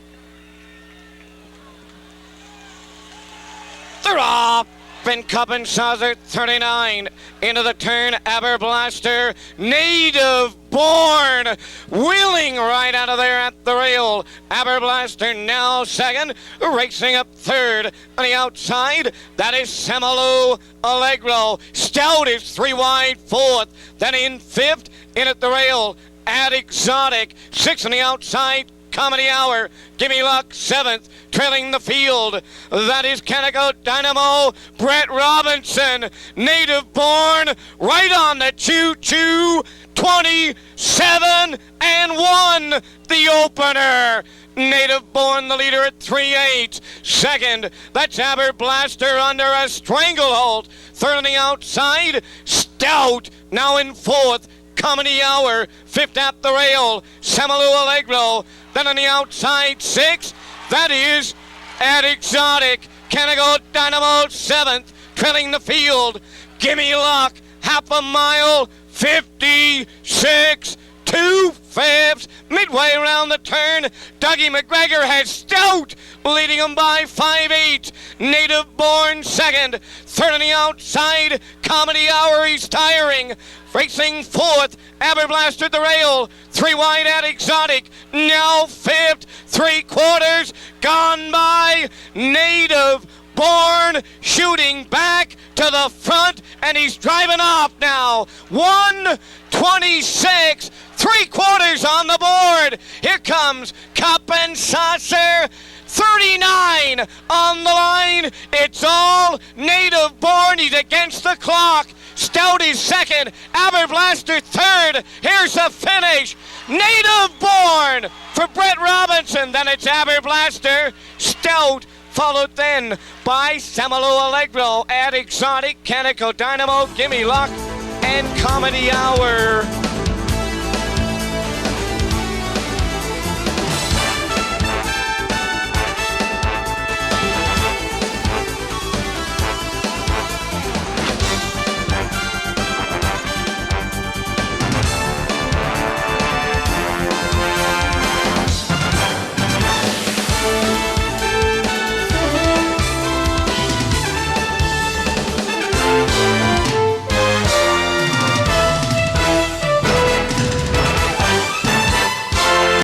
They're off! in Cup and Saucer 39 into the turn. Aberblaster, native born, wheeling right out of there at the rail. Aberblaster now second, racing up third on the outside. That is Semalu Allegro. Stout is 3 wide fourth. Then in fifth, in at the rail, Ad Exotic. 6 on the outside, Comedy Hour. Gimme Luck, 7th, trailing the field. That is Canico Dynamo. Brett Robinson, native born, right on the choo-choo. 27 and 1, the opener. Native born, the leader at 3/8. Second, that's Aberblaster under a stranglehold. Third on the outside, Stout, now in fourth. Comedy Hour, fifth at the rail. Semalu Allegro. Then on the outside, 6. That is Ad Exotic. Canico Dynamo, 7th, trailing the field. Gimme Luck, half a mile, 56, 2/5. Midway around the turn, Dougie McGregor has Stout leading him by 5/8. Native born second. Third on the outside, Comedy Hour, he's tiring. Racing fourth, Aberblaster at the rail. 3 wide at Exotic. Now fifth, 3/4 gone by. Native born shooting back to the front, and he's driving off now. 1:26, 3/4 on the board. Here comes Cup and Saucer. 39 on the line. It's all native born. He's against the clock. Stout is second. Aberblaster third. Here's the finish. Native born for Brett Robinson. Then it's Aberblaster. Stout followed then by Semalu Allegro, Ad Exotic, Canico Dynamo, Gimme Luck, and Comedy Hour.